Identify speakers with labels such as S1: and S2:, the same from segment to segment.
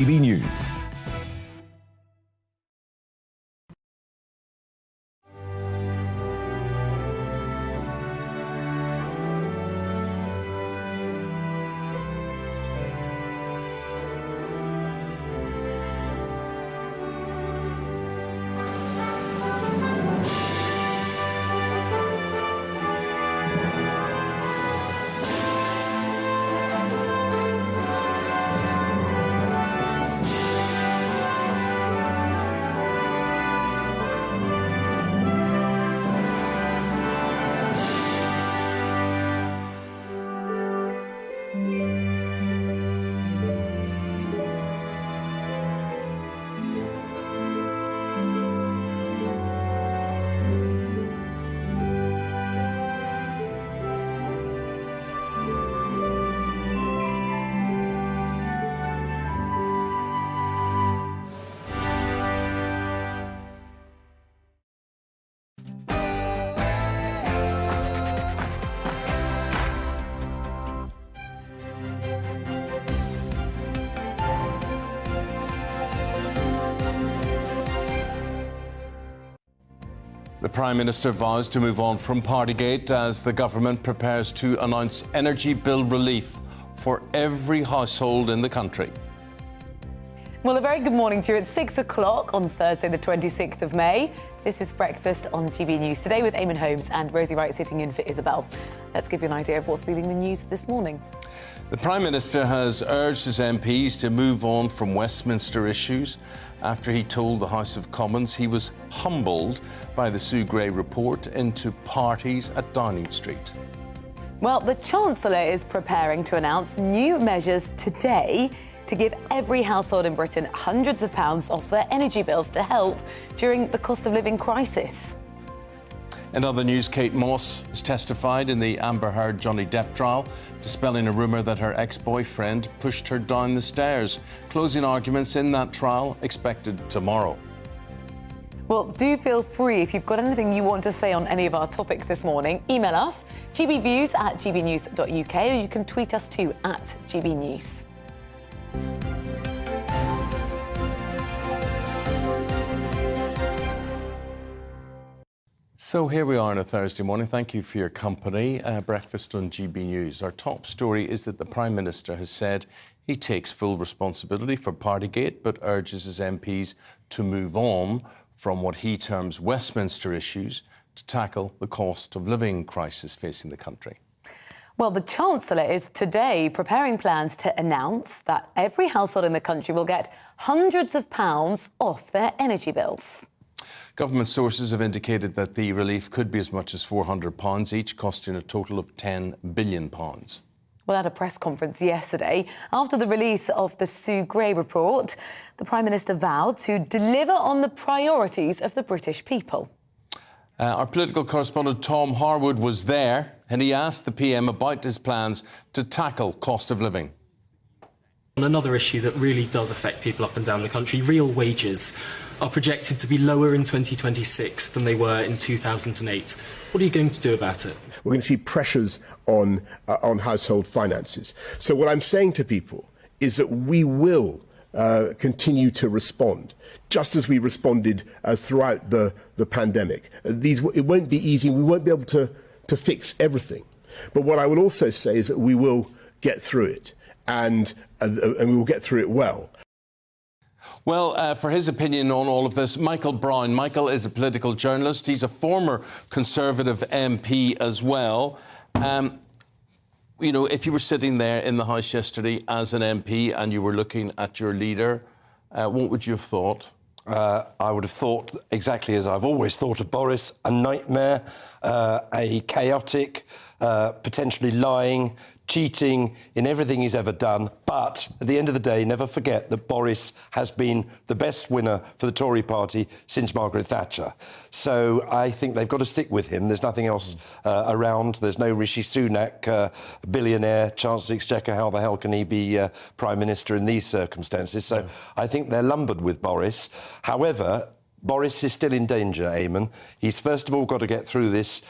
S1: TV News.
S2: The Prime Minister vows to move on from Partygate as the government prepares to announce energy bill relief for every household in the country.
S3: Well, a very good morning to you. It's 6 o'clock on Thursday, the 26th of May. This is Breakfast on GB News. Today with Eamonn, Holmes and Rosie Wright sitting in for Isabel. Let's give you an idea of what's leading the news this morning.
S2: The Prime Minister has urged his MPs to move on from Westminster issues after he told the House of Commons he was humbled by the Sue Gray report into parties at Downing Street.
S3: Well, the Chancellor is preparing to announce new measures today to give every household in Britain hundreds of pounds off their energy bills to help during the cost of living crisis.
S2: In other news, Kate Moss has testified in the Amber Heard Johnny Depp trial, dispelling a rumour that her ex-boyfriend pushed her down the stairs. Closing arguments in that trial expected tomorrow.
S3: Well, do feel free if you've got anything you want to say on any of our topics this morning. Email us, gbviews@gbnews.uk, or you can tweet us too @gbnews.
S2: So here we are on a Thursday morning. Thank you for your company. Breakfast on GB News. Our top story is that the Prime Minister has said he takes full responsibility for Partygate, but urges his MPs to move on from what he terms Westminster issues to tackle the cost of living crisis facing the country.
S3: Well, the Chancellor is today preparing plans to announce that every household in the country will get hundreds of pounds off their energy bills.
S2: Government sources have indicated that the relief could be as much as £400 each, costing a total of £10 billion.
S3: Well, at a press conference yesterday, after the release of the Sue Gray report, the Prime Minister vowed to deliver on the priorities of the British people.
S2: Our political correspondent Tom Harwood was there and he asked the PM about his plans to tackle cost of living.
S4: On another issue that really does affect people up and down the country, real wages are projected to be lower in 2026 than they were in 2008. What are you going to do about it?
S5: We're going to see pressures on household finances. So what I'm saying to people is that we will continue to respond, just as we responded throughout the pandemic. It won't be easy. We won't be able to fix everything. But what I will also say is that we will get through it, and we will get through it well.
S2: Well, for his opinion on all of this, Michael Brown. Michael is a political journalist. He's a former Conservative MP as well. You know, if you were sitting there in the House yesterday as an MP and you were looking at your leader, what would you have thought?
S6: I would have thought exactly as I've always thought of Boris, a nightmare, a chaotic, potentially lying, cheating in everything he's ever done. But at the end of the day, never forget that Boris has been the best winner for the Tory party since Margaret Thatcher. So I think they've got to stick with him. There's nothing else around. There's no Rishi Sunak, billionaire, Chancellor Exchequer. How the hell can he be Prime Minister in these circumstances? So I think they're lumbered with Boris. However, Boris is still in danger, Eamonn. He's first of all got to get through this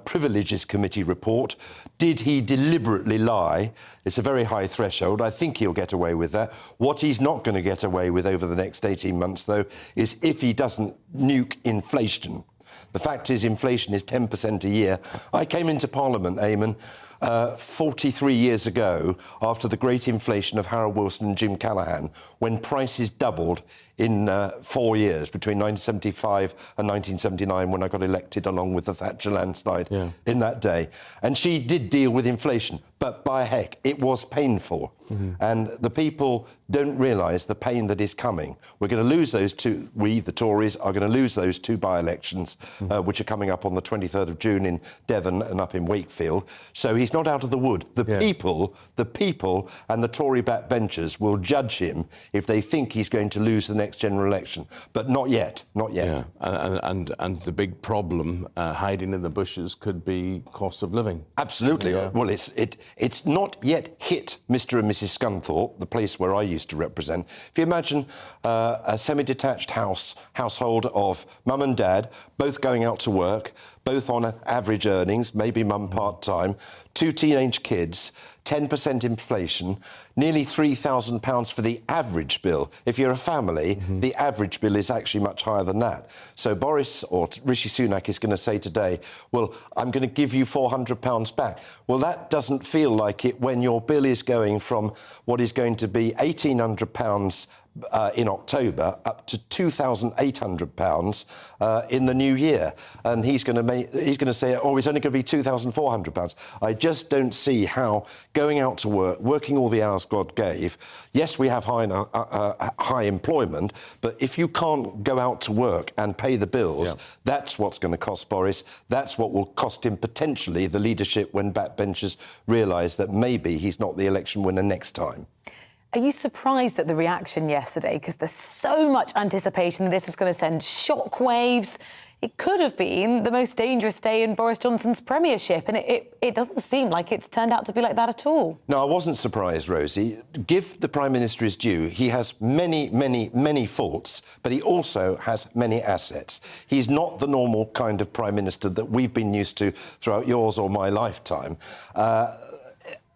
S6: Privileges Committee report. Did he deliberately lie? It's a very high threshold. I think he'll get away with that. What he's not going to get away with over the next 18 months, though, is if he doesn't nuke inflation. The fact is, inflation is 10% a year. I came into Parliament, Eamonn, 43 years ago, after the great inflation of Harold Wilson and Jim Callaghan, when prices doubled in 4 years, between 1975 and 1979, when I got elected along with the Thatcher landslide in that day. And she did deal with inflation, but by heck, it was painful. And the people don't realise the pain that is coming. We're going to lose those two, we, the Tories, are going to lose those two by-elections, which are coming up on the 23rd of June in Devon and up in Wakefield. So he's not out of the wood. The people and the Tory backbenchers will judge him if they think he's going to lose the next general election. But not yet, not yet.
S2: Yeah. And the big problem hiding in the bushes could be cost of living.
S6: Absolutely. Yeah. Well, it's not yet hit Mr. and Mrs. Scunthorpe, the place where I used to represent. If you imagine a semi-detached household of mum and dad, both going out to work, both on average earnings, maybe mum part-time, 2 teenage kids, 10% inflation, nearly £3,000 for the average bill. If you're a family, the average bill is actually much higher than that. So Boris or Rishi Sunak is going to say today, well, I'm going to give you £400 back. Well, that doesn't feel like it when your bill is going from what is going to be £1,800 in October up to £2,800 in the new year, and he's going to say, oh, it's only going to be £2,400. I just don't see how going out to work, working all the hours God gave. Yes, we have high employment, but if you can't go out to work and pay the bills, that's what's going to cost Boris. That's what will cost him potentially the leadership when backbenchers realise that maybe he's not the election winner next time.
S3: Are you surprised at the reaction yesterday? Because there's so much anticipation that this was going to send shockwaves. It could have been the most dangerous day in Boris Johnson's premiership, and it doesn't seem like it's turned out to be like that at all.
S6: No, I wasn't surprised, Rosie. Give the Prime Minister his due. He has many, many, many faults, but he also has many assets. He's not the normal kind of Prime Minister that we've been used to throughout yours or my lifetime.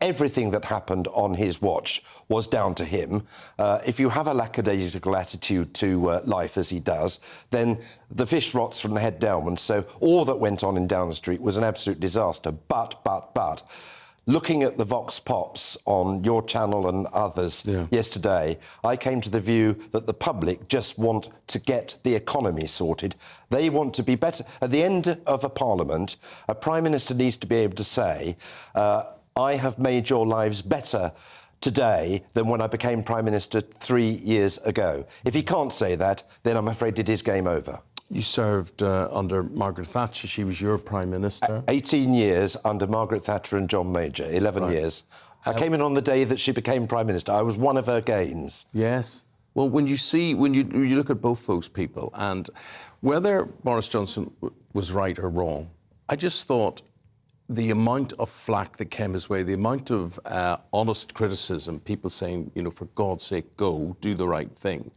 S6: Everything that happened on his watch was down to him. If you have a lackadaisical attitude to life, as he does, then the fish rots from the head downwards. So all that went on in Downing Street was an absolute disaster. But, looking at the Vox Pops on your channel and others yesterday, I came to the view that the public just want to get the economy sorted. They want to be better. At the end of a parliament, a Prime Minister needs to be able to say, I have made your lives better today than when I became Prime Minister 3 years ago. If he can't say that, then I'm afraid it is game over.
S2: You served under Margaret Thatcher. She was your Prime Minister.
S6: 18 years under Margaret Thatcher and John Major, 11 years. I came in on the day that she became Prime Minister. I was one of her gains.
S2: Yes. Well, when you look at both those people, and whether Boris Johnson was right or wrong, I just thought the amount of flack that came his way, the amount of honest criticism, people saying, you know, for God's sake, go, do the right thing.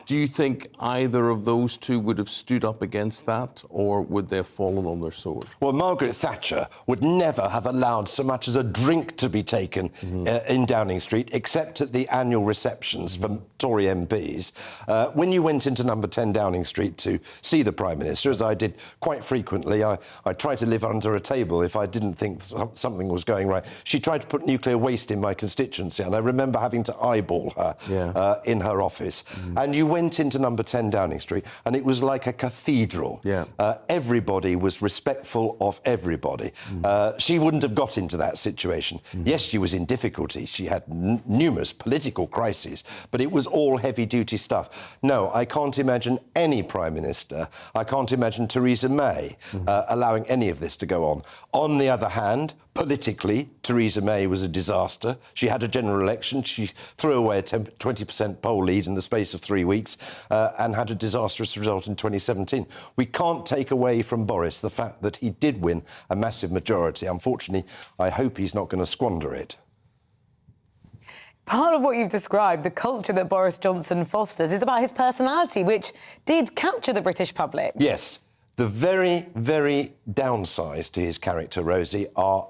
S2: Do you think either of those two would have stood up against that, or would they have fallen on their sword?
S6: Well, Margaret Thatcher would never have allowed so much as a drink to be taken in Downing Street, except at the annual receptions for Tory MPs. When you went into number 10 Downing Street to see the Prime Minister, as I did quite frequently, I tried to live under a table if I didn't think something was going right. She tried to put nuclear waste in my constituency, and I remember having to eyeball her in her office. And you went into number 10 Downing Street, and it was like a cathedral. Everybody was respectful of everybody. She wouldn't have got into that situation. Yes, she was in difficulty. She had numerous political crises, but it was all heavy-duty stuff. No, I can't imagine any Prime Minister, I can't imagine Theresa May allowing any of this to go on. On the other hand, politically, Theresa May was a disaster. She had a general election. She threw away a 20% poll lead in the space of 3 weeks and had a disastrous result in 2017. We can't take away from Boris the fact that he did win a massive majority. Unfortunately, I hope he's not going to squander it.
S3: Part of what you've described, the culture that Boris Johnson fosters, is about his personality, which did capture the British public.
S6: Yes. The very, very downsides to his character, Rosie, are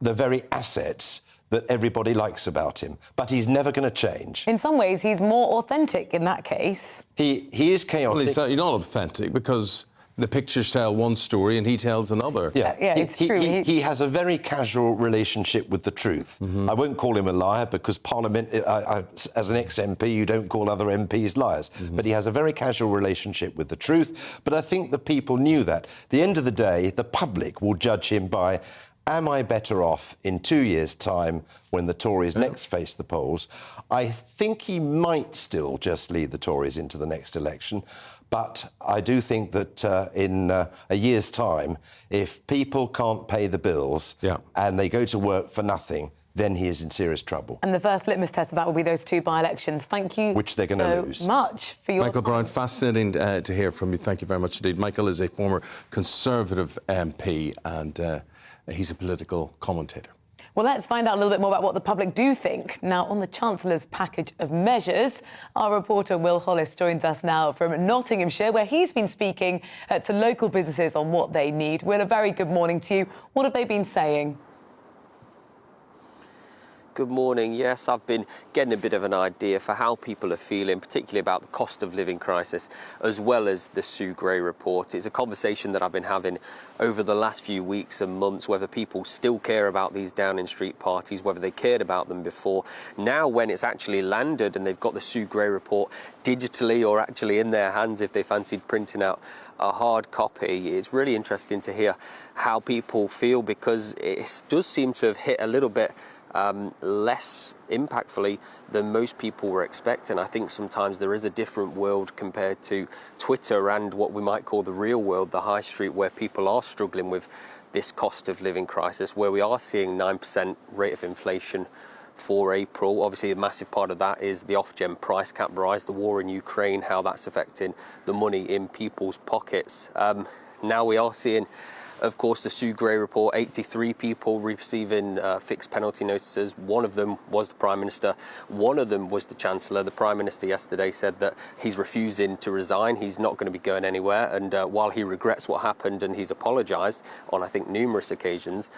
S6: the very assets that everybody likes about him. But he's never going to change.
S3: In some ways, he's more authentic in that case.
S6: He is chaotic.
S2: Well, he's not authentic because the pictures tell one story and he tells another.
S3: Yeah, it's true.
S6: He has a very casual relationship with the truth. I won't call him a liar because Parliament, as an ex-MP, you don't call other MPs liars. But he has a very casual relationship with the truth. But I think the people knew that. At the end of the day, the public will judge him by, am I better off in 2 years' time when the Tories next face the polls? I think he might still just lead the Tories into the next election. But I do think that in a year's time, if people can't pay the bills and they go to work for nothing, then he is in serious trouble.
S3: And the first litmus test of that will be those 2 by-elections. Thank you
S6: Which they're gonna lose.
S3: so much for your
S2: Michael Brown, fascinating to hear from you. Thank you very much indeed. Michael is a former Conservative MP and he's a political commentator.
S3: Well, let's find out a little bit more about what the public do think. Now, on the Chancellor's package of measures, our reporter Will Hollis joins us now from Nottinghamshire, where he's been speaking to local businesses on what they need. Will, a very good morning to you. What have they been saying?
S1: Good morning. Yes, I've been getting a bit of an idea for how people are feeling, particularly about the cost of living crisis, as well as the Sue Gray report. It's a conversation that I've been having over the last few weeks and months, whether people still care about these Downing Street parties, whether they cared about them before. Now, when it's actually landed and they've got the Sue Gray report digitally or actually in their hands if they fancied printing out a hard copy, it's really interesting to hear how people feel, because it does seem to have hit a little bit less impactfully than most people were expecting. I think sometimes there is a different world compared to Twitter and what we might call the real world, the high street, where people are struggling with this cost of living crisis, where we are seeing 9% rate of inflation for April. Obviously, a massive part of that is the Ofgem price cap rise, the war in Ukraine, how that's affecting the money in people's pockets. Now we are seeing, of course, the Sue Gray report, 83 people receiving fixed penalty notices. One of them was the Prime Minister. One of them was the Chancellor. The Prime Minister yesterday said that he's refusing to resign. He's not going to be going anywhere. And while he regrets what happened and he's apologised on, I think, numerous occasions,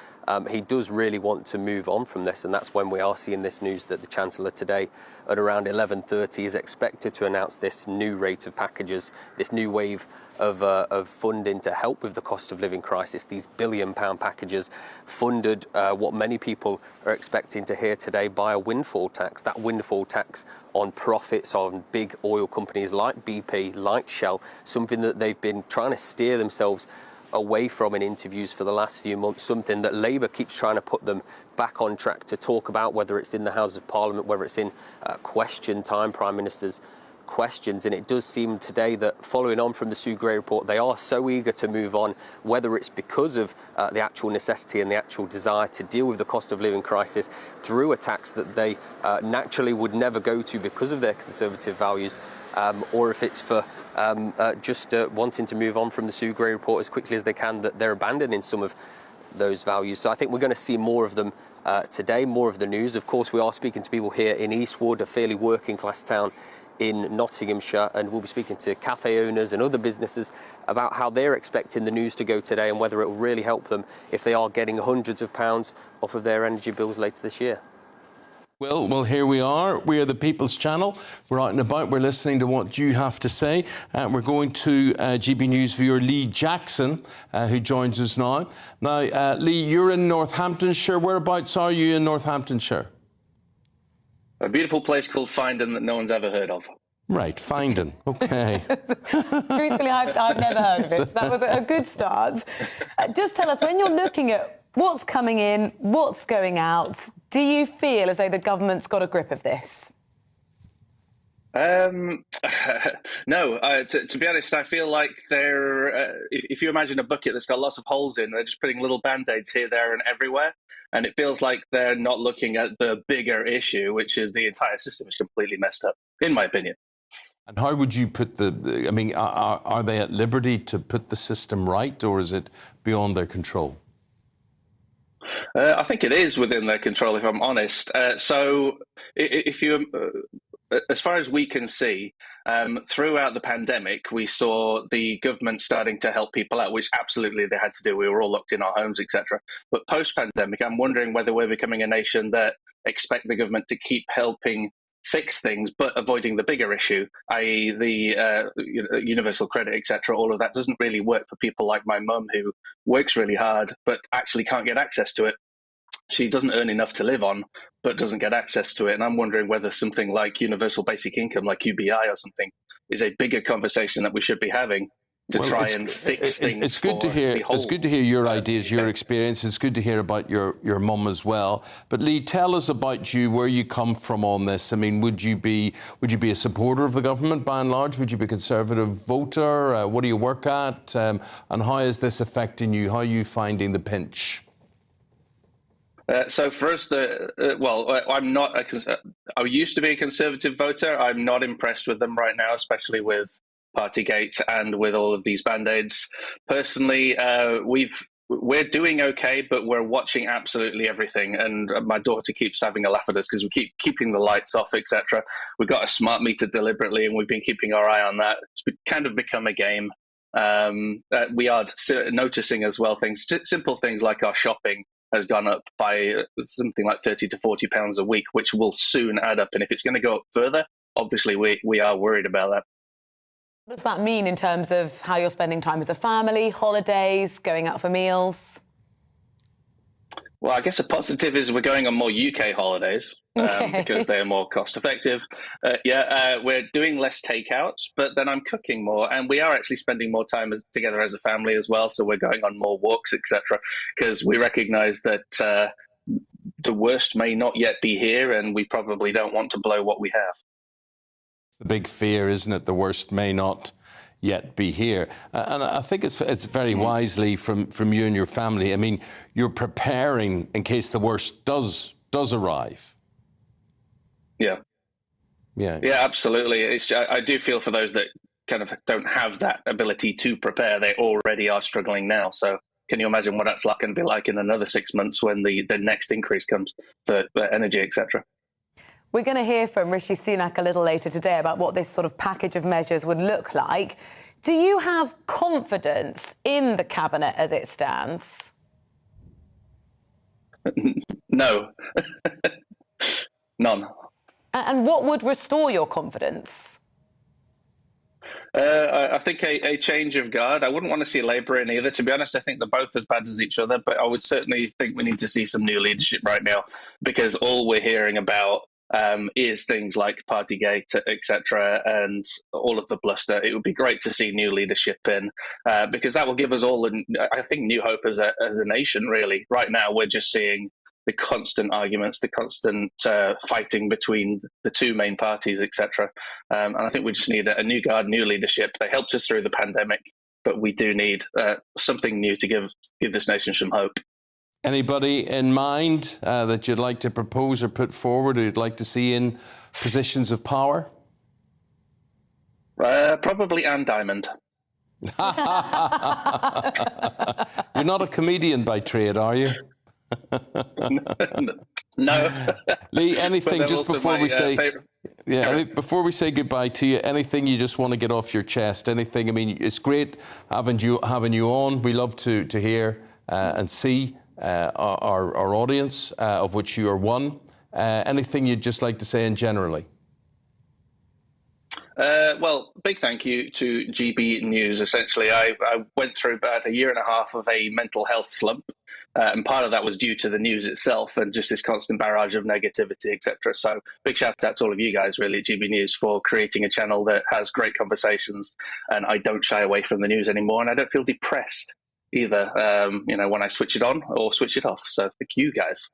S1: he does really want to move on from this. And that's when we are seeing this news that the Chancellor today at around 11:30 is expected to announce this new rate of packages, this new wave of funding to help with the cost of living crisis, these £1 billion packages funded, what many people are expecting to hear today, by a windfall tax. That windfall tax on profits on big oil companies like BP, like Shell, something that they've been trying to steer themselves away from in interviews for the last few months, something that Labour keeps trying to put them back on track to talk about, whether it's in the House of Parliament, whether it's in question time, Prime Minister's questions. And it does seem today that, following on from the Sue Gray report, they are so eager to move on, whether it's because of the actual necessity and the actual desire to deal with the cost of living crisis through a tax that they naturally would never go to because of their Conservative values, or if it's for just wanting to move on from the Sue Gray report as quickly as they can, that they're abandoning some of those values. So I think we're going to see more of them today, more of the news. Of course, we are speaking to people here in Eastwood, a fairly working class town in Nottinghamshire, and we'll be speaking to cafe owners and other businesses about how they're expecting the news to go today and whether it will really help them if they are getting hundreds of pounds off of their energy bills later this year.
S2: Well, here we are. We are the People's Channel. We're out and about. We're listening to what you have to say. We're going to GB News viewer Lee Jackson, who joins us now. Now, Lee, you're in Northamptonshire. Whereabouts are you in Northamptonshire?
S7: A beautiful place called Findon that no one's ever heard of.
S2: Right, Findon. OK.
S3: Truthfully, I've never heard of it. So that was a good start. Just tell us, when you're looking at what's coming in, what's going out, do you feel as though the government's got a grip of this?
S7: No. To be honest, I feel like they're, if you imagine a bucket that's got lots of holes in, they're just putting little Band-Aids here, there and everywhere. And it feels like they're not looking at the bigger issue, which is the entire system is completely messed up, in my opinion.
S2: And how would you put I mean, are they at liberty to put the system right, or is it beyond their control?
S7: I think it is within their control, if I'm honest. So, if you, as far as we can see, throughout the pandemic, we saw the government starting to help people out, which absolutely they had to do. We were all locked in our homes, etc. But post-pandemic, I'm wondering whether we're becoming a nation that expect the government to keep helping fix things, but avoiding the bigger issue, i.e. the universal credit, etc. All of that doesn't really work for people like my mum, who works really hard, but actually can't get access to it. She doesn't earn enough to live on, but doesn't get access to it. And I'm wondering whether something like universal basic income, like UBI or something, is a bigger conversation that we should be having to try and fix things.
S2: It's good to hear. It's good to hear your ideas, your experience. It's good to hear about your mum as well. But Lee, tell us about you, where you come from on this. I mean, would you be a supporter of the government by and large? Would you be a Conservative voter? What do you work at? And how is this affecting you? How are you finding the pinch?
S7: So for us, I'm not. I used to be a Conservative voter. I'm not impressed with them right now, especially with Partygate and with all of these band-aids. Personally, we're doing okay, but we're watching absolutely everything. And my daughter keeps having a laugh at us because we keep keeping the lights off, etc. We got a smart meter deliberately, and we've been keeping our eye on that. It's kind of become a game. We are noticing as well simple things like our shopping has gone up by something like £30 to £40 a week, which will soon add up. And if it's going to go up further, obviously we are worried about that.
S3: What does that mean in terms of how you're spending time as a family, holidays, going out for meals?
S7: Well, I guess a positive is we're going on more UK holidays because they are more cost effective. We're doing less takeouts, but then I'm cooking more, and we are actually spending more time together as a family as well. So we're going on more walks, etc., because we recognise that the worst may not yet be here, and we probably don't want to blow what we have.
S2: It's the big fear, isn't it? The worst may not yet be here. And I think it's very wisely from you and your family. I mean, you're preparing in case the worst does arrive.
S7: Yeah, absolutely. I do feel for those that kind of don't have that ability to prepare. They already are struggling now. So can you imagine what that's going to be like in another 6 months when the next increase comes for energy, etc.?
S3: We're going to hear from Rishi Sunak a little later today about what this sort of package of measures would look like. Do you have confidence in the cabinet as it stands?
S7: No. None.
S3: And what would restore your confidence?
S7: I think a change of guard. I wouldn't want to see Labour in either. To be honest, I think they're both as bad as each other, but I would certainly think we need to see some new leadership right now, because all we're hearing about is things like Partygate, etc., and all of the bluster. It would be great to see new leadership in, because that will give us all, I think, new hope as a nation, really. Right now, we're just seeing the constant arguments, the constant fighting between the two main parties, etc. And I think we just need a new guard, new leadership. They helped us through the pandemic, but we do need something new to give this nation some hope.
S2: Anybody in mind that you'd like to propose or put forward, or you'd like to see in positions of power?
S7: Probably Anne Diamond.
S2: You're not a comedian by trade, are you?
S7: No.
S2: Lee, anything just before we say before we say goodbye to you, anything you just want to get off your chest? Anything? I mean, it's great having you on. We love to hear and see our audience, of which you are one. Anything you'd just like to say in generally?
S7: Well, big thank you to GB News. Essentially, I went through about a year and a half of a mental health slump, and part of that was due to the news itself and just this constant barrage of negativity, etc. So big shout out to all of you guys, really, at GB News, for creating a channel that has great conversations, and I don't shy away from the news anymore, and I don't feel depressed either, when I switch it on or switch it off. So thank you guys.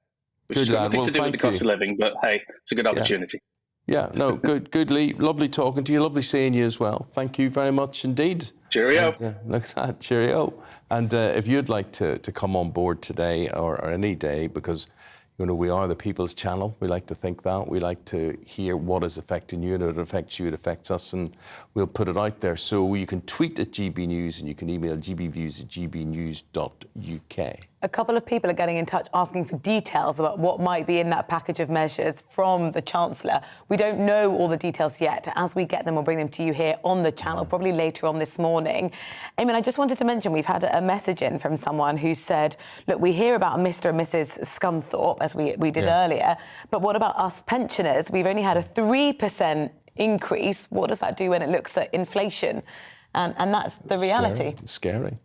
S7: Which has nothing to do with the cost of living, but hey, it's a good opportunity.
S2: Yeah, no, good, Lee. Lovely talking to you. Lovely seeing you as well. Thank you very much indeed.
S7: Cheerio.
S2: And, look at that, cheerio. And if you'd like to come on board today or any day, because You know, we are the people's channel. We like to think that. We like to hear what is affecting you, and if it affects you, it affects us, and we'll put it out there. So you can tweet at GB News and you can email gbviews@gbnews.uk.
S3: A couple of people are getting in touch asking for details about what might be in that package of measures from the Chancellor. We don't know all the details yet. As we get them, we'll bring them to you here on the channel, probably later on this morning. Eamonn, I just wanted to mention we've had a message in from someone who said, look, we hear about Mr. and Mrs. Scunthorpe, as we did earlier, but what about us pensioners? We've only had a 3% increase. What does that do when it looks at inflation? And that's the reality.
S2: It's scary.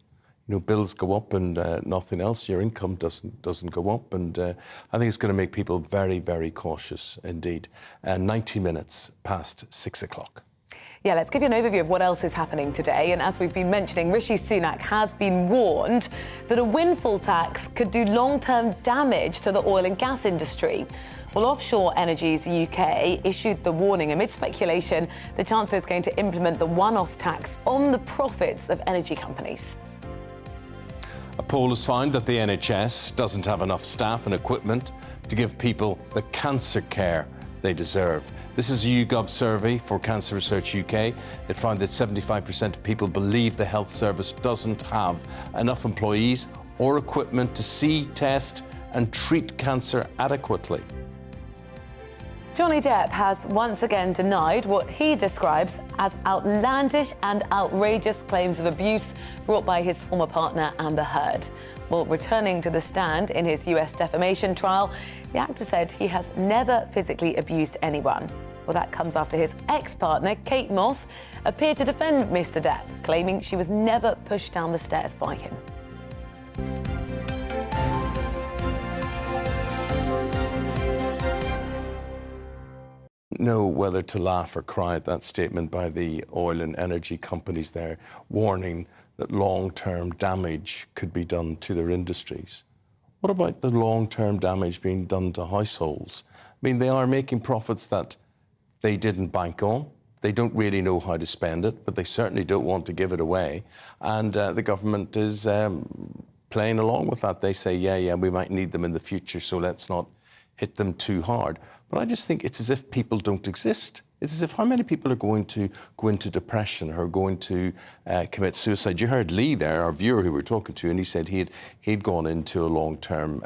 S2: You know, bills go up and nothing else. Your income doesn't go up, and I think it's going to make people very, very cautious indeed. 90 minutes past 6 o'clock.
S3: Yeah, let's give you an overview of what else is happening today. And as we've been mentioning, Rishi Sunak has been warned that a windfall tax could do long-term damage to the oil and gas industry. Well, Offshore Energy's UK issued the warning amid speculation the Chancellor is going to implement the one-off tax on the profits of energy companies.
S2: A poll has found that the NHS doesn't have enough staff and equipment to give people the cancer care they deserve. This is a YouGov survey for Cancer Research UK. It found that 75% of people believe the health service doesn't have enough employees or equipment to see, test and treat cancer adequately.
S3: Johnny Depp has once again denied what he describes as outlandish and outrageous claims of abuse brought by his former partner Amber Heard. Well, returning to the stand in his US defamation trial, the actor said he has never physically abused anyone. Well, that comes after his ex-partner, Kate Moss, appeared to defend Mr. Depp, claiming she was never pushed down the stairs by him.
S2: Know whether to laugh or cry at that statement by the oil and energy companies there, warning that long-term damage could be done to their industries. What about the long-term damage being done to households? I mean, they are making profits that they didn't bank on. They don't really know how to spend it, but they certainly don't want to give it away. And the government is playing along with that. They say, yeah, we might need them in the future, so let's not hit them too hard. But I just think it's as if people don't exist. It's as if how many people are going to go into depression or going to commit suicide? You heard Lee there, our viewer who we were talking to, and he said he'd gone into a long-term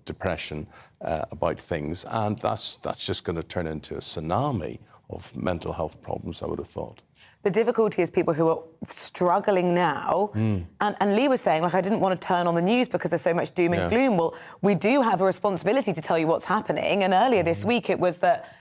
S2: depression about things, and that's just going to turn into a tsunami of mental health problems, I would have thought.
S3: The difficulty is people who are struggling now. And Lee was saying, like, I didn't want to turn on the news because there's so much doom and gloom. Well, we do have a responsibility to tell you what's happening. And earlier this week, it was that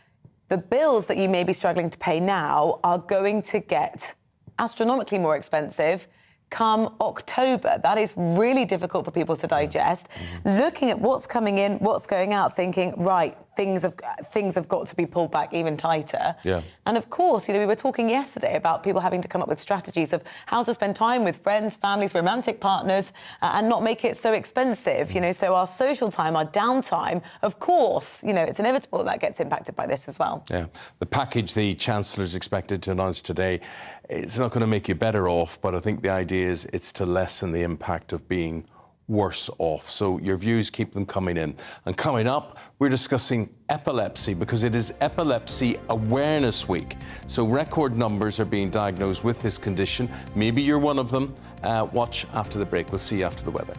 S3: the bills that you may be struggling to pay now are going to get astronomically more expensive come October. That is really difficult for people to digest. Looking at what's coming in, what's going out, thinking, right, things have got to be pulled back even tighter.
S2: Yeah.
S3: And of course, you know, we were talking yesterday about people having to come up with strategies of how to spend time with friends, families, romantic partners, and not make it so expensive. You know, so our social time, our downtime, of course, you know, it's inevitable that gets impacted by this as well.
S2: Yeah. The package the Chancellor is expected to announce today, it's not going to make you better off, but I think the idea is it's to lessen the impact of being worse off. So your views, keep them coming in. And coming up, we're discussing epilepsy because it is Epilepsy Awareness Week. So record numbers are being diagnosed with this condition. Maybe you're one of them. Watch after the break. We'll see you after the weather.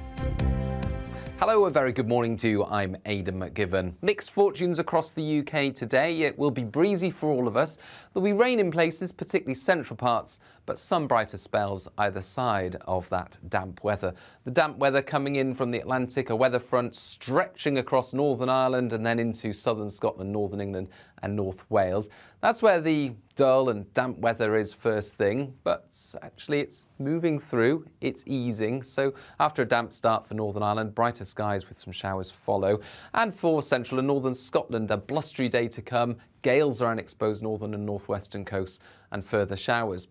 S8: Hello, a very good morning to you. I'm Aidan McGivern. Mixed fortunes across the UK today. It will be breezy for all of us. There'll be rain in places, particularly central parts, but some brighter spells either side of that damp weather. The damp weather coming in from the Atlantic, a weather front stretching across Northern Ireland and then into southern Scotland, northern England and North Wales. That's where the dull and damp weather is first thing, but actually it's moving through, it's easing. So after a damp start for Northern Ireland, brighter skies with some showers follow. And for central and northern Scotland, a blustery day to come. Gales around exposed northern and northwestern coasts and further showers.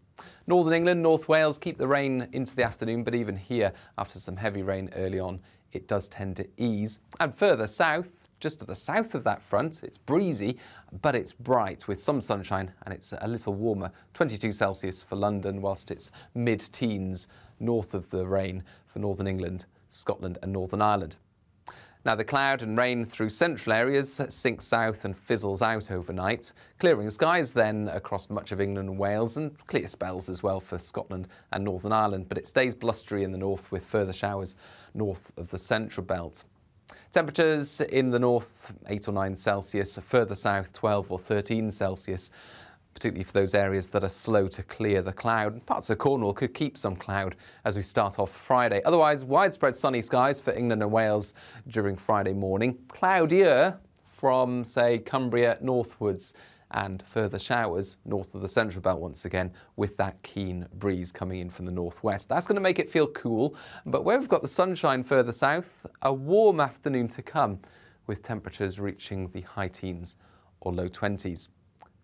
S8: Northern England, North Wales keep the rain into the afternoon, but even here, after some heavy rain early on, it does tend to ease. And further south, just to the south of that front, it's breezy, but it's bright with some sunshine and it's a little warmer. 22 Celsius for London, whilst it's mid-teens north of the rain for Northern England, Scotland and Northern Ireland. Now, the cloud and rain through central areas sinks south and fizzles out overnight, clearing skies then across much of England and Wales, and clear spells as well for Scotland and Northern Ireland. But it stays blustery in the north with further showers north of the central belt. Temperatures in the north, 8 or 9 Celsius, further south, 12 or 13 Celsius, particularly for those areas that are slow to clear the cloud. Parts of Cornwall could keep some cloud as we start off Friday. Otherwise, widespread sunny skies for England and Wales during Friday morning. Cloudier from, say, Cumbria northwards, and further showers north of the central belt once again, with that keen breeze coming in from the northwest. That's going to make it feel cool, but where we've got the sunshine further south, a warm afternoon to come, with temperatures reaching the high teens or low 20s.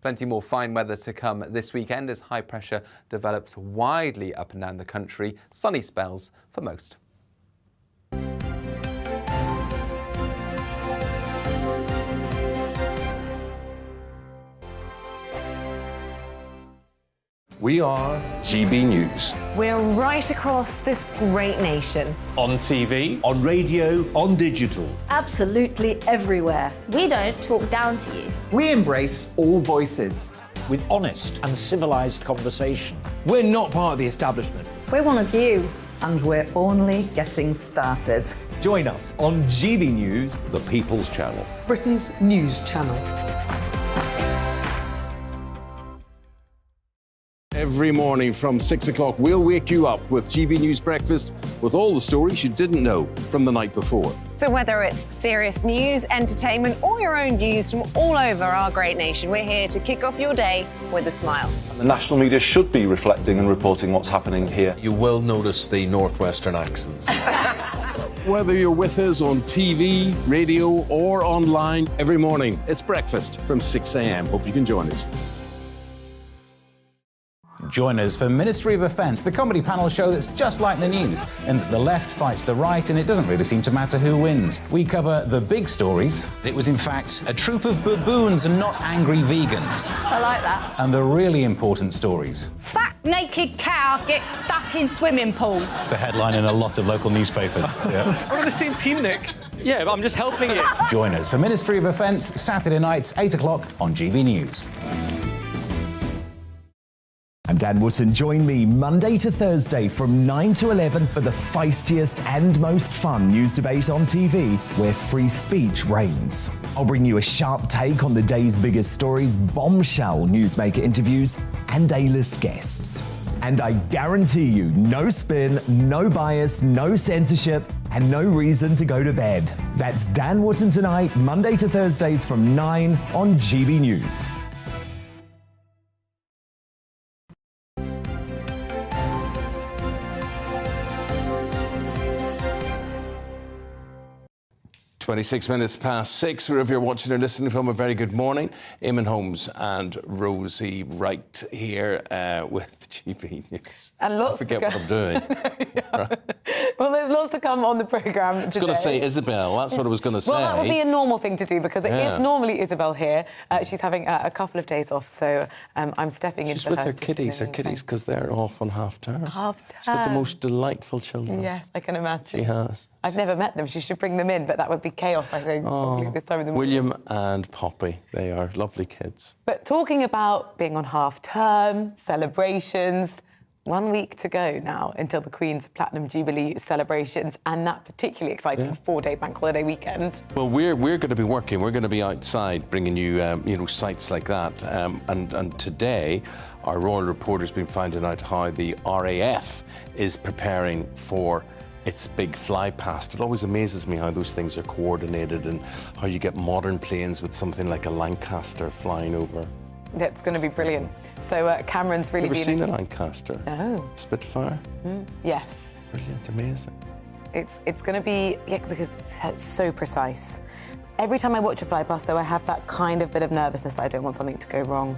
S8: Plenty more fine weather to come this weekend as high pressure develops widely up and down the country. Sunny spells for most.
S9: We are GB News.
S10: We're right across this great nation.
S9: On TV, on radio, on digital.
S10: Absolutely everywhere.
S11: We don't talk down to you.
S12: We embrace all voices.
S13: With honest and civilised conversation.
S12: We're not part of the establishment.
S11: We're one of you.
S14: And we're only getting started.
S12: Join us on GB News,
S9: The People's Channel.
S14: Britain's news channel.
S9: Every morning from 6 o'clock, we'll wake you up with GB News Breakfast with all the stories you didn't know from the night before.
S10: So whether it's serious news, entertainment, or your own views from all over our great nation, we're here to kick off your day with a smile.
S15: And the national media should be reflecting and reporting what's happening here.
S2: You will notice the northwestern accents.
S9: Whether you're with us on TV, radio, or online, every morning, it's breakfast from 6 a.m. Hope you can join us.
S16: Join us for Ministry of Offence, the comedy panel show that's just like the news, in that the left fights the right and it doesn't really seem to matter who wins. We cover the big stories. It was in fact a troop of baboons and not angry vegans.
S10: I like that.
S16: And the really important stories.
S11: Fat naked cow gets stuck in swimming pool.
S16: It's a headline in a lot of local newspapers. Yeah.
S4: We're on the same team, Nick. Yeah, but I'm just helping you.
S16: Join us for Ministry of Offence, Saturday nights, 8 o'clock on GB News.
S17: I'm Dan Wootton. Join me Monday to Thursday from 9 to 11 for the feistiest and most fun news debate on TV, where free speech reigns. I'll bring you a sharp take on the day's biggest stories, bombshell newsmaker interviews, and A-list guests. And I guarantee you, no spin, no bias, no censorship, and no reason to go to bed. That's Dan Wootton tonight, Monday to Thursdays from 9 on GB News.
S2: Twenty-six minutes past 6, wherever you're watching or listening from, a very good morning. Eamonn, Holmes and Rosie Wright here with GB News.
S3: And lots
S2: I forget
S3: to go.
S2: what I'm doing.
S3: Yeah. Well, there's lots to come on the programme today.
S2: I was going to say Isabel, that's what I was going to say.
S3: Well, that would be a normal thing to do because it is normally Isabel here. She's having a couple of days off, so I'm stepping into her.
S2: She's with her kiddies, because they're off on half-term.
S3: Half-term.
S2: She's got the most delightful children.
S3: Yes, I can imagine.
S2: She has.
S3: I've never met them. She should bring them in, but that would be chaos, I think, probably this time of the morning.
S2: William and Poppy, they are lovely kids.
S3: But talking about being on half-term, celebrations, 1 week to go now until the Queen's Platinum Jubilee celebrations and that particularly exciting 4-day bank holiday weekend.
S2: Well, we're going to be working. We're going to be outside bringing you, sights like that. And today, our royal reporter's been finding out how the RAF is preparing for its big fly past. It always amazes me how those things are coordinated and how you get modern planes with something like a Lancaster flying over.
S3: That's going to be brilliant. So Cameron's really been...
S2: Ever seen a Lancaster?
S3: No.
S2: Spitfire?
S3: Yes.
S2: Brilliant, amazing.
S3: It's going to be, because it's so precise. Every time I watch a fly past, though, I have that kind of bit of nervousness that I don't want something to go wrong.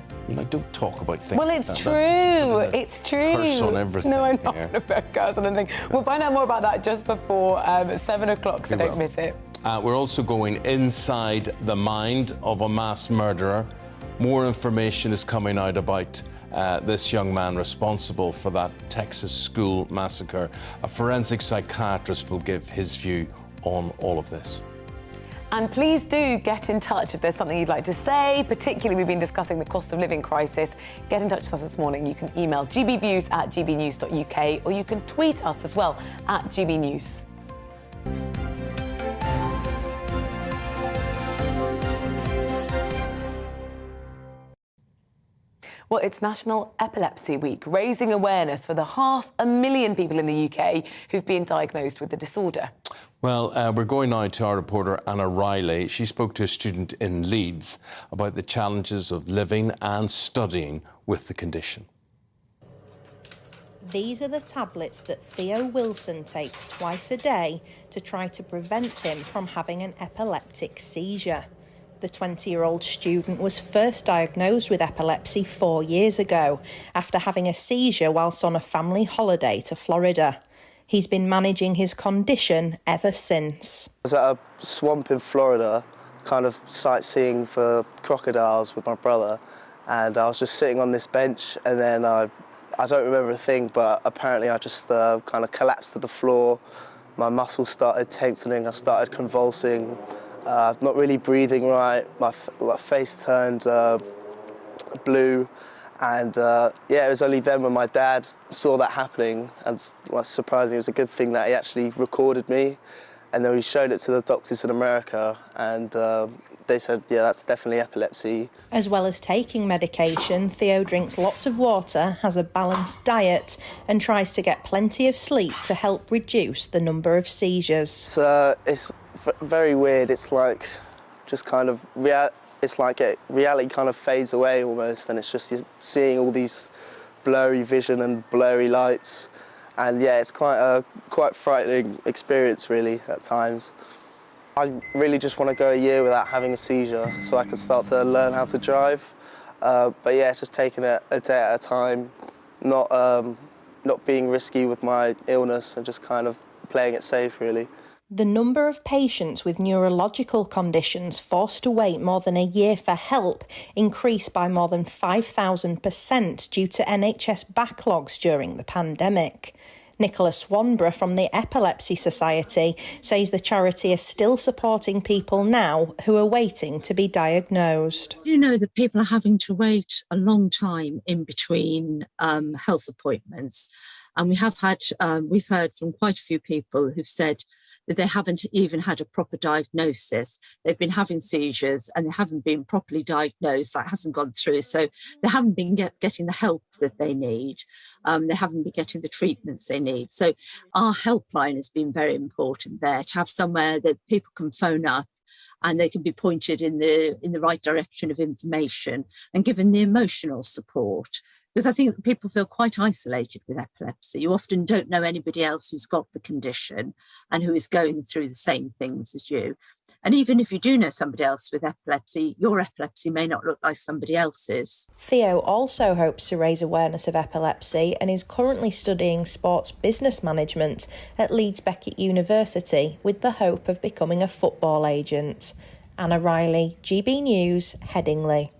S2: Don't talk about things.
S3: Well, it's
S2: like
S3: true.
S2: That.
S3: It's true.
S2: Curse on everything.
S3: No, I'm not going to put a curse on anything. We'll find out more about that just before 7 o'clock, so don't miss it.
S2: We're also going inside the mind of a mass murderer. More information is coming out about this young man responsible for that Texas school massacre. A forensic psychiatrist will give his view on all of this.
S3: And please do get in touch if there's something you'd like to say. Particularly, we've been discussing the cost of living crisis. Get in touch with us this morning. You can email gbviews@gbnews.uk, or you can tweet us as well @gbnews. Well, it's National Epilepsy Week, raising awareness for the 500,000 people in the UK who've been diagnosed with the disorder.
S2: Well, we're going now to our reporter Anna Riley. She spoke to a student in Leeds about the challenges of living and studying with the condition.
S18: These are the tablets that Theo Wilson takes twice a day to try to prevent him from having an epileptic seizure. The 20-year-old student was first diagnosed with epilepsy 4 years ago after having a seizure whilst on a family holiday to Florida. He's been managing his condition ever since.
S19: I was at a swamp in Florida, kind of sightseeing for crocodiles with my brother, and I was just sitting on this bench, and then I don't remember a thing, but apparently I just kind of collapsed to the floor. My muscles started tensing, I started convulsing. Not really breathing right, my face turned blue, and yeah, it was only then when my dad saw that happening, and surprisingly, it was a good thing that he actually recorded me, and then we showed it to the doctors in America, and they said, yeah, that's definitely epilepsy.
S18: As well as taking medication, Theo drinks lots of water, has a balanced diet, and tries to get plenty of sleep to help reduce the number of seizures.
S19: So it's very weird. It's like just kind of reality kind of fades away almost, and it's just you're seeing all these blurry vision and blurry lights, and yeah, it's quite frightening experience really at times. I really just want to go a year without having a seizure so I can start to learn how to drive, but yeah, it's just taking it a day at a time, not being risky with my illness, and just kind of playing it safe really.
S18: The number of patients with neurological conditions forced to wait more than a year for help increased by more than 5,000% due to NHS backlogs during the pandemic. Nicola Swanborough from the Epilepsy Society says the charity is still supporting people now who are waiting to be diagnosed.
S20: You know that people are having to wait a long time in between health appointments, and we've heard from quite a few people who've said that they haven't even had a proper diagnosis. They've been having seizures and they haven't been properly diagnosed. That hasn't gone through. So they haven't been getting the help that they need. They haven't been getting the treatments they need. So our helpline has been very important there, to have somewhere that people can phone up and they can be pointed in the right direction of information and given the emotional support. Because I think that people feel quite isolated with epilepsy. You often don't know anybody else who's got the condition and who is going through the same things as you. And even if you do know somebody else with epilepsy, your epilepsy may not look like somebody else's.
S18: Theo also hopes to raise awareness of epilepsy and is currently studying sports business management at Leeds Beckett University with the hope of becoming a football agent. Anna Riley, GB News, Headingley.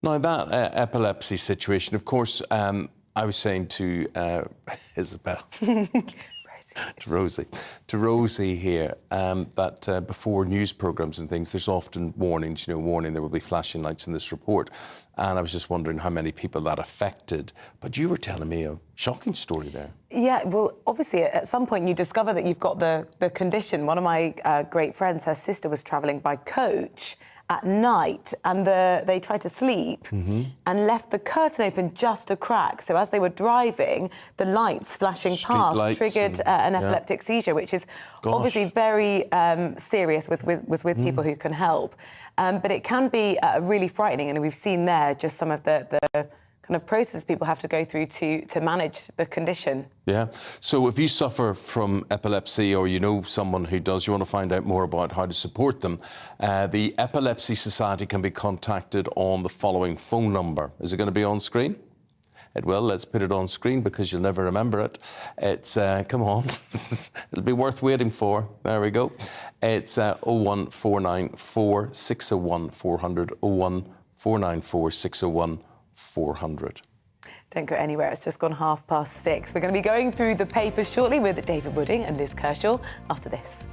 S2: Now, that epilepsy situation, of course, I was saying to Isabel, to Rosie here, that before news programmes and things, there's often warnings, warning there will be flashing lights in this report. And I was just wondering how many people that affected. But you were telling me a shocking story there. Yeah, well, obviously, at some point you discover that you've got the condition. One of my great friends, her sister was travelling by coach at night, and they tried to sleep and left the curtain open just a crack. So as they were driving, the lights flashing past triggered an epileptic seizure, which is obviously very serious with people who can help. But it can be really frightening, and we've seen there just some of the kind of process people have to go through to manage the condition. Yeah. So if you suffer from epilepsy, or you know someone who does, you want to find out more about how to support them, the Epilepsy Society can be contacted on the following phone number. Is it going to be on screen? It will. Let's put it on screen because you'll never remember it. It's, come on, it'll be worth waiting for. There we go. It's 01494 601 400, 01494 601 400. Don't go anywhere, it's just gone 6:30. We're going to be going through the papers shortly with David Wooding and Liz Kershaw after this.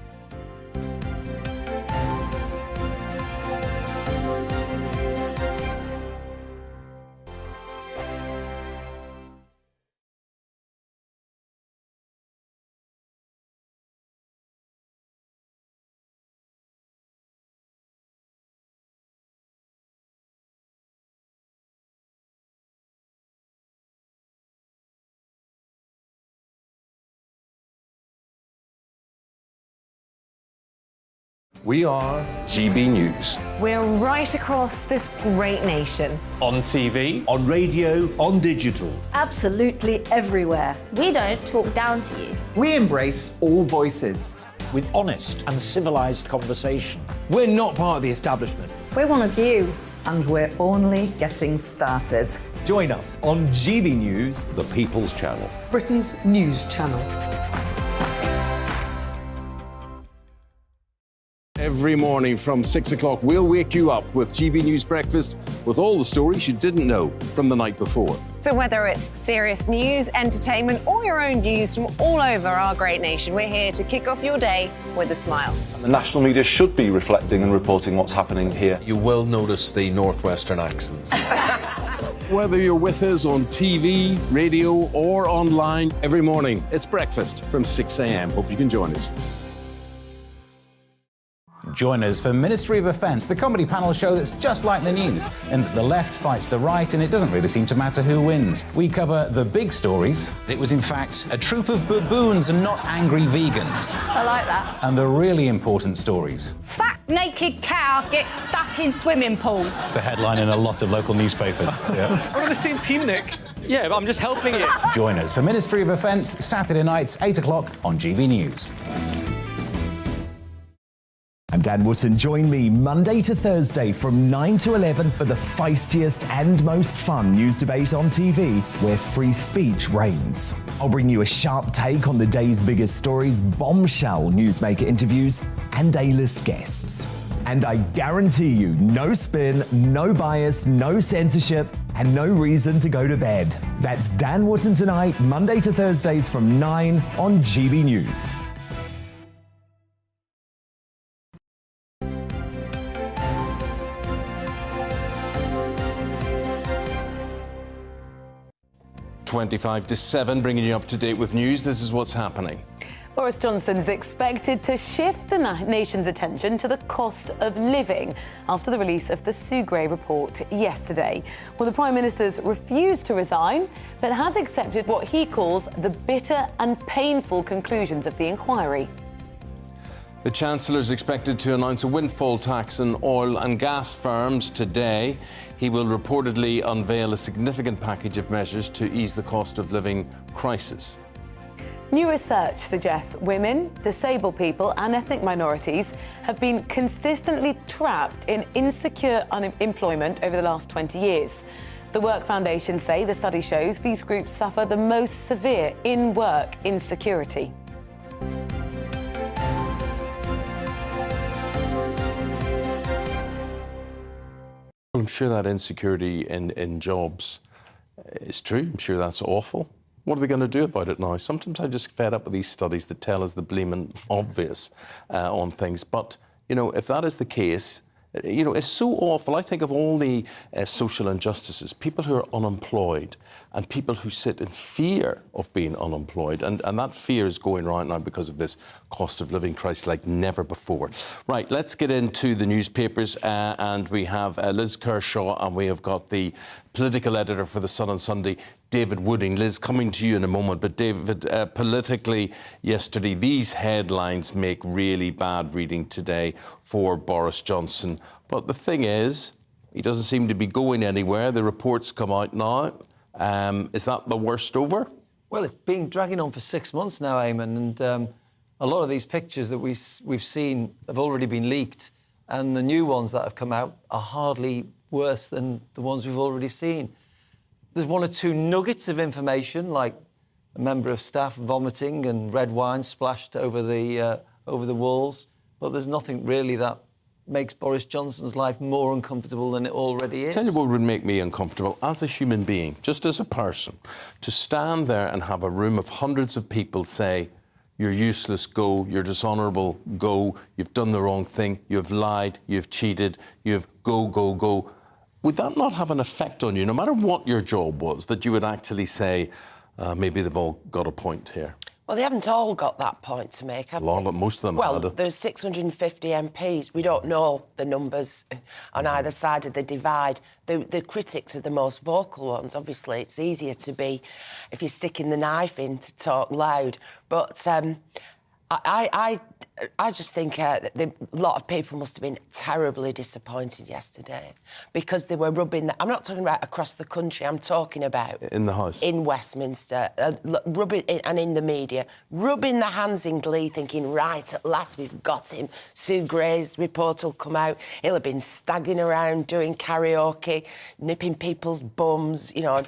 S9: We are GB News.
S10: We're right across this great nation.
S12: On TV,
S13: on radio, on digital.
S21: Absolutely everywhere. We don't talk down to you.
S12: we embrace all voices.
S13: With honest and civilised conversation.
S12: We're not part of the establishment.
S21: We're one of you.
S14: And we're only getting started.
S12: Join us on GB News,
S9: The People's Channel.
S14: Britain's news channel.
S9: Every morning from 6 o'clock, we'll wake you up with GB News Breakfast with all the stories you didn't know from the night before.
S10: So whether it's serious news, entertainment, or your own views from all over our great nation, we're here to kick off your day with a smile.
S15: The national media should be reflecting and reporting what's happening here.
S2: You will notice the northwestern accents.
S9: Whether you're with us on TV, radio, or online, every morning, it's breakfast from 6 a.m. Hope you can join us.
S16: Join us for Ministry of Offence, the comedy panel show that's just like the news, in that the left fights the right and it doesn't really seem to matter who wins. We cover the big stories. It was in fact a troop of baboons and not angry vegans.
S21: I like that.
S16: And the really important stories.
S11: Fat naked cow gets stuck in swimming pool.
S16: It's a headline in a lot of local newspapers. Yeah.
S4: We're on the same team, Nick. Yeah, but I'm just helping you.
S16: Join us for Ministry of Offence, Saturday nights, 8 o'clock on GB News.
S17: I'm Dan Wootton. Join me Monday to Thursday from 9 to 11 for the feistiest and most fun news debate on TV, where free speech reigns. I'll bring you a sharp take on the day's biggest stories, bombshell newsmaker interviews, and A-list guests. And I guarantee you, no spin, no bias, no censorship, and no reason to go to bed. That's Dan Wootton tonight, Monday to Thursdays from 9 on GB News.
S2: Twenty-five to 7, bringing you up to date with news. This is what's happening.
S3: Boris Johnson is expected to shift the nation's attention to the cost of living after the release of the Sue Gray report yesterday. Well, the Prime Minister's refused to resign, but has accepted what he calls the bitter and painful conclusions of the inquiry.
S2: The Chancellor is expected to announce a windfall tax on oil and gas firms today. He will reportedly unveil a significant package of measures to ease the cost of living crisis.
S3: New research suggests women, disabled people and ethnic minorities have been consistently trapped in insecure unemployment over the last 20 years. The Work Foundation say the study shows these groups suffer the most severe in-work insecurity.
S2: I'm sure that insecurity in jobs is true. I'm sure that's awful. What are they going to do about it now? Sometimes I just fed up with these studies that tell us the bleeming obvious on things. But, you know, if that is the case, you know, it's so awful. I think of all the social injustices, people who are unemployed and people who sit in fear of being unemployed. And that fear is going right now because of this cost of living crisis like never before. Right, let's get into the newspapers. And we have Liz Kershaw and we have got the political editor for The Sun on Sunday, David Wooding. Liz, coming to you in a moment. But David, politically yesterday, these headlines make really bad reading today for Boris Johnson. But the thing is, he doesn't seem to be going anywhere. The reports come out now. Is that the worst over?
S22: Well, it's been dragging on for 6 months now, Eamonn, and a lot of these pictures that we've seen have already been leaked, and the new ones that have come out are hardly worse than the ones we've already seen. There's one or two nuggets of information, like a member of staff vomiting and red wine splashed over the walls, but there's nothing really that makes Boris Johnson's life more uncomfortable than it already is.
S2: Tell you what would make me uncomfortable as a human being, just as a person, to stand there and have a room of hundreds of people say, you're useless, go, you're dishonourable, go, you've done the wrong thing, you've lied, you've cheated, you've go, go, go. Would that not have an effect on you, no matter what your job was, that you would actually say, maybe they've all got a point here?
S23: Well, they haven't all got that point to make, have they?
S2: Most of them
S23: Well,
S2: had.
S23: there's 650 MPs. We don't know the numbers on either side of the divide. The critics are the most vocal ones. Obviously, it's easier to be, if you're sticking the knife in, to talk loud. But I just think that a lot of people must have been terribly disappointed yesterday because they were rubbing... I'm not talking about across the country, I'm talking about...
S2: In the House.
S23: In Westminster, rubbing and in the media, rubbing their hands in glee, thinking, right, at last we've got him. Sue Gray's report will come out. He'll have been staggering around doing karaoke, nipping people's bums, you know.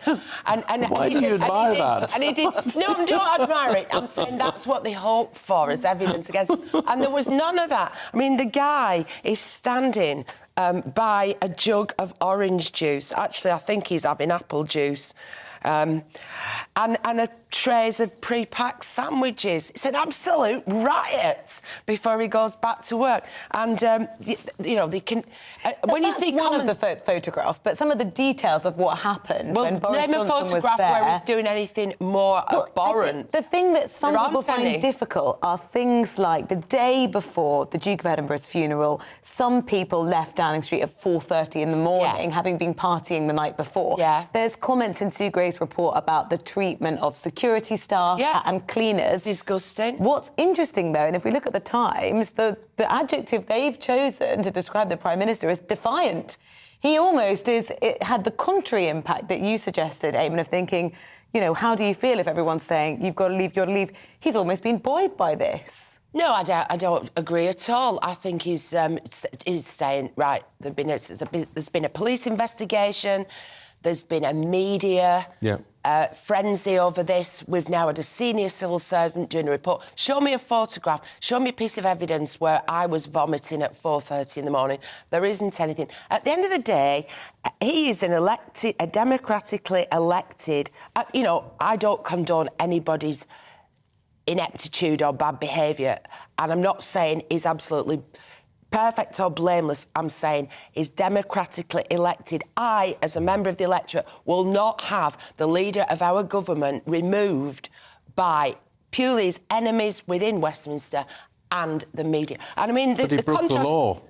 S23: And
S2: Why do you admire that?
S23: And he did... No, I don't admire it. I'm saying that's what they hope for as evidence against... And there was none of that. I mean, the guy is standing by a jug of orange juice. Actually, I think he's having apple juice. And a trays of pre-packed sandwiches. It's an absolute riot before he goes back to work. And, you know, they can... when you see
S3: one of the photographs, but some of the details of what happened when Boris Johnson was there...
S23: Name a photograph where he's doing anything more abhorrent.
S3: The thing that some people find difficult are things like the day before the Duke of Edinburgh's funeral, some people left Downing Street at 4:30 in the morning, having been partying the night before.
S23: Yeah.
S3: There's comments in Sue Gray's report about the treatment of security staff and cleaners.
S23: Disgusting.
S3: What's interesting, though, and if we look at the Times, the adjective they've chosen to describe the Prime Minister is defiant. He almost had the contrary impact that you suggested, Eamonn, of thinking, you know, how do you feel if everyone's saying, you've got to leave, you've got to leave? He's almost been buoyed by this.
S23: No, I don't agree at all. I think he's saying, right, there's been a police investigation, there's been a media frenzy over this. We've now had a senior civil servant doing a report. Show me a photograph, show me a piece of evidence where I was vomiting at 4:30 in the morning. There isn't anything. At the end of the day, he is a democratically elected... you know, I don't condone anybody's ineptitude or bad behaviour, and I'm not saying he's absolutely perfect or blameless. I'm saying he's democratically elected. I, as a member of the electorate, will not have the leader of our government removed by purely his enemies within Westminster and the media. And I mean,
S2: but he broke the law,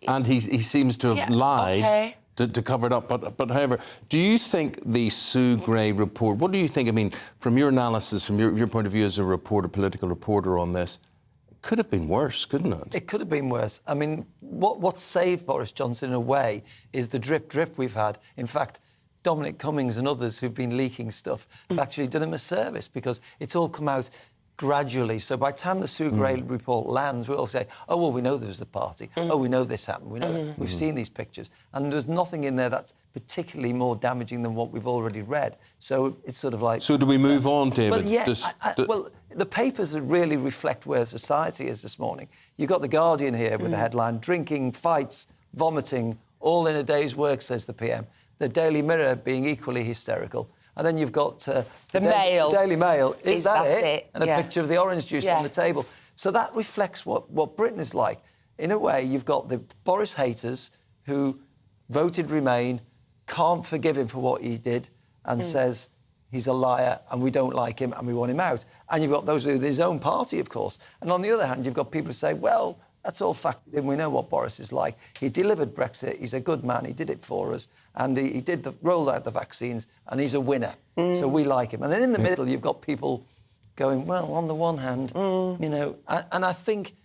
S2: and he seems to have lied. To cover it up, but however, do you think the Sue Gray report, what do you think, I mean, from your analysis, from your point of view as a reporter, political reporter on this, could have been worse, couldn't it?
S22: It could have been worse. I mean, what saved Boris Johnson in a way is the drip we've had. In fact, Dominic Cummings and others who've been leaking stuff have actually done him a service because it's all come out gradually. So by the time the Sue Gray report lands, we all say, oh, well, we know there was a party. Oh, we know this happened. We know that. We've seen these pictures. And there's nothing in there that's particularly more damaging than what we've already read. So it's sort of like...
S2: So do we move on, David?
S22: Well, yeah, well, the papers really reflect where society is this morning. You've got The Guardian here with the headline, drinking, fights, vomiting, all in a day's work, says the PM. The Daily Mirror being equally hysterical. And then you've got
S23: the Mail.
S22: Daily Mail. Is that it? And a
S23: Yeah.
S22: picture of the orange juice on the table. So that reflects what Britain is like. In a way, you've got the Boris haters who voted Remain, can't forgive him for what he did, and says he's a liar and we don't like him and we want him out. And you've got those with his own party, of course. And on the other hand, you've got people who say, well, that's all factored in. We know what Boris is like. He delivered Brexit. He's a good man. He did it for us. And he rolled out the vaccines, and he's a winner. So we like him. And then in the middle, you've got people going, well, on the one hand, you know... And I think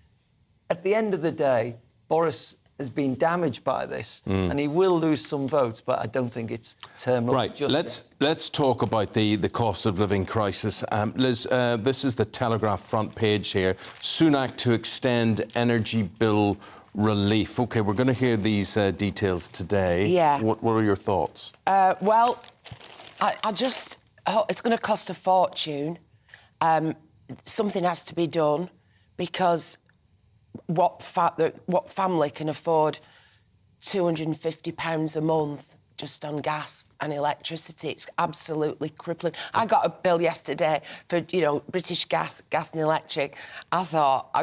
S22: at the end of the day, Boris has been damaged by this, and he will lose some votes, but I don't think it's terminal.
S2: Right, let's talk about the cost of living crisis. Liz, this is the Telegraph front page here. Sunak to extend energy bill relief. OK, we're going to hear these details today.
S23: Yeah.
S2: What are your thoughts?
S23: Well, I just... it's going to cost a fortune. Something has to be done because... What family can afford £250 a month just on gas and electricity? It's absolutely crippling. I got a bill yesterday for, you know, British gas and electric. I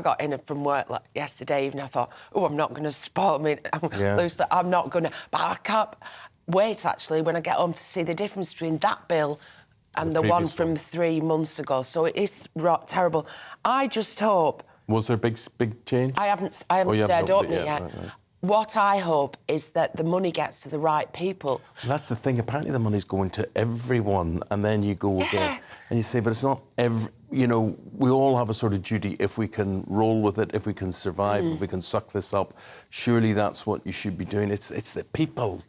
S23: got in from work yesterday evening. I thought, oh, I'm not going to spoil me. I'm not going to... But I can't wait, actually, when I get home to see the difference between that bill and the one from 3 months ago. So it is terrible. I just hope...
S2: Was there big change?
S23: I haven't dared open it yet.
S2: Right.
S23: what I hope is that the money gets to the right people.
S2: Well, that's the thing. Apparently, the money's going to everyone, and then you go again and you say, but it's not every. You know, we all have a sort of duty. If we can roll with it, if we can survive, if we can suck this up, surely that's what you should be doing. It's the people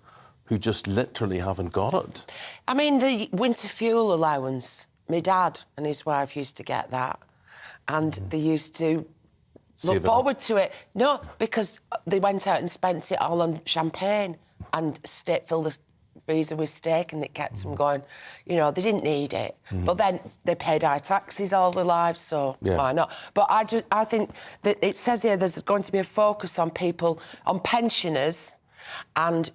S2: who just literally haven't got it.
S23: I mean, the winter fuel allowance. My dad and his wife used to get that, and they used to look forward to it. No, because they went out and spent it all on champagne and filled the freezer with steak, and it kept them going. You know, they didn't need it. But then they paid high taxes all their lives, so why not? But I think that it says here there's going to be a focus on people, on pensioners and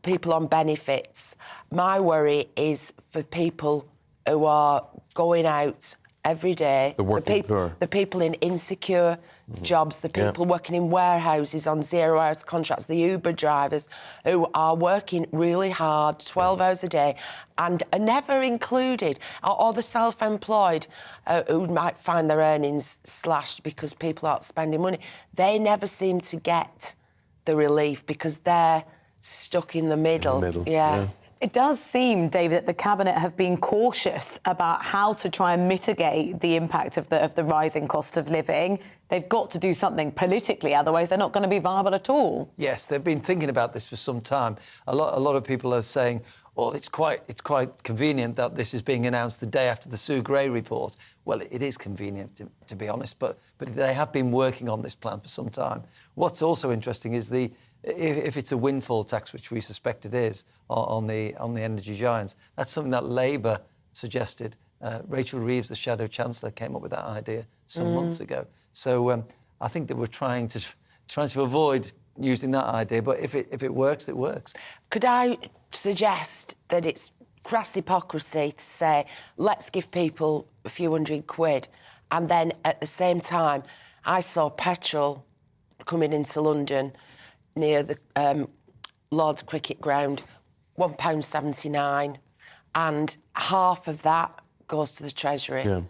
S23: people on benefits. My worry is for people who are going out every day.
S2: The working poor.
S23: The people in insecure jobs, the people working in warehouses on 0 hours contracts, the Uber drivers who are working really hard, 12 hours a day, and are never included, or the self-employed who might find their earnings slashed because people aren't spending money. They never seem to get the relief because they're stuck in the middle. Yeah.
S3: It does seem, David, that the Cabinet have been cautious about how to try and mitigate the impact of the rising cost of living. They've got to do something politically, otherwise they're not going to be viable at all.
S22: Yes, they've been thinking about this for some time. A lot of people are saying, well, it's quite convenient that this is being announced the day after the Sue Gray report. Well, it is convenient, to be honest, but they have been working on this plan for some time. What's also interesting is if it's a windfall tax, which we suspect it is, on the energy giants, that's something that Labour suggested. Rachel Reeves, the Shadow Chancellor, came up with that idea some months ago. So I think that we're trying to avoid using that idea, but if it works, it works.
S23: Could I suggest that it's crass hypocrisy to say, let's give people a few £100, and then at the same time, I saw petrol coming into London near the Lord's Cricket Ground, £1.79, and half of that goes to the Treasury.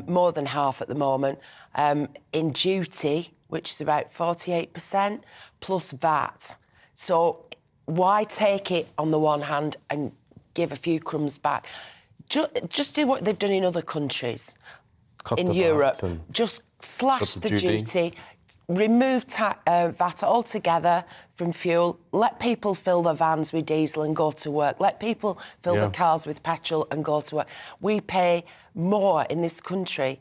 S23: More than half at the moment. In duty, which is about 48%, plus VAT. So why take it on the one hand and give a few crumbs back? Just do what they've done in other countries. In Europe. Just slash the duty. Remove VAT altogether from fuel. Let people fill their vans with diesel and go to work. Let people fill their cars with petrol and go to work. We pay more in this country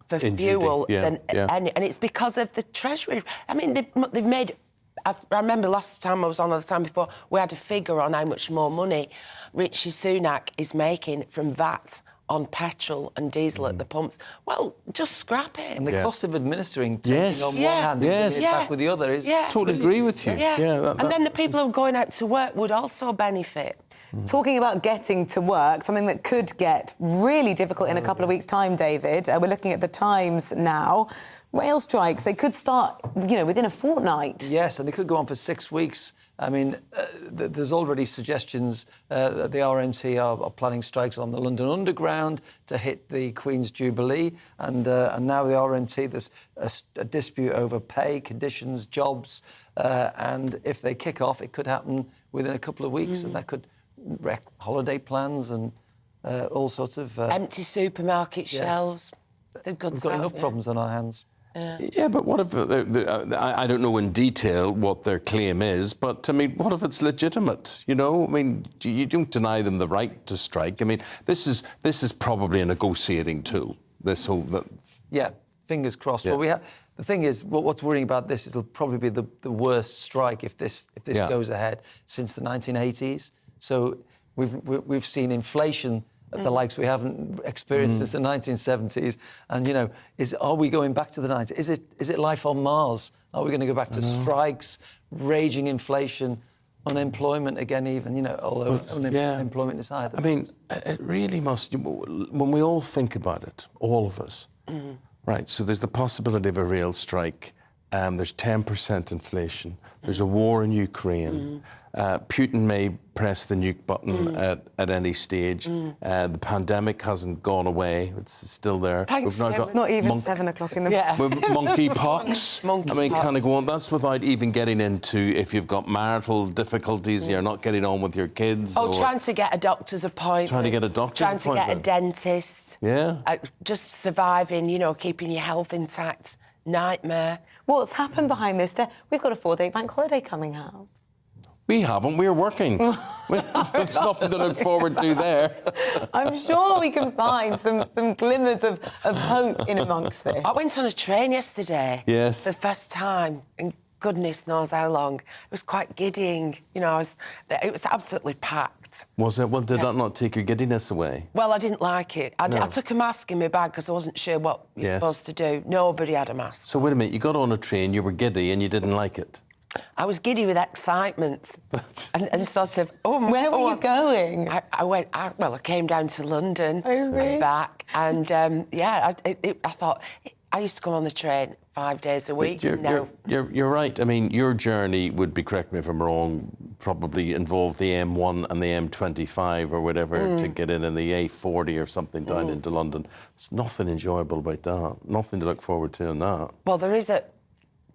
S23: for fuel than any, and it's because of the Treasury. I mean, they've made. I remember last time I was on, or the time before, we had a figure on how much more money Rishi Sunak is making from VAT on petrol and diesel at the pumps. Well, just scrap it.
S22: And the cost of administering, taking on one hand and giving it back with the other is...
S2: Totally agree with you.
S23: And then the people who are going out to work would also benefit.
S3: Talking about getting to work, something that could get really difficult in a couple of weeks' time, David. We're looking at the Times now. Rail strikes, they could start, within a fortnight.
S22: Yes, and they could go on for 6 weeks. I mean, there's already suggestions that the RMT are planning strikes on the London Underground to hit the Queen's Jubilee. And now the RMT, there's a dispute over pay, conditions, jobs. And if they kick off, it could happen within a couple of weeks. And that could wreck holiday plans and all sorts of...
S23: empty supermarket shelves.
S22: We've got enough problems on our hands.
S2: Yeah, but what if... I don't know in detail what their claim is, but, I mean, what if it's legitimate, I mean, you don't deny them the right to strike. I mean, this is probably a negotiating tool, this whole...
S22: Yeah, fingers crossed. Well, the thing is, what's worrying about this is it'll probably be the worst strike if this goes ahead since the 1980s. So we've seen inflation at the likes we haven't experienced since the 1970s. And, are we going back to the 90s? Is it life on Mars? Are we going to go back to strikes, raging inflation, unemployment again even, although unemployment is higher?
S2: I mean, it really must... When we all think about it, all of us, right, so there's the possibility of a real strike. There's 10% inflation. There's a war in Ukraine. Putin may press the nuke button at any stage. The pandemic hasn't gone away. It's still there.
S3: Thanks, it's not even 7 o'clock in the morning.
S2: With monkeypox. I mean, kind of going, that's without even getting into if you've got marital difficulties, you're not getting on with your kids.
S23: Oh, trying to get a doctor's appointment.
S2: Trying to get a doctor's appointment.
S23: Trying to get a dentist.
S2: Yeah.
S23: Just surviving, you know, keeping your health intact. Nightmare.
S3: What's happened behind this? We've got a 4-day bank holiday coming out.
S2: We haven't. We're working. There's nothing to look forward to there.
S3: I'm sure we can find some glimmers of hope in amongst this.
S23: I went on a train yesterday.
S2: Yes.
S23: For the first time in goodness knows how long. It was quite giddying. You know, it was absolutely packed.
S2: Was it? Well, did that not take your giddiness away?
S23: Well, I didn't like it. I took a mask in my bag because I wasn't sure what you're supposed to do. Nobody had a mask.
S2: So wait a minute, you got on a train, you were giddy and you didn't like it?
S23: I was giddy with excitement and sort of...
S3: Where were you going?
S23: I came down to London and back and, I thought... I used to come on the train 5 days a week.
S2: You're right. I mean, your journey would be, correct me if I'm wrong, probably involved the M1 and the M25 or whatever to get in the A40 or something down into London. There's nothing enjoyable about that. Nothing to look forward to in that.
S23: Well, there is at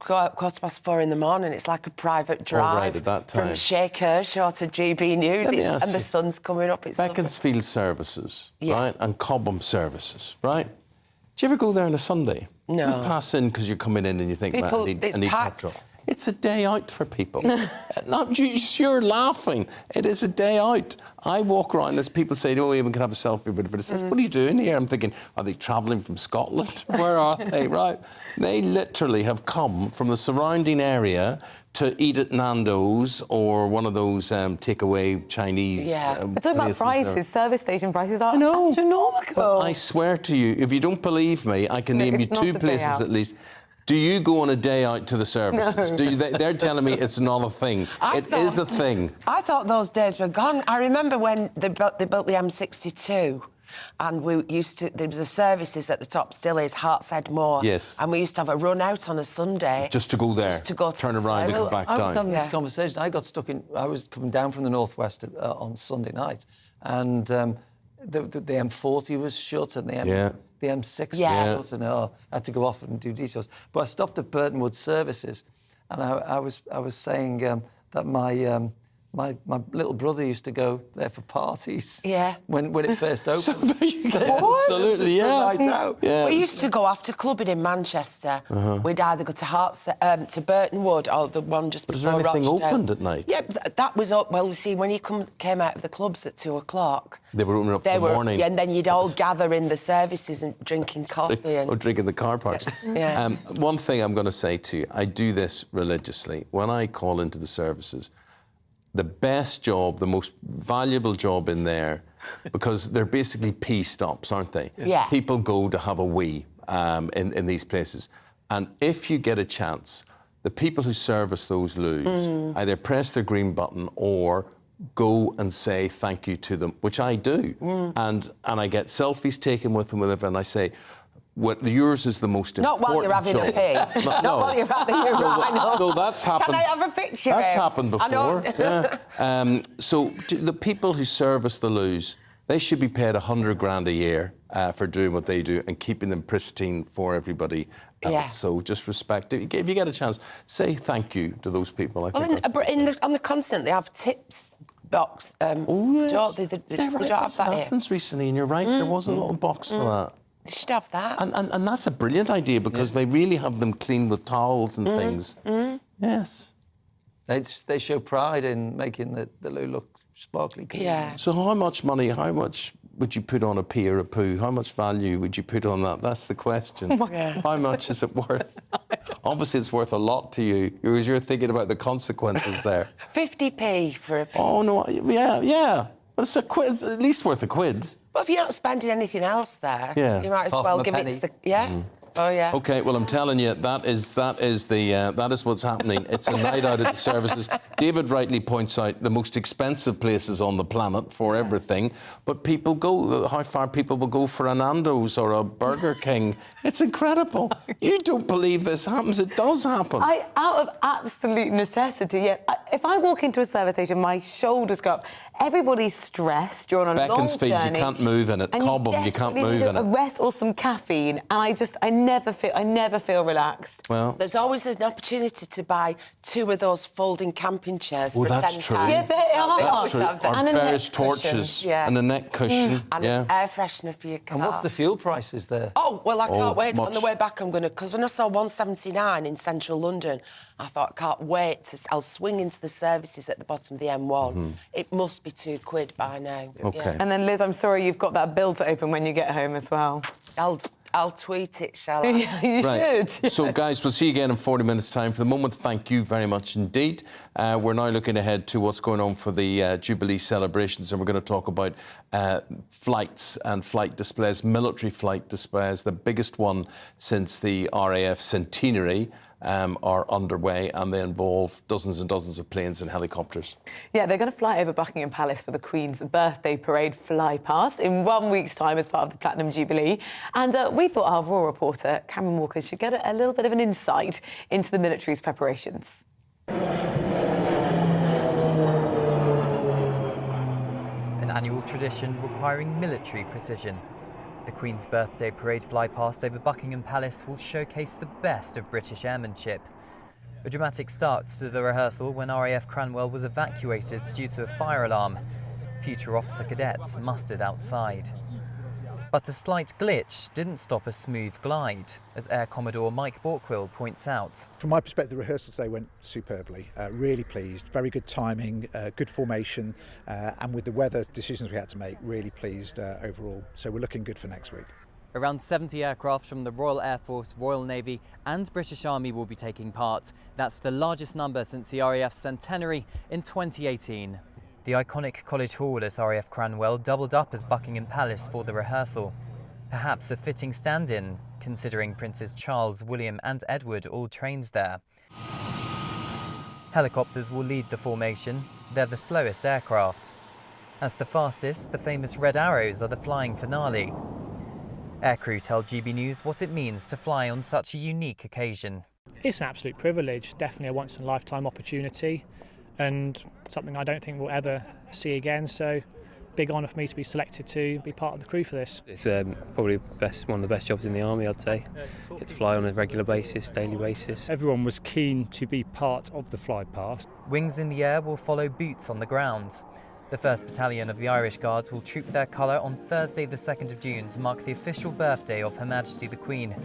S23: 4:15 in the morning. It's like a private drive
S2: at that time.
S23: from Sheikh Kershaw to GB News, and the sun's coming up. It's
S2: Beaconsfield services, right, and Cobham services, right? Do you ever go there on a Sunday?
S23: No.
S2: You pass in because you're coming in and you think, I need petrol. It's a day out for people. You're laughing. It is a day out. I walk around as people say, oh, Eamonn can have a selfie with it. Says, what are you doing here? I'm thinking, are they travelling from Scotland? Where are they? Right. They literally have come from the surrounding area to eat at Nando's or one of those takeaway Chinese
S3: We're talking about prices. Service station prices are astronomical.
S2: But I swear to you, if you don't believe me, I can name you 2 places at least. Do you go on a day out to the services?
S23: No.
S2: They're telling me it's not a thing. It is a thing.
S23: I thought those days were gone. I remember when they built the M62 and there was a services at the top, still is, Hartshead Moor.
S2: Yes.
S23: And we used to have a run out on a Sunday.
S2: Just to go there.
S23: Just to go to
S2: turn around and come back down.
S22: I was having this conversation. I got stuck in... I was coming down from the northwest on Sunday night and the M40 was shut and the M6 was shut and I had to go off and do detours. But I stopped at Burton Wood Services and I was saying that my little brother used to go there for parties.
S23: Yeah.
S22: When it first opened.
S2: So there you go. Absolutely,
S23: Night
S2: out. Yeah.
S23: We used to go after clubbing in Manchester. We'd either go to Burton Wood or the one just before
S2: Rochdale. Was there anything
S23: Rochdale.
S2: opened at night?
S23: Yeah, that was up. Well, you see, when you came out of the clubs at 2 o'clock...
S2: They were opening up for the morning.
S23: Yeah, and then you'd all gather in the services and drinking coffee.
S2: Or drinking the car parks.
S23: Yeah.
S2: One thing I'm going to say to you, I do this religiously. When I call into the services, the best job, the most valuable job in there, because they're basically pee stops, aren't they?
S23: Yeah.
S2: People go to have a wee in these places. And if you get a chance, the people who service those loos either press the green button or go and say thank you to them, which I do. And I get selfies taken with them, and I say, yours is the most important
S23: Not while you're having
S2: job.
S23: a pee. Not while you're having your rhinos.
S2: No, that's happened.
S23: Can I have a picture?
S2: That's happened before. Yeah. So the people who service the loos, they should be paid $100,000 a year for doing what they do and keeping them pristine for everybody else.
S23: Yeah.
S2: So just respect it. If you get a chance, say thank you to those people. I think
S23: on the continent, they have tips box. They don't have that here.
S2: Athens recently, and you're right, there was a little box for that.
S23: They should have that.
S2: And that's a brilliant idea because they really have them clean with towels and things. Yes.
S22: They show pride in making the loo look sparkly clean.
S23: Yeah.
S2: So how much would you put on a pee or a poo? How much value would you put on that? That's the question. How much is it worth? Obviously, it's worth a lot to you. You're thinking about the consequences there.
S23: 50p for a pee.
S2: Oh, no, yeah. But it's it's at least worth a quid.
S23: But if you're not spending anything else there,
S2: Yeah.
S23: you might as
S22: Half
S23: well
S22: a
S23: give
S22: penny.
S23: it to the... Yeah. Oh, yeah.
S2: OK, well, I'm telling you, that is what's happening. It's a night out at the services. David rightly points out the most expensive places on the planet for everything, but people go, how far people will go for a Nando's or a Burger King. It's incredible. You don't believe this happens. It does happen.
S3: Out of absolute necessity, yeah. If I walk into a service station, my shoulders go up. Everybody's stressed. You're on a long
S2: Beaconsfield,
S3: journey.
S2: you can't move in it.
S3: And
S2: Cobham, you can't move in
S3: a
S2: it.
S3: rest or some caffeine, and I never feel relaxed.
S2: Well,
S23: there's always an opportunity to buy 2 of those folding camping chairs for
S2: that's
S23: £10.
S2: true.
S3: Yeah, they are.
S2: That's true.
S23: And
S2: Or
S23: a
S2: various
S23: neck cushion.
S2: torches
S23: Yeah.
S2: and a neck cushion.
S23: And an air freshener for your car.
S22: And what's the fuel prices there?
S23: Oh, well, I can't wait.
S2: much.
S23: On the way back, I'm going to... Because when I saw 179 in central London, I thought, I can't wait. I'll swing into the services at the bottom of the M1. It must be £2 by now.
S2: OK.
S23: Yeah.
S3: And then, Liz, I'm sorry you've got that bill to open when you get home as well.
S23: I'll tweet it, shall I?
S3: Yeah, you should.
S2: So, guys, we'll see you again in 40 minutes' time. For the moment, thank you very much indeed. We're now looking ahead to what's going on for the Jubilee celebrations, and we're going to talk about flights and flight displays, military flight displays. The biggest one since the RAF centenary are underway, and they involve dozens and dozens of planes and helicopters.
S3: Yeah, they're going to fly over Buckingham Palace for the Queen's birthday parade flypast in 1 week's time as part of the Platinum Jubilee. And we thought our Raw reporter, Cameron Walker, should get a little bit of an insight into the military's preparations.
S1: An annual tradition requiring military precision. The Queen's birthday parade flypast over Buckingham Palace will showcase the best of British airmanship. A dramatic start to the rehearsal when RAF Cranwell was evacuated due to a fire alarm. Future officer cadets mustered outside. But a slight glitch didn't stop a smooth glide, as Air Commodore Mike Borkwill points out.
S5: From my perspective, the rehearsal today went superbly. Really pleased, very good timing, good formation, and with the weather decisions we had to make, really pleased overall. So we're looking good for next week.
S1: Around 70 aircraft from the Royal Air Force, Royal Navy and British Army will be taking part. That's the largest number since the RAF's centenary in 2018. The iconic College Hall at RAF Cranwell doubled up as Buckingham Palace for the rehearsal. Perhaps a fitting stand-in, considering Princes Charles, William and Edward all trained there. Helicopters will lead the formation. They're the slowest aircraft. As the fastest, the famous Red Arrows are the flying finale. Aircrew tell GB News what it means to fly on such a unique occasion.
S6: It's an absolute privilege, definitely a once-in-a-lifetime opportunity, and something I don't think we'll ever see again, so big honour for me to be selected to be part of the crew for this.
S24: It's probably one of the best jobs in the Army, I'd say. Get to fly on a regular basis, daily basis.
S6: Everyone was keen to be part of the fly past.
S1: Wings in the air will follow boots on the ground. The 1st Battalion of the Irish Guards will troop their colour on Thursday the 2nd of June to mark the official birthday of Her Majesty the Queen.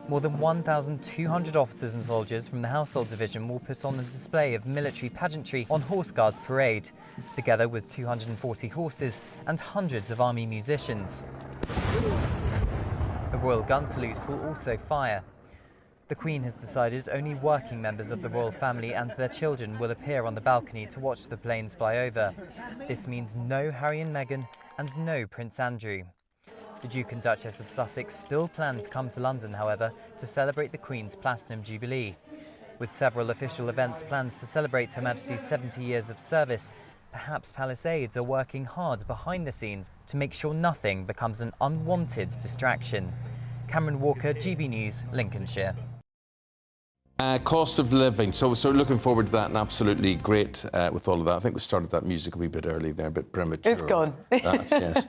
S1: More than 1,200 officers and soldiers from the Household Division will put on a display of military pageantry on Horse Guards Parade, together with 240 horses and hundreds of army musicians. A royal gun salute will also fire. The Queen has decided only working members of the royal family and their children will appear on the balcony to watch the planes fly over. This means no Harry and Meghan and no Prince Andrew. The Duke and Duchess of Sussex still plan to come to London, however, to celebrate the Queen's Platinum Jubilee. With several official events planned to celebrate Her Majesty's 70 years of service, perhaps palace aides are working hard behind the scenes to make sure nothing becomes an unwanted distraction. Cameron Walker, GB News, Lincolnshire.
S2: Cost of living. So looking forward to that, and absolutely great with all of that. I think we started that music a wee bit early there, a bit premature.
S3: It's gone.
S2: Yes.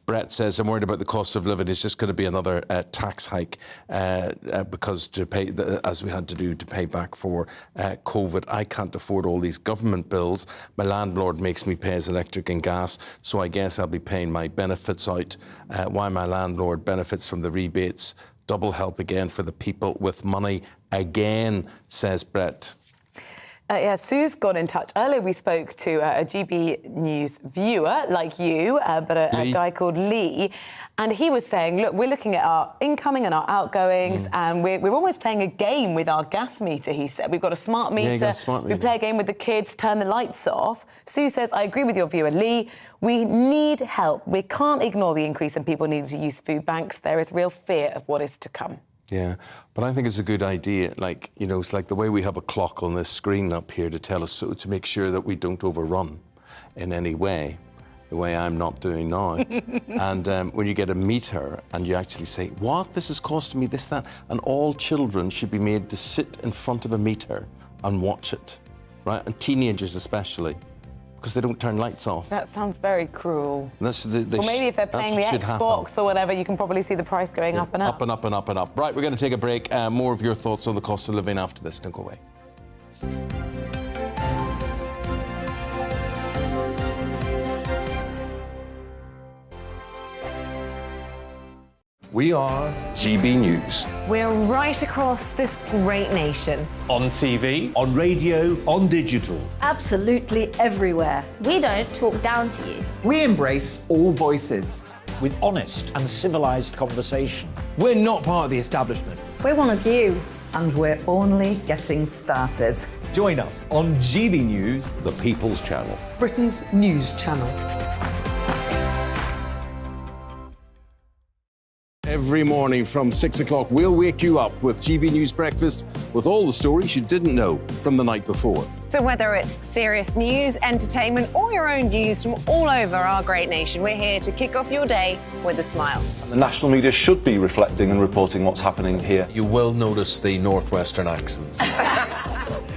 S2: Brett says, I'm worried about the cost of living. It's just going to be another tax hike because to pay, as we had to do to pay back for COVID. I can't afford all these government bills. My landlord makes me pay his electric and gas, so I guess I'll be paying my benefits out. Why my landlord benefits from the rebates. Double help again for the people with money again, says Brett.
S3: Sue's got in touch. Earlier we spoke to a GB News viewer like you, but a guy called Lee, and he was saying, look, we're looking at our incoming and our outgoings, and we're almost playing a game with our gas meter, he said. We've got a smart meter.
S2: Yeah, you got a smart meter.
S3: We play a game with the kids, turn the lights off. Sue says, I agree with your viewer, Lee. We need help. We can't ignore the increase in people needing to use food banks. There is real fear of what is to come.
S2: Yeah, but I think it's a good idea. Like, you know, it's like the way we have a clock on this screen up here to tell us, so to make sure that we don't overrun in any way, the way I'm not doing now. And when you get a meter and you actually say, what, this is costing me this, that, and all children should be made to sit in front of a meter and watch it, right? And teenagers especially, because they don't turn lights off.
S3: That sounds very cruel.
S2: Well,
S3: maybe if they're playing the Xbox or whatever, you can probably see the price going up and up.
S2: Up and up and up and up. Right, we're going to take a break. More of your thoughts on the cost of living after this. Don't go away.
S9: We are GB News.
S10: We're right across this great nation.
S12: On TV,
S13: on radio, on digital.
S21: Absolutely everywhere. We don't talk down to you.
S12: we embrace all voices.
S13: With honest and civilised conversation.
S12: We're not part of the establishment.
S21: We're one of you.
S14: And we're only getting started.
S12: Join us on GB News,
S9: The People's Channel.
S14: Britain's news channel.
S9: Every morning from 6 o'clock, we'll wake you up with GB News Breakfast with all the stories you didn't know from the night before.
S10: So whether it's serious news, entertainment, or your own views from all over our great nation, we're here to kick off your day with a smile.
S15: The national media should be reflecting and reporting what's happening here.
S2: You will notice the northwestern accents.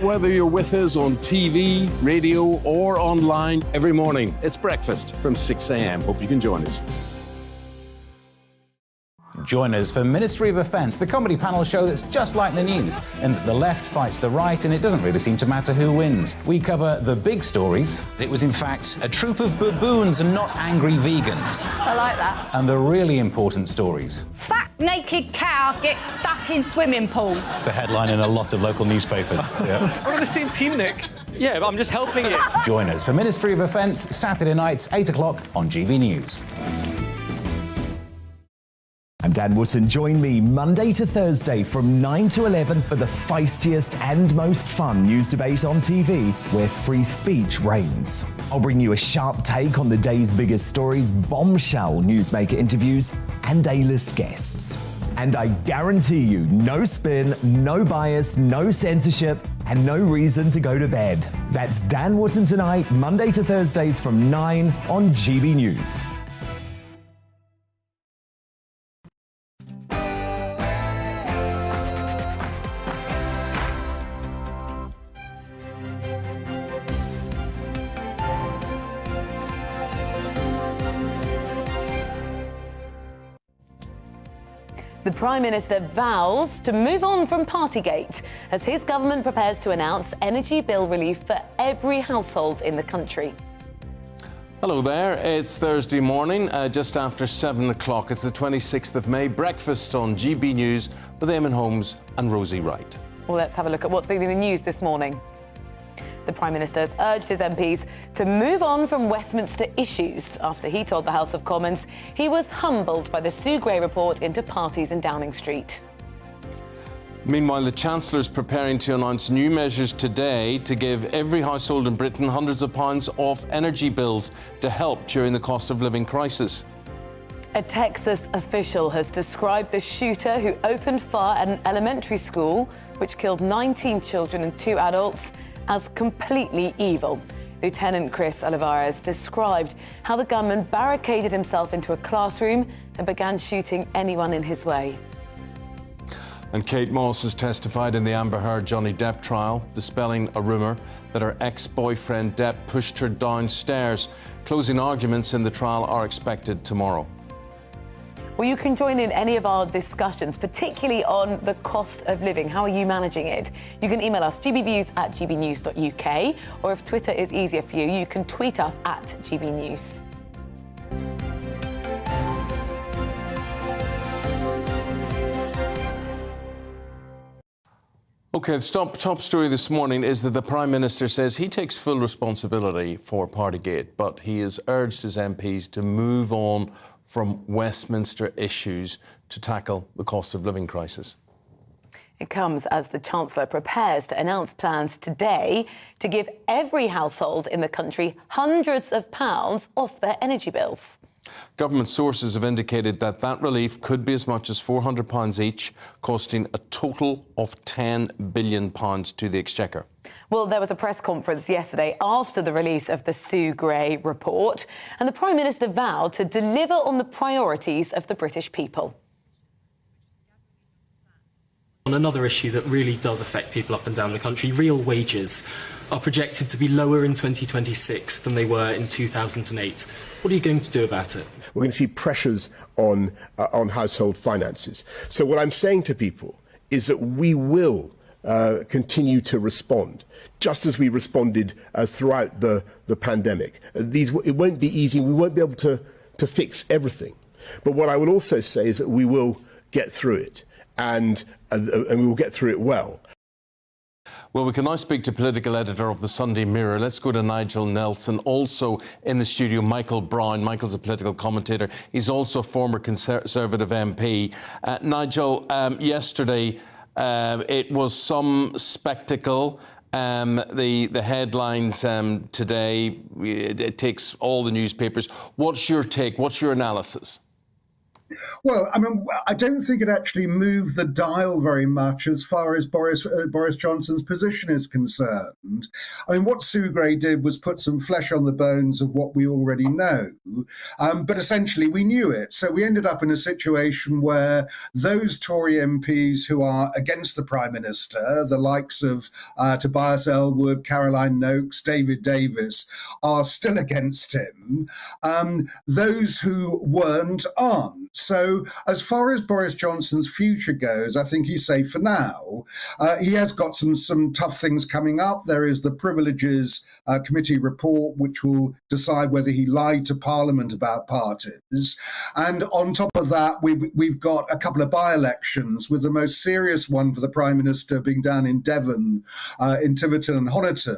S9: Whether you're with us on TV, radio, or online, every morning, it's breakfast from 6 a.m. Hope you can join us.
S16: Join us for Ministry of Offence, the comedy panel show that's just like the news, in that the left fights the right and it doesn't really seem to matter who wins. We cover the big stories. It was in fact a troop of baboons and not angry vegans.
S21: I like that.
S16: And the really important stories.
S11: Fat naked cow gets stuck in swimming pool.
S16: It's a headline in a lot of local newspapers. Yeah.
S4: We're on the same team, Nick. Yeah, but I'm just helping you.
S16: Join us for Ministry of Offence, Saturday nights, 8 o'clock on GB News.
S17: I'm Dan Wootton. Join me Monday to Thursday from 9 to 11 for the feistiest and most fun news debate on TV, where free speech reigns. I'll bring you a sharp take on the day's biggest stories, bombshell newsmaker interviews, and A-list guests. And I guarantee you, no spin, no bias, no censorship, and no reason to go to bed. That's Dan Wootton Tonight, Monday to Thursdays from 9 on GB News.
S3: The Prime Minister vows to move on from Partygate as his government prepares to announce energy bill relief for every household in the country.
S2: Hello there, it's Thursday morning, just after 7 o'clock. It's the 26th of May. Breakfast on GB News with Eamonn, Holmes and Rosie Wright.
S3: Well, let's have a look at what's leading the news this morning. The Prime Minister has urged his MPs to move on from Westminster issues after he told the House of Commons he was humbled by the Sue Gray report into parties in Downing Street.
S2: Meanwhile, the Chancellor is preparing to announce new measures today to give every household in Britain hundreds of pounds off energy bills to help during the cost of living crisis.
S3: A Texas official has described the shooter who opened fire at an elementary school, which killed 19 children and 2 adults, as completely evil. Lieutenant Chris Olivares described how the gunman barricaded himself into a classroom and began shooting anyone in his way.
S2: And Kate Moss has testified in the Amber Heard Johnny Depp trial, dispelling a rumour that her ex-boyfriend Depp pushed her downstairs. Closing arguments in the trial are expected tomorrow.
S3: Well, you can join in any of our discussions, particularly on the cost of living. How are you managing it? You can email us gbviews@gbnews.uk, or if Twitter is easier for you, you can tweet us at gbnews.
S2: OK, the top story this morning is that the Prime Minister says he takes full responsibility for Partygate, but he has urged his MPs to move on from Westminster issues to tackle the cost of living crisis.
S3: It comes as the Chancellor prepares to announce plans today to give every household in the country hundreds of pounds off their energy bills.
S2: Government sources have indicated that that relief could be as much as £400 each, costing a total of £10 billion to the Exchequer.
S3: Well, there was a press conference yesterday after the release of the Sue Gray report, and the Prime Minister vowed to deliver on the priorities of the British people.
S4: On another issue that really does affect people up and down the country, real wages are projected to be lower in 2026 than they were in 2008. What are you going to do about it?
S7: We're going to see pressures on household finances. So what I'm saying to people is that we will continue to respond, just as we responded throughout the pandemic. It won't be easy. We won't be able to fix everything. But what I would also say is that we will get through it, and we will get through it well.
S2: Well, we can now speak to political editor of the Sunday Mirror. Let's go to Nigel Nelson. Also in the studio, Michael Brown. Michael's a political commentator. He's also a former Conservative MP. Nigel, yesterday it was some spectacle. The headlines today, it takes all the newspapers. What's your take? What's your analysis?
S8: Well, I mean, I don't think it actually moved the dial very much as far as Boris Johnson's position is concerned. I mean, what Sue Gray did was put some flesh on the bones of what we already know, but essentially we knew it. So we ended up in a situation where those Tory MPs who are against the Prime Minister, the likes of Tobias Ellwood, Caroline Noakes, David Davis, are still against him. Those who weren't aren't. So as far as Boris Johnson's future goes, I think he's safe for now. He has got some tough things coming up. There is the Privileges Committee report, which will decide whether he lied to Parliament about parties. And on top of that, we've got a couple of by-elections, with the most serious one for the Prime Minister being down in Devon, in Tiverton and Honiton.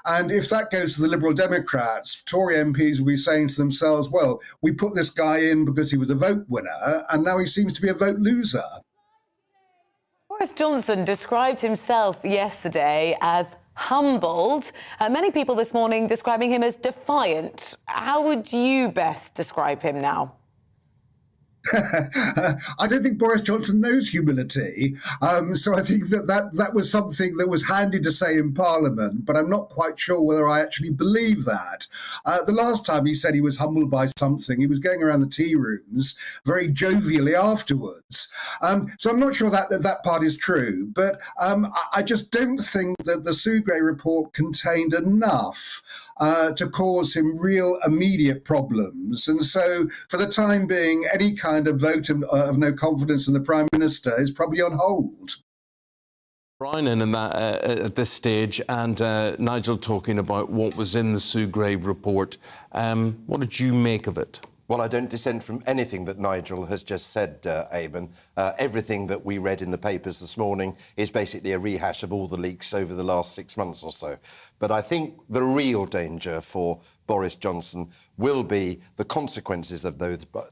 S8: And if that goes to the Liberal Democrats, Tory MPs will be saying to themselves, well, we put this guy in because he was a vote winner, and now he seems to be a vote loser.
S3: Boris Johnson described himself yesterday as humbled. Many people this morning describing him as defiant. How would you best describe him now?
S8: I don't think Boris Johnson knows humility, so I think that was something that was handy to say in Parliament, but I'm not quite sure whether I actually believe that. The last time he said he was humbled by something, he was going around the tea rooms very jovially afterwards. So I'm not sure that part is true, but I just don't think that the Sue Gray report contained enough to cause him real immediate problems. And so for the time being, any kind of vote of no confidence in the Prime Minister is probably on hold.
S2: Brian in that at this stage, and Nigel talking about what was in the Sue Gray report. What did you make of it?
S19: Well, I don't dissent from anything that Nigel has just said, Eamonn. Everything that we read in the papers this morning is basically a rehash of all the leaks over the last 6 months or so. But I think the real danger for Boris Johnson will be the consequences of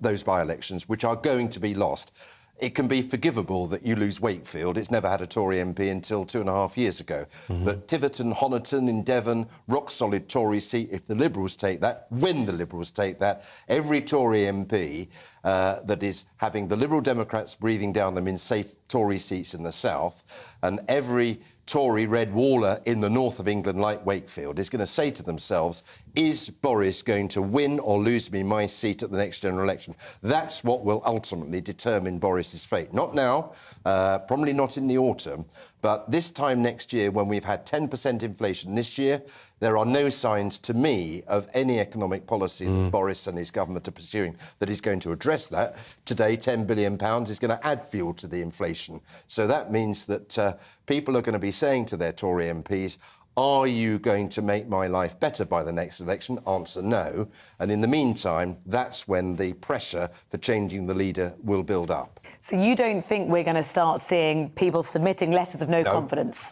S19: those by-elections, which are going to be lost. It can be forgivable that you lose Wakefield. It's never had a Tory MP until 2.5 years ago. Mm-hmm. But Tiverton, Honiton in Devon, rock-solid Tory seat. If the Liberals take that, when the Liberals take that, every Tory MP that is having the Liberal Democrats breathing down them in safe Tory seats in the south, and every Tory red waller in the north of England, like Wakefield, is going to say to themselves, is Boris going to win or lose me my seat at the next general election? That's what will ultimately determine Boris's fate. Not now, probably not in the autumn, but this time next year, when we've had 10% inflation this year, there are no signs to me of any economic policy that Boris and his government are pursuing that is going to address that. Today, £10 billion is going to add fuel to the inflation. So that means that people are going to be saying to their Tory MPs, Are you going to make my life better by the next election? Answer no. And in the meantime, that's when the pressure for changing the leader will build up.
S3: So you don't think we're going to start seeing people submitting letters of no confidence?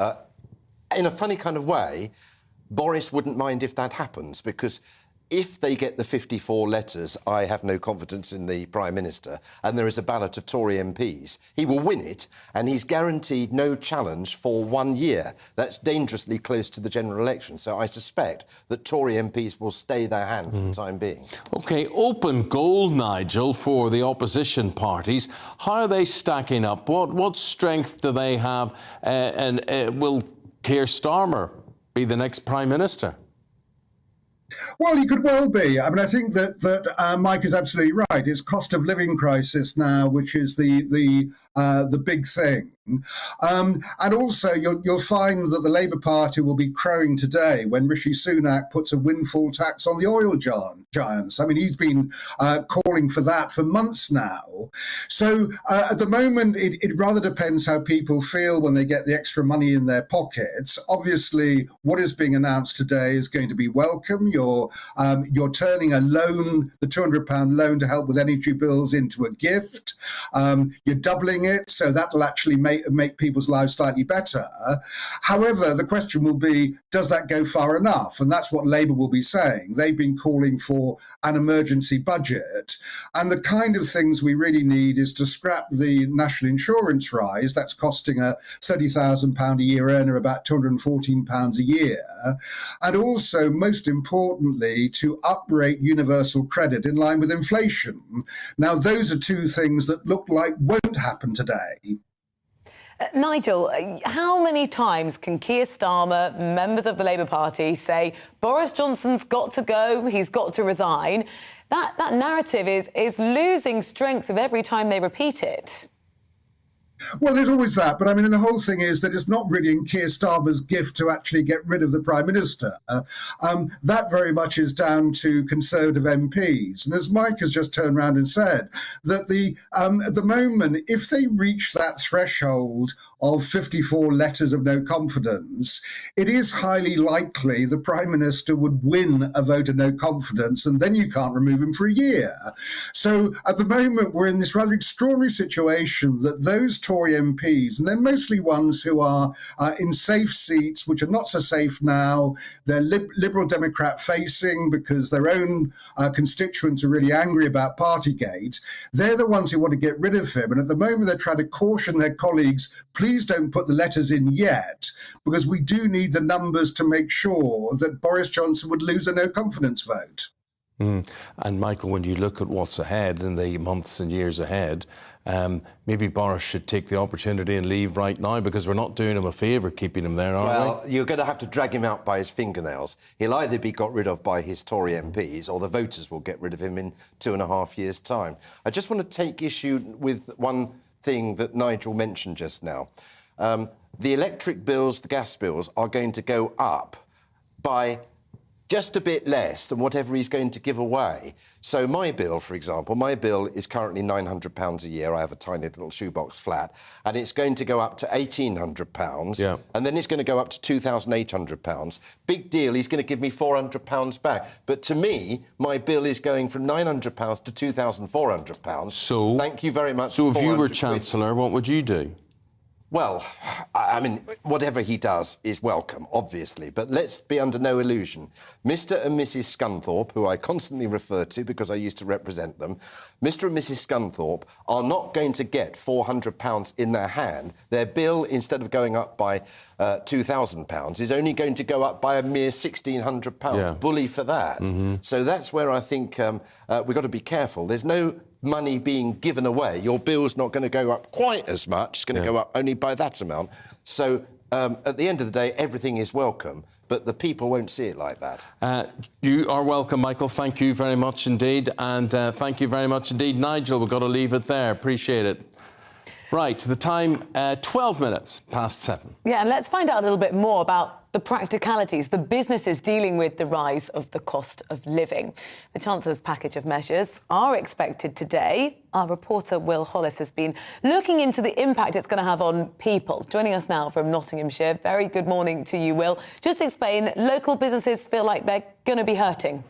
S19: In a funny kind of way, Boris wouldn't mind if that happens, because if they get the 54 letters, I have no confidence in the Prime Minister, and there is a ballot of Tory MPs, he will win it, and he's guaranteed no challenge for 1 year. That's dangerously close to the general election. So I suspect that Tory MPs will stay their hand for the time being.
S2: OK, open goal, Nigel, for the opposition parties. How are they stacking up? What strength do they have? And will Keir Starmer be the next Prime Minister?
S8: Well, he could well be. I mean, I think that Mike is absolutely right. It's cost of living crisis now, which is the big thing. And also, you'll find that the Labour Party will be crowing today when Rishi Sunak puts a windfall tax on the oil giants. I mean, he's been calling for that for months now. So at the moment, it rather depends how people feel when they get the extra money in their pockets. Obviously, what is being announced today is going to be welcome. You're turning a loan, the £200 loan to help with energy bills, into a gift. You're doubling it, so that'll actually make people's lives slightly better. However, the question will be, does that go far enough? And that's what Labour will be saying. They've been calling for an emergency budget. And the kind of things we really need is to scrap the national insurance rise. That's costing a £30,000 a year earner about £214 a year. And also, most importantly, to uprate universal credit in line with inflation. Now, those are two things that look like won't happen today.
S3: Nigel, how many times can Keir Starmer, members of the Labour Party, say Boris Johnson's got to go, he's got to resign? That narrative is losing strength with every time they repeat it.
S8: Well, there's always that, but I mean, the whole thing is that it's not really in Keir Starmer's gift to actually get rid of the Prime Minister. That very much is down to Conservative MPs. And as Mike has just turned around and said, that at the moment, if they reach that threshold of 54 letters of no confidence, it is highly likely the Prime Minister would win a vote of no confidence, and then you can't remove him for a year. So at the moment, we're in this rather extraordinary situation that those Tory MPs, and they're mostly ones who are in safe seats, which are not so safe now. They're Liberal Democrat facing because their own constituents are really angry about Partygate. They're the ones who want to get rid of him. And at the moment, they're trying to caution their colleagues, please don't put the letters in yet, because we do need the numbers to make sure that Boris Johnson would lose a no confidence vote.
S2: And Michael, when you look at what's ahead in the months and years ahead, maybe Boris should take the opportunity and leave right now, because we're not doing him a favour keeping him there, are we?
S19: Well, you're going to have to drag him out by his fingernails. He'll either be got rid of by his Tory MPs, or the voters will get rid of him in 2.5 years' time. I just want to take issue with one thing that Nigel mentioned just now. The electric bills, the gas bills, are going to go up by just a bit less than whatever he's going to give away. So my bill, for example, my bill is currently £900 a year. I have a tiny little shoebox flat, and it's going to go up to £1,800, and then it's going to go up to £2,800. Big deal, he's going to give me £400 back. But to me, my bill is going from £900 to £2,400.
S2: So
S19: thank you very much.
S2: So if you were Chancellor, what would you do?
S19: Well, I mean, whatever he does is welcome, obviously, but let's be under no illusion. Mr. and Mrs. Scunthorpe, who I constantly refer to because I used to represent them, Mr. and Mrs. Scunthorpe are not going to get £400 in their hand. Their bill, instead of going up by £2,000, is only going to go up by a mere £1,600.
S2: Yeah.
S19: Bully for that. So that's where I think we've got to be careful. There's no money being given away. Your bill's not going to go up quite as much. It's going to go up only by that amount. So at the end of the day, everything is welcome, but the people won't see it like that.
S2: You are welcome, Michael. Thank you very much indeed. And thank you very much indeed, Nigel. We've got to leave it there. Appreciate it. Right, the time, 12 minutes past 7.
S3: Yeah, and let's find out a little bit more about the practicalities, the businesses dealing with the rise of the cost of living. The Chancellor's package of measures are expected today. Our reporter Will Hollis has been looking into the impact it's going to have on people. Joining us now from Nottinghamshire. Very good morning to you, Will. Just explain, local businesses feel like they're going to be hurting.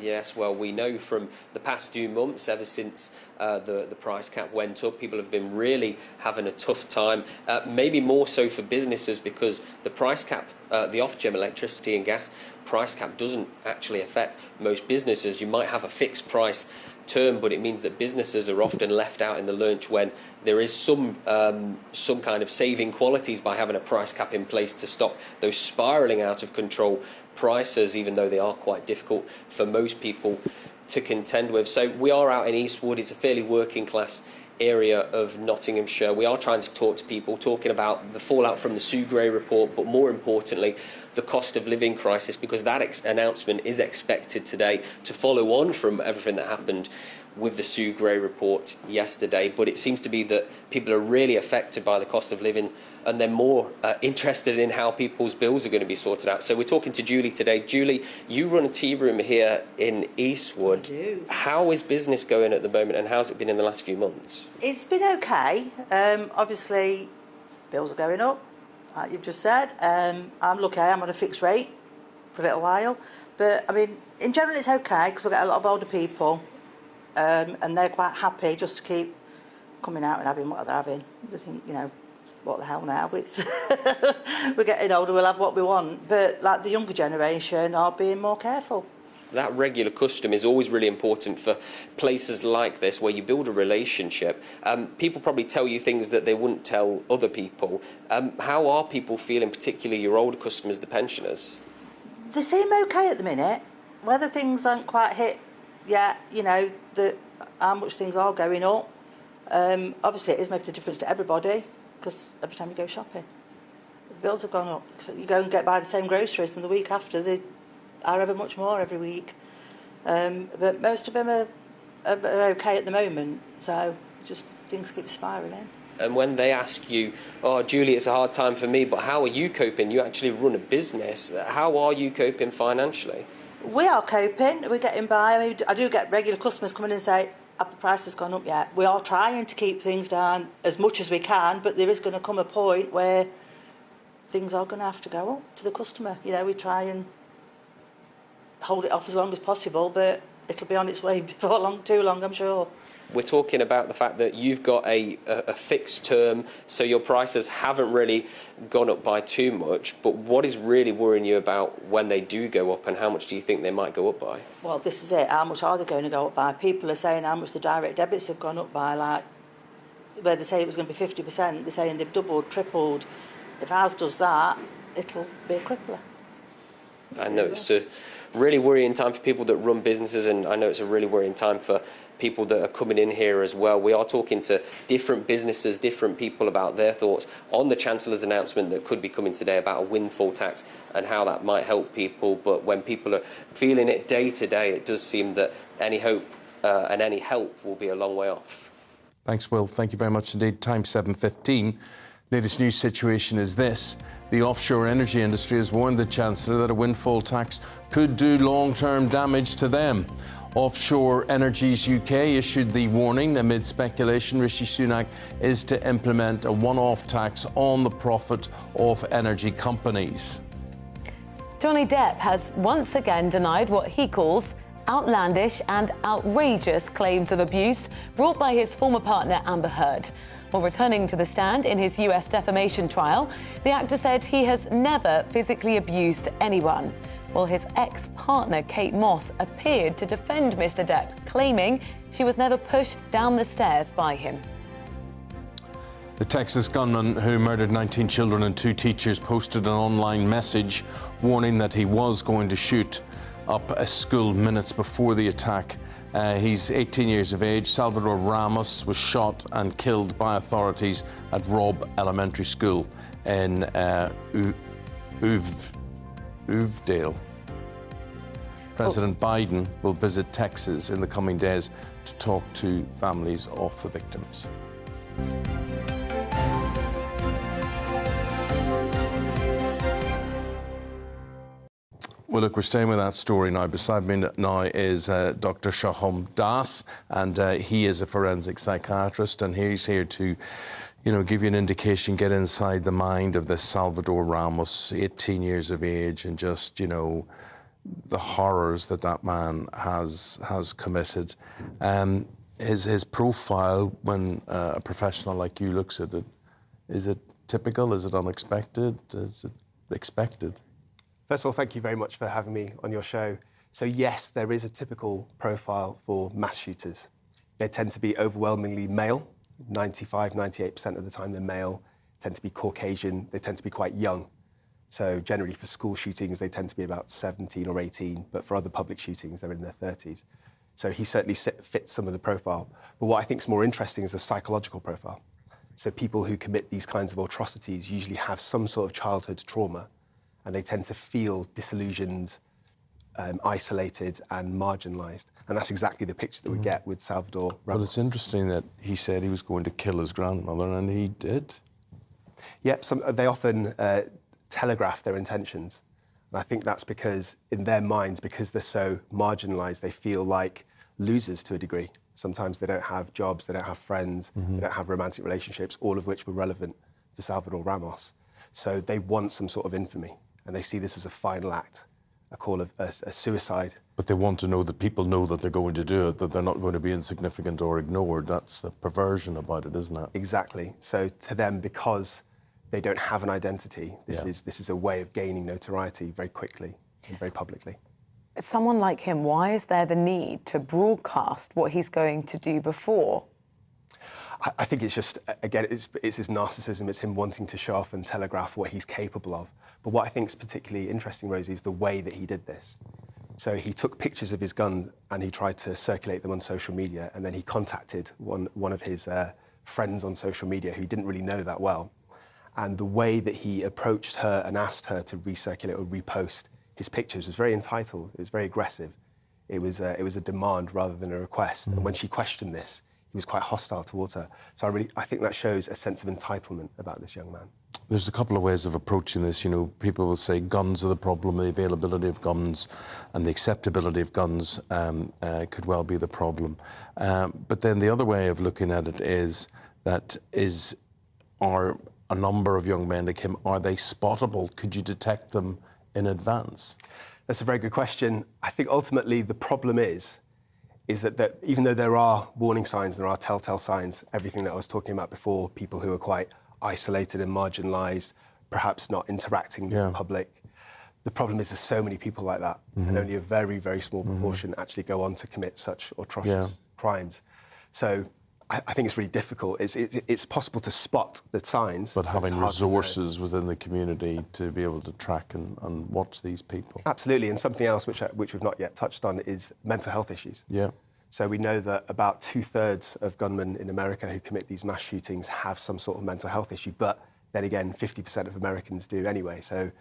S24: Yes, well, we know from the past few months, ever since the price cap went up, people have been really having a tough time, maybe more so for businesses, because the price cap, the off-gem electricity and gas price cap doesn't actually affect most businesses. You might have a fixed price term, but it means that businesses are often left out in the lurch when there is some kind of saving qualities by having a price cap in place to stop those spiralling out of control prices, even though they are quite difficult for most people to contend with. So we are out in Eastwood. It's a fairly working class area of Nottinghamshire. We are trying to talk to people, talking about the fallout from the Sue Gray report, but more importantly, the cost of living crisis, because that announcement is expected today to follow on from everything that happened with the Sue Gray report yesterday. But it seems to be that people are really affected by the cost of living, and they're more interested in how people's bills are going to be sorted out. So we're talking to Julie today. Julie, you run a tea room here in Eastwood. I do. How is business going at the moment, and how's it been in the last few months?
S18: It's been okay. Obviously, bills are going up, like you've just said. I'm lucky I'm on a fixed rate for a little while. But, I mean, in general, it's okay, because we've got a lot of older people, and they're quite happy just to keep coming out and having what they're having. They think, you know, what the hell now? It's we're getting older, we'll have what we want. But, like, the younger generation are being more careful.
S24: That regular custom is always really important for places like this, where you build a relationship. People probably tell you things that they wouldn't tell other people. How are people feeling, particularly your older customers, the pensioners?
S18: They seem okay at the minute. Whether things aren't quite hit yet, you know, how much things are going up. Obviously, it is making a difference to everybody, because every time you go shopping, the bills have gone up. You go and buy the same groceries, and the week after, they are ever much more every week. But most of them are okay at the moment, so just things keep spiralling.
S24: And when they ask you, oh, Julie, it's a hard time for me, but how are you coping? You actually run a business. How are you coping financially?
S18: We are coping. We're getting by. I mean, I do get regular customers coming in and say, have the prices gone up yet? We are trying to keep things down as much as we can, but there is going to come a point where things are going to have to go up to the customer. You know, we try and hold it off as long as possible, but it'll be on its way before too long, I'm sure.
S24: We're talking about the fact that you've got a fixed term, so your prices haven't really gone up by too much. But what is really worrying you about when they do go up, and how much do you think they might go up by?
S18: Well, this is it. How much are they going to go up by? People are saying how much the direct debits have gone up by, like, where they say it was going to be 50%, they're saying they've doubled, tripled. If ours does that, it'll be a crippler.
S24: I know it's a really worrying time for people that run businesses, and I know it's a really worrying time for people that are coming in here as well. We are talking to different businesses, different people about their thoughts on the Chancellor's announcement that could be coming today about a windfall tax and how that might help people. But when people are feeling it day to day, it does seem that any hope and any help will be a long way off.
S2: Thanks, Will. Thank you very much indeed. Time 7:15. Latest news situation is this. The offshore energy industry has warned the Chancellor that a windfall tax could do long-term damage to them. Offshore Energies UK issued the warning amid speculation Rishi Sunak is to implement a one-off tax on the profit of energy companies.
S3: Johnny Depp has once again denied what he calls outlandish and outrageous claims of abuse brought by his former partner Amber Heard. While returning to the stand in his US defamation trial, the actor said he has never physically abused anyone. While his ex-partner Kate Moss appeared to defend Mr. Depp, claiming she was never pushed down the stairs by him.
S2: The Texas gunman who murdered 19 children and 2 teachers posted an online message warning that he was going to shoot up a school minutes before the attack. He's 18 years of age. Salvador Ramos was shot and killed by authorities at Robb Elementary School in Uvalde. President Biden will visit Texas in the coming days to talk to families of the victims. Well, look, we're staying with that story now. Beside me now is Dr. Shaham Das, and he is a forensic psychiatrist, and he's here to, give you an indication, get inside the mind of this Salvador Ramos, 18 years of age, and just, the horrors that man has committed. His profile, when a professional like you looks at it, is it typical? Is it unexpected? Is it expected?
S5: First of all, thank you very much for having me on your show. So yes, there is a typical profile for mass shooters. They tend to be overwhelmingly male, 95, 98% of the time they're male, tend to be Caucasian, they tend to be quite young. So generally for school shootings, they tend to be about 17 or 18, but for other public shootings, they're in their 30s. So he certainly fits some of the profile. But what I think is more interesting is the psychological profile. So people who commit these kinds of atrocities usually have some sort of childhood trauma, and they tend to feel disillusioned, isolated and marginalised. And that's exactly the picture that we get with Salvador Ramos.
S2: But it's interesting that he said he was going to kill his grandmother, and he did.
S5: Yep, they often telegraph their intentions. And I think that's because, in their minds, because they're so marginalised, they feel like losers to a degree. Sometimes they don't have jobs, they don't have friends, they don't have romantic relationships, all of which were relevant for Salvador Ramos. So they want some sort of infamy, and they see this as a final act, a call of a suicide.
S2: But they want to know that people know that they're going to do it, that they're not going to be insignificant or ignored. That's the perversion about it, isn't it?
S5: Exactly. So to them, because they don't have an identity, this is a way of gaining notoriety very quickly and very publicly.
S3: Someone like him, why is there the need to broadcast what he's going to do before?
S5: I think it's just, again, it's his narcissism, it's him wanting to show off and telegraph what he's capable of. But what I think is particularly interesting, Rosie, is the way that he did this. So he took pictures of his gun and he tried to circulate them on social media, and then he contacted one of his friends on social media who he didn't really know that well. And the way that he approached her and asked her to recirculate or repost his pictures was very entitled, it was very aggressive. It was a demand rather than a request. And when she questioned this, he was quite hostile towards her. So I think that shows a sense of entitlement about this young man.
S2: There's a couple of ways of approaching this. People will say guns are the problem, the availability of guns and the acceptability of guns could well be the problem. But then the other way of looking at it is that are a number of young men like him, are they spottable? Could you detect them in advance?
S5: That's a very good question. I think ultimately the problem is that even though there are warning signs, there are telltale signs, everything that I was talking about before, people who are quite isolated and marginalised, perhaps not interacting with the public. The problem is there's so many people like that, and only a very, very small proportion actually go on to commit such atrocious crimes. So I think it's really difficult. It's possible to spot the signs.
S2: But having resources within the community to be able to track and watch these people.
S5: Absolutely, and something else which we've not yet touched on is mental health issues.
S2: Yeah.
S5: So we know that about 2/3 of gunmen in America who commit these mass shootings have some sort of mental health issue, but then again, 50% of Americans do anyway. So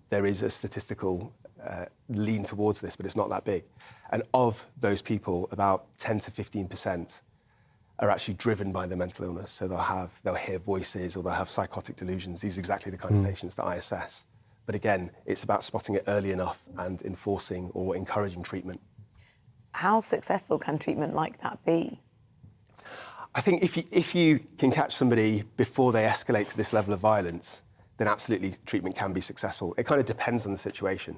S5: there is a statistical lean towards this, but it's not that big. And of those people, about 10 to 15% are actually driven by their mental illness. So they'll hear voices or they'll have psychotic delusions. These are exactly the kind of patients that I assess. But again, it's about spotting it early enough and enforcing or encouraging treatment.
S3: How successful can treatment like that be?
S5: I think if you can catch somebody before they escalate to this level of violence, then absolutely treatment can be successful. It kind of depends on the situation.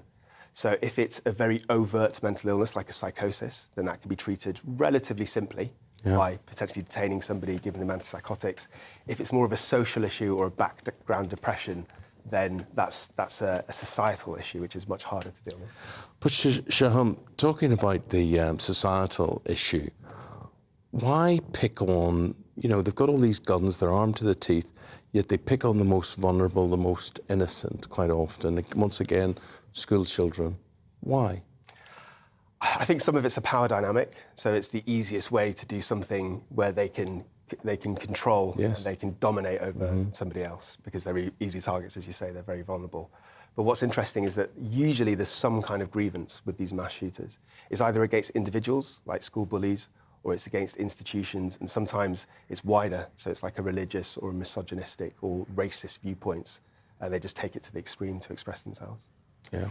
S5: So if it's a very overt mental illness like a psychosis, then that can be treated relatively simply by potentially detaining somebody, giving them antipsychotics. If it's more of a social issue or a background depression, then that's a societal issue, which is much harder to deal with.
S2: But Shaham, talking about the societal issue, why pick on, they've got all these guns, they're armed to the teeth, yet they pick on the most vulnerable, the most innocent quite often. Once again, school children. Why?
S5: I think some of it's a power dynamic. So it's the easiest way to do something where they can control and they can dominate over somebody else because they're easy targets, as you say, they're very vulnerable. But what's interesting is that usually there's some kind of grievance with these mass shooters. It's either against individuals, like school bullies, or it's against institutions, and sometimes it's wider, so it's like a religious or a misogynistic or racist viewpoints, and they just take it to the extreme to express themselves.
S2: Yeah.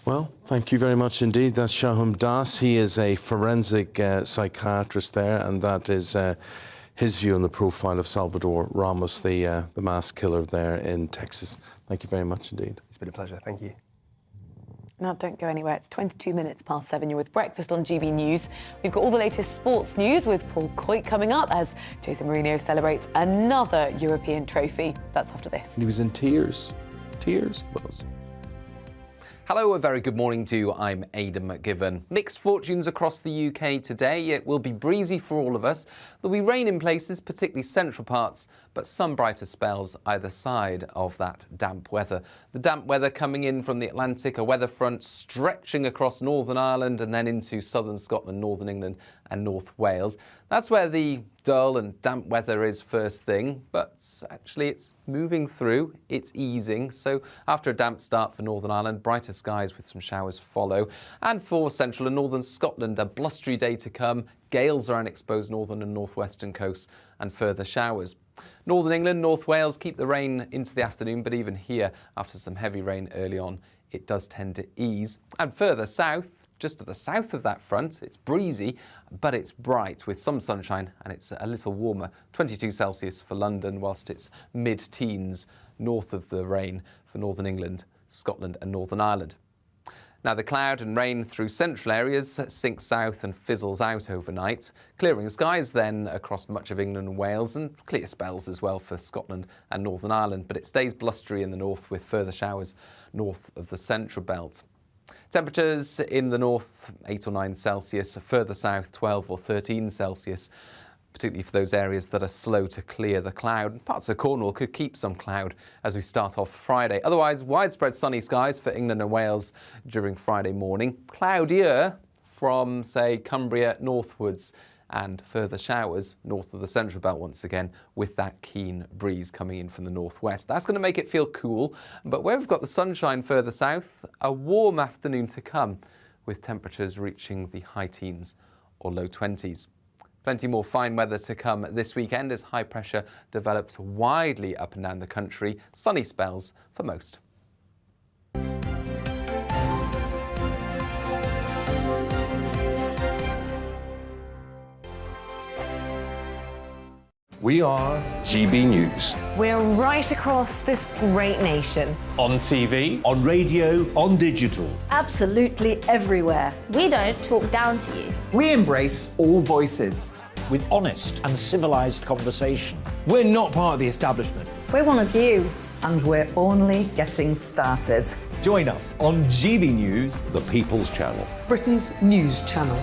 S2: Well, thank you very much indeed. That's Shahum Das. He is a forensic psychiatrist there, and that is his view on the profile of Salvador Ramos, the mass killer there in Texas. Thank you very much indeed.
S5: It's been a pleasure. Thank you.
S3: Now, don't go anywhere. It's 22 minutes past 7. You're with Breakfast on GB News. We've got all the latest sports news with Paul Coit coming up as Jose Mourinho celebrates another European trophy. That's after this.
S2: He was in tears. Tears was.
S6: Hello, a very good morning to you. I'm Aidan McGibbon. Mixed fortunes across the UK today. It will be breezy for all of us. There'll be rain in places, particularly central parts, but some brighter spells either side of that damp weather. The damp weather coming in from the Atlantic, a weather front stretching across Northern Ireland and then into southern Scotland, northern England and North Wales. That's where the dull and damp weather is first thing, but actually it's moving through, it's easing. So after a damp start for Northern Ireland, brighter skies with some showers follow. And for central and northern Scotland, a blustery day to come. Gales are on exposed northern and northwestern coasts and further showers. Northern England, North Wales keep the rain into the afternoon, but even here, after some heavy rain early on, it does tend to ease. And further south, just to the south of that front, it's breezy, but it's bright with some sunshine and it's a little warmer. 22 Celsius for London, whilst it's mid-teens north of the rain for Northern England, Scotland and Northern Ireland. Now, the cloud and rain through central areas sinks south and fizzles out overnight. Clearing skies then across much of England and Wales, and clear spells as well for Scotland and Northern Ireland, but it stays blustery in the north with further showers north of the central belt. Temperatures in the north, 8 or 9 Celsius, further south, 12 or 13 Celsius, particularly for those areas that are slow to clear the cloud. Parts of Cornwall could keep some cloud as we start off Friday. Otherwise, widespread sunny skies for England and Wales during Friday morning. Cloudier from, say, Cumbria northwards, and further showers north of the central belt once again with that keen breeze coming in from the northwest. That's going to make it feel cool, but where we've got the sunshine further south, a warm afternoon to come with temperatures reaching the high teens or low 20s. Plenty more fine weather to come this weekend as high pressure develops widely up and down the country. Sunny spells for most.
S9: We are GB News.
S10: We're right across this great nation.
S12: On TV,
S13: on radio, on digital.
S21: Absolutely everywhere. We don't talk down to you.
S12: we embrace all voices.
S13: With honest and civilised conversation.
S12: We're not part of the establishment.
S21: We're one of you.
S14: And we're only getting started.
S12: Join us on GB News,
S9: The People's Channel.
S14: Britain's news channel.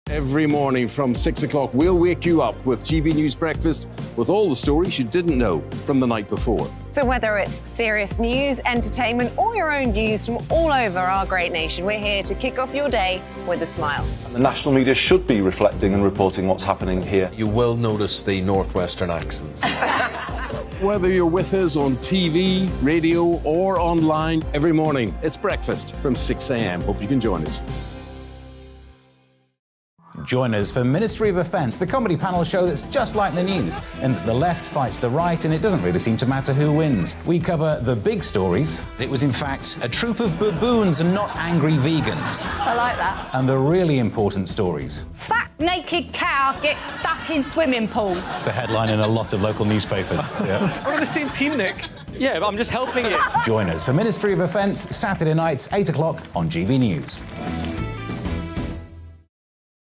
S9: Every morning from 6 o'clock, we'll wake you up with GB News Breakfast with all the stories you didn't know from the night before.
S10: So whether it's serious news, entertainment, or your own views from all over our great nation, we're here to kick off your day with a smile.
S15: And the national media should be reflecting and reporting what's happening here.
S2: You will notice the northwestern accents.
S9: Whether you're with us on TV, radio, or online, every morning, it's breakfast from 6 a.m. Hope you can join us.
S16: Join us for Ministry of Offence, the comedy panel show that's just like the news, in that the left fights the right and it doesn't really seem to matter who wins. We cover the big stories. It was in fact a troop of baboons and not angry vegans.
S21: I like that.
S16: And the really important stories.
S11: Fat naked cow gets stuck in swimming pool.
S16: It's a headline in a lot of local newspapers. Yeah.
S4: We're on the same team, Nick. Yeah, but I'm just helping you.
S16: Join us for Ministry of Offence, Saturday nights, 8 o'clock on GB News.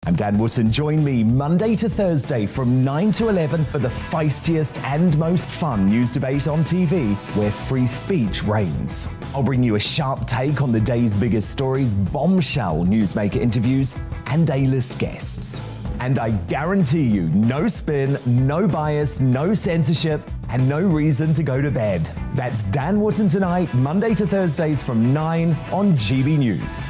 S17: I'm Dan Wootton. Join me Monday to Thursday from 9 to 11 for the feistiest and most fun news debate on TV, where free speech reigns. I'll bring you a sharp take on the day's biggest stories, bombshell newsmaker interviews, and A-list guests. And I guarantee you, no spin, no bias, no censorship, and no reason to go to bed. That's Dan Wootton tonight, Monday to Thursdays from 9 on GB News.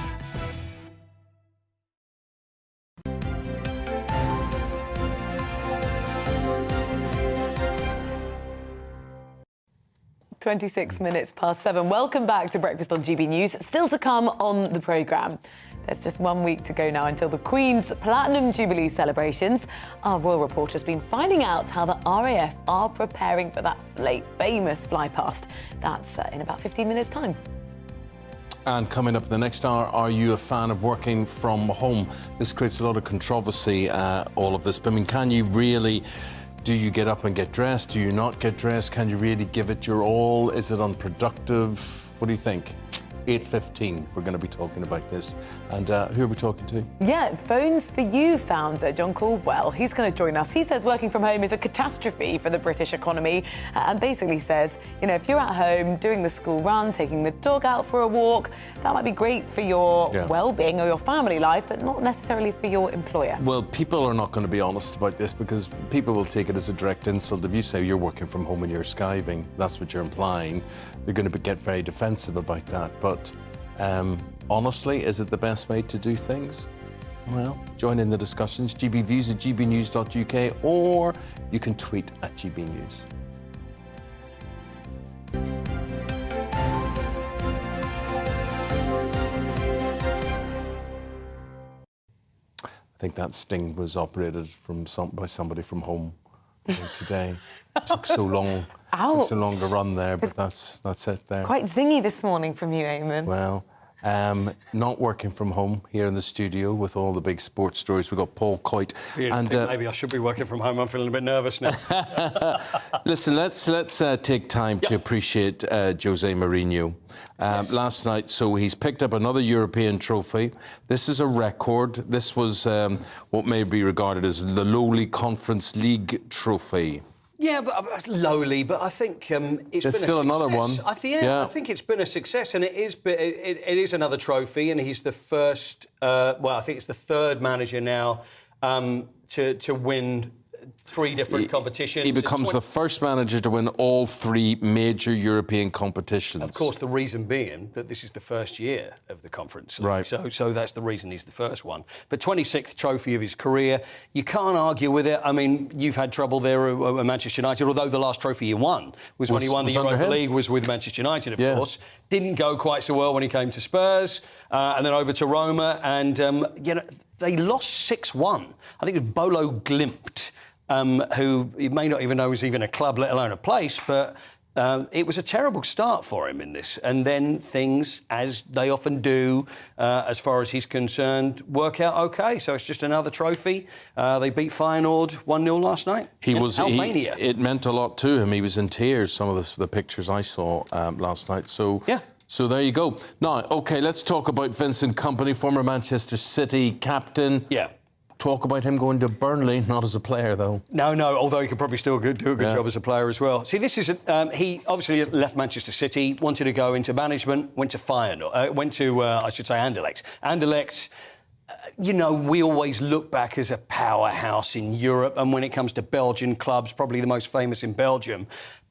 S3: 26 minutes past 7. Welcome back to Breakfast on GB News. Still to come on the programme. There's just 1 week to go now until the Queen's Platinum Jubilee celebrations. Our royal reporter's been finding out how the RAF are preparing for that late famous fly past. That's in about 15 minutes' time.
S2: And coming up in the next hour, are you a fan of working from home? This creates a lot of controversy, all of this. But I mean, can you really... Do you get up and get dressed? Do you not get dressed? Can you really give it your all? Is it unproductive? What do you think? 8:15, we're going to be talking about this. And who are we talking to?
S3: Yeah, Phones for You founder John Caldwell. He's going to join us. He says working from home is a catastrophe for the British economy and basically says, you know, if you're at home doing the school run, taking the dog out for a walk, that might be great for your well-being or your family life, but not necessarily for your employer.
S2: Well, people are not going to be honest about this because people will take it as a direct insult. If you say you're working from home and you're skiving, that's what you're implying. They're going to get very defensive about that. But honestly, is it the best way to do things? Well, join in the discussions. GBviews at gbnews.uk, or you can tweet at GBnews. I think that sting was operated by somebody from home today. It took so long. Took so long to run there, but that's it there.
S3: Quite zingy this morning from you, Eamonn.
S2: Well, not working from home here in the studio with all the big sports stories. We've got Paul Coyte.
S1: And maybe I should be working from home. I'm feeling a bit nervous now.
S2: Listen, let's take time to appreciate Jose Mourinho. Last night, so he's picked up another European trophy. This is a record. This was what may be regarded as the lowly Conference League trophy.
S1: Yeah, but lowly. But I think it's been
S2: still
S1: a
S2: another one.
S1: I think it's been a success, and it is another trophy. And he's the first. I think it's the third manager now to win 3 different competitions.
S2: He becomes the first manager to win all 3 major European competitions.
S1: Of course, the reason being that this is the first year of the conference.
S2: Right.
S1: So that's the reason he's the first one. But 26th trophy of his career, you can't argue with it. I mean, you've had trouble there at Manchester United, although the last trophy he won was when he won the Europa League, was with Manchester United, of course. Didn't go quite so well when he came to Spurs, and then over to Roma, and they lost 6-1. I think it was Bolo Glimt. Who you may not even know was even a club, let alone a place, but it was a terrible start for him in this. And then things, as they often do, as far as he's concerned, work out OK. So it's just another trophy. They beat Feyenoord 1-0 last night in Albania.
S2: It meant a lot to him. He was in tears, some of the pictures I saw last night. So, So there you go. Now, OK, let's talk about Vincent Kompany, former Manchester City captain.
S1: Yeah.
S2: Talk about him going to Burnley, not as a player, though.
S1: No, although he could probably still do a good job as a player as well. See, this is... he obviously left Manchester City, wanted to go into management, went to Feyenoord, Anderlecht. Anderlecht, we always look back as a powerhouse in Europe, and when it comes to Belgian clubs, probably the most famous in Belgium.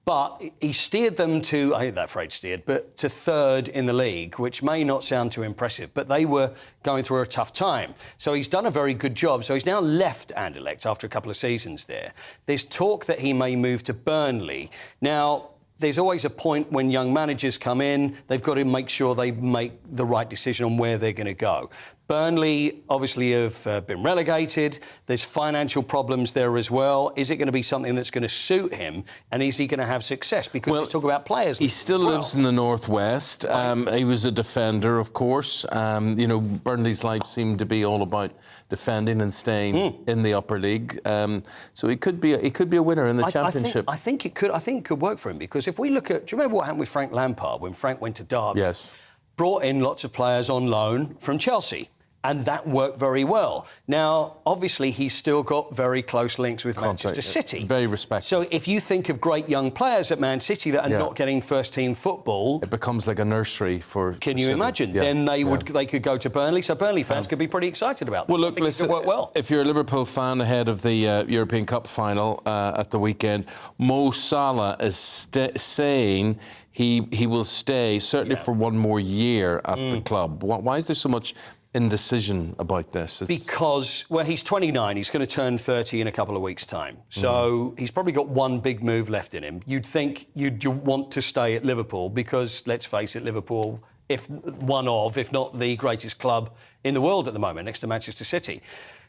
S1: But he steered them to, I hate that phrase steered, but to 3rd in the league, which may not sound too impressive, but they were going through a tough time. So he's done a very good job. So he's now left Anderlecht after a couple of seasons there. There's talk that he may move to Burnley. Now, there's always a point when young managers come in, they've got to make sure they make the right decision on where they're going to go. Burnley obviously have been relegated. There's financial problems there as well. Is it going to be something that's going to suit him? And is he going to have success? Because let's talk about players.
S2: He still lives in the northwest. He was a defender, of course. Burnley's life seemed to be all about defending and staying in the upper league. So he could be a winner in the championship.
S1: I think it could work for him, because if we look at, do you remember what happened with Frank Lampard when Frank went to Derby?
S2: Yes.
S1: Brought in lots of players on loan from Chelsea. And that worked very well. Now, obviously, he's still got very close links with Manchester City.
S2: Very respected.
S1: So if you think of great young players at Man City that are not getting first-team football...
S2: It becomes like a nursery for
S1: Can you
S2: City.
S1: imagine? Then they could go to Burnley. So Burnley fans could be pretty excited about this.
S2: Well, look, listen,
S1: it could work well.
S2: If you're a Liverpool fan ahead of the European Cup final at the weekend, Mo Salah is saying he will stay, certainly for one more year at the club. Why is there so much indecision about this?
S1: Because, well, he's 29. He's going to turn 30 in a couple of weeks' time. So he's probably got one big move left in him. You'd think you'd want to stay at Liverpool because, let's face it, Liverpool, if not the greatest club in the world at the moment, next to Manchester City.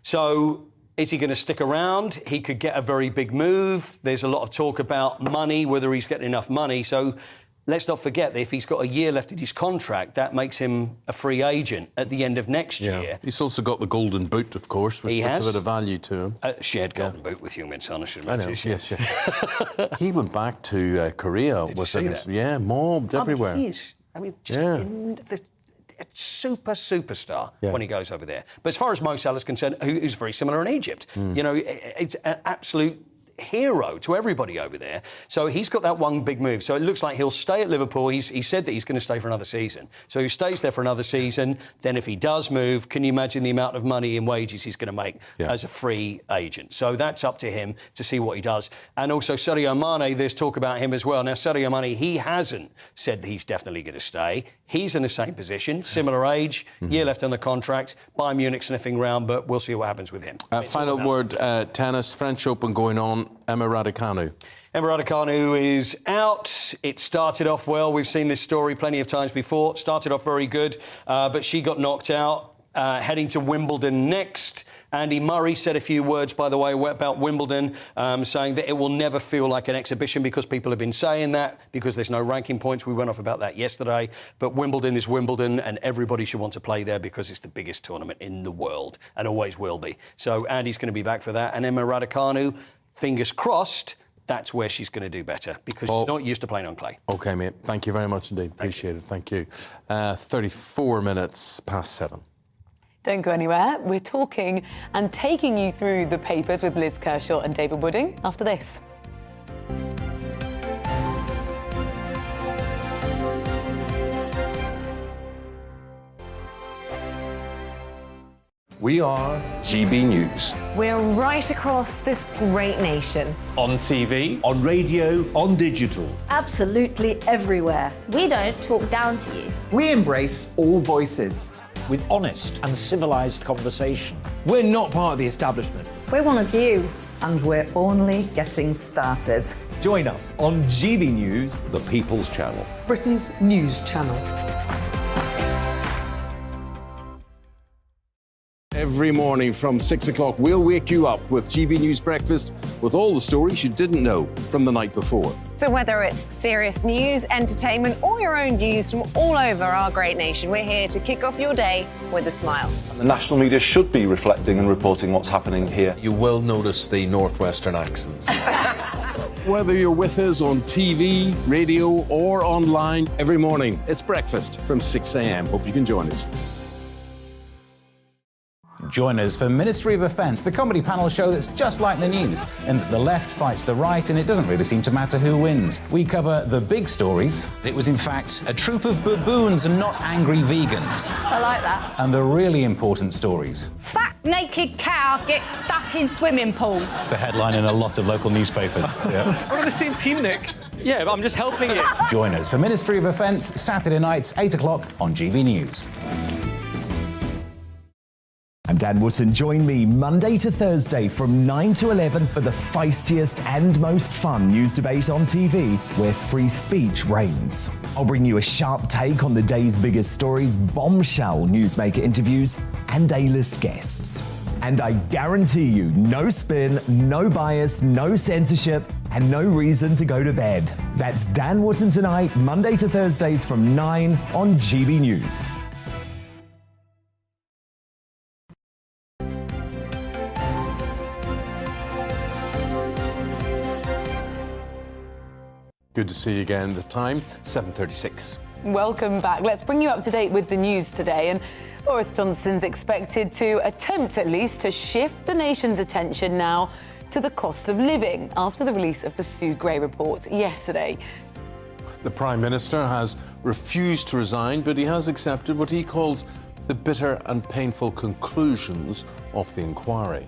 S1: So is he going to stick around? He could get a very big move. There's a lot of talk about money, whether he's getting enough money. So let's not forget that if he's got a year left in his contract, that makes him a free agent at the end of next year.
S2: He's also got the golden boot, of course, which puts a bit of value to him.
S1: Shared golden boot with Heung-min Son, I should
S2: I
S1: imagine.
S2: know, yes. He went back to Korea.
S1: Did you see that?
S2: Yeah, mobbed everywhere.
S1: He is. I mean, just the superstar when he goes over there. But as far as Mo Salah's concerned, who's very similar in Egypt, you know, it's an absolute hero to everybody over there. So he's got that one big move. So it looks like he'll stay at Liverpool. He said that he's going to stay for another season. So he stays there for another season. Then if he does move, can you imagine the amount of money in wages he's going to make as a free agent? So that's up to him to see what he does. And also Sadio Mane, there's talk about him as well. Now, Sadio Mane, he hasn't said that he's definitely going to stay. He's in the same position, similar age, year left on the contract. Bayern Munich sniffing round, but we'll see what happens with him.
S2: Final word, tennis, French Open going on. Emma Raducanu.
S1: Emma Raducanu is out. It started off well. We've seen this story plenty of times before. Started off very good, but she got knocked out. Heading to Wimbledon next. Andy Murray said a few words, by the way, about Wimbledon, saying that it will never feel like an exhibition because people have been saying that, because there's no ranking points. We went off about that yesterday. But Wimbledon is Wimbledon, and everybody should want to play there because it's the biggest tournament in the world and always will be. So Andy's going to be back for that. And Emma Raducanu, fingers crossed, that's where she's going to do better because she's not used to playing on clay.
S2: OK, mate. Thank you very much indeed. Appreciate it. Thank you. 34 minutes past 7.
S3: Don't go anywhere. We're talking and taking you through the papers with Liz Kershaw and David Wooding after this.
S9: We are GB News.
S10: We're right across this great nation.
S12: On TV,
S13: on radio, on digital.
S21: Absolutely everywhere. We don't talk down to you.
S12: we embrace all voices.
S13: With honest and civilised conversation.
S12: We're not part of the establishment.
S21: We're one of you.
S14: And we're only getting started.
S12: Join us on GB News,
S15: the People's Channel.
S14: Britain's news channel.
S9: Every morning from 6 o'clock, we'll wake you up with GB News Breakfast with all the stories you didn't know from the night before.
S10: So whether it's serious news, entertainment, or your own views from all over our great nation, we're here to kick off your day with a smile.
S15: The national media should be reflecting and reporting what's happening here.
S2: You will notice the northwestern accents.
S9: Whether you're with us on TV, radio, or online, every morning, it's breakfast from 6 a.m. Hope you can join us.
S16: Join us for Ministry of Offence, the comedy panel show that's just like the news, in that the left fights the right and it doesn't really seem to matter who wins. We cover the big stories. It was in fact a troop of baboons and not angry vegans.
S21: I like that.
S16: And the really important stories.
S11: Fat naked cow gets stuck in swimming pool.
S16: It's a headline in a lot of local newspapers. Yeah.
S4: We're on the same team, Nick. Yeah, but I'm just helping you.
S16: Join us for Ministry of Offence, Saturday nights, 8 o'clock on GB News.
S17: I'm Dan Wootton. Join me Monday to Thursday from 9 to 11 for the feistiest and most fun news debate on TV, where free speech reigns. I'll bring you a sharp take on the day's biggest stories, bombshell newsmaker interviews, and A-list guests. And I guarantee you, no spin, no bias, no censorship, and no reason to go to bed. That's Dan Wootton tonight, Monday to Thursdays from 9 on GB News.
S2: Good to see you again. The time, 7:36.
S3: Welcome back. Let's bring you up to date with the news today. And Boris Johnson's expected to attempt, at least, to shift the nation's attention now to the cost of living after the release of the Sue Gray report yesterday.
S2: The Prime Minister has refused to resign, but he has accepted what he calls the bitter and painful conclusions of the inquiry.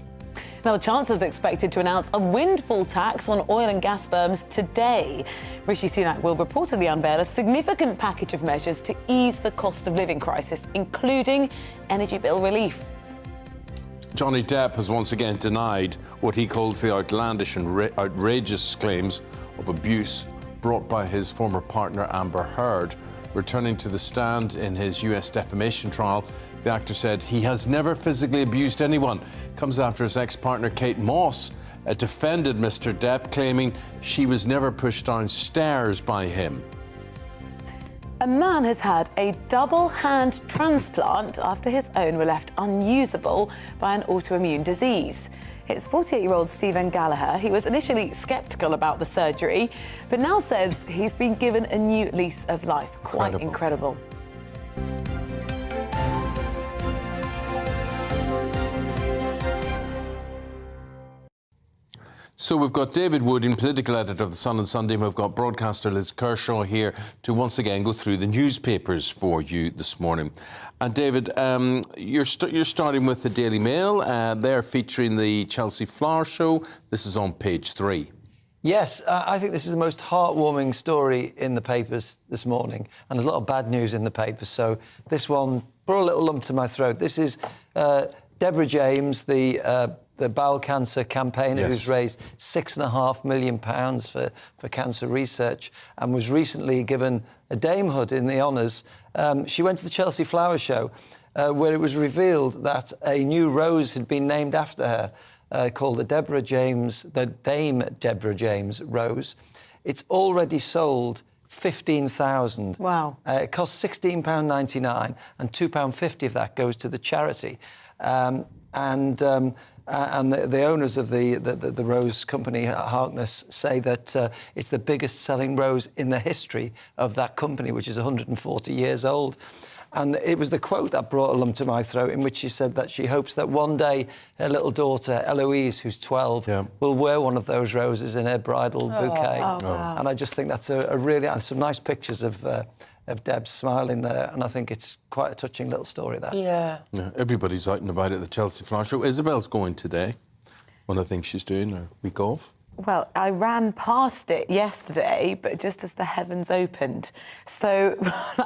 S3: Now, the Chancellor is expected to announce a windfall tax on oil and gas firms today. Rishi Sunak will reportedly unveil a significant package of measures to ease the cost of living crisis, including energy bill relief.
S9: Johnny Depp has once again denied what he calls the outlandish and outrageous claims of abuse brought by his former partner Amber Heard. Returning to the stand in his US defamation trial, the actor said he has never physically abused anyone. Comes after his ex-partner Kate Moss defended Mr. Depp, claiming she was never pushed downstairs by him.
S3: A man has had a double hand transplant after his own were left unusable by an autoimmune disease. It's 48-year-old Stephen Gallagher. He was initially sceptical about the surgery, but now says he's been given a new lease of life. Quite incredible.
S9: So we've got David Wooding, political editor of The Sun and Sunday, and we've got broadcaster Liz Kershaw here to once again go through the newspapers for you this morning. And David, you're starting with the Daily Mail. They're featuring the Chelsea Flower Show. This is on page 3.
S7: Yes, I think this is the most heartwarming story in the papers this morning, and there's a lot of bad news in the papers, so this one brought a little lump to my throat. This is Deborah James, the bowel cancer campaigner, who's raised £6.5 million for cancer research and was recently given a damehood in the honours. She went to the Chelsea Flower Show where it was revealed that a new rose had been named after her, called the Dame Deborah James Rose. It's already sold 15,000.
S3: Wow.
S7: It costs £16.99 and £2.50 of that goes to the charity. And the owners of the rose company, Harkness, say that it's the biggest selling rose in the history of that company, which is 140 years old. And it was the quote that brought a lump to my throat, in which she said that she hopes that one day her little daughter, Eloise, who's 12, will wear one of those roses in her bridal bouquet.
S3: Oh, wow.
S7: And I just think that's a really... And some nice pictures of Deb smiling there, and I think it's quite a touching little story, that.
S3: Yeah.
S9: Everybody's out and about at the Chelsea Flower Show. Isabel's going today. One of the things she's doing, a week off.
S3: Well, I ran past it yesterday, but just as the heavens opened. So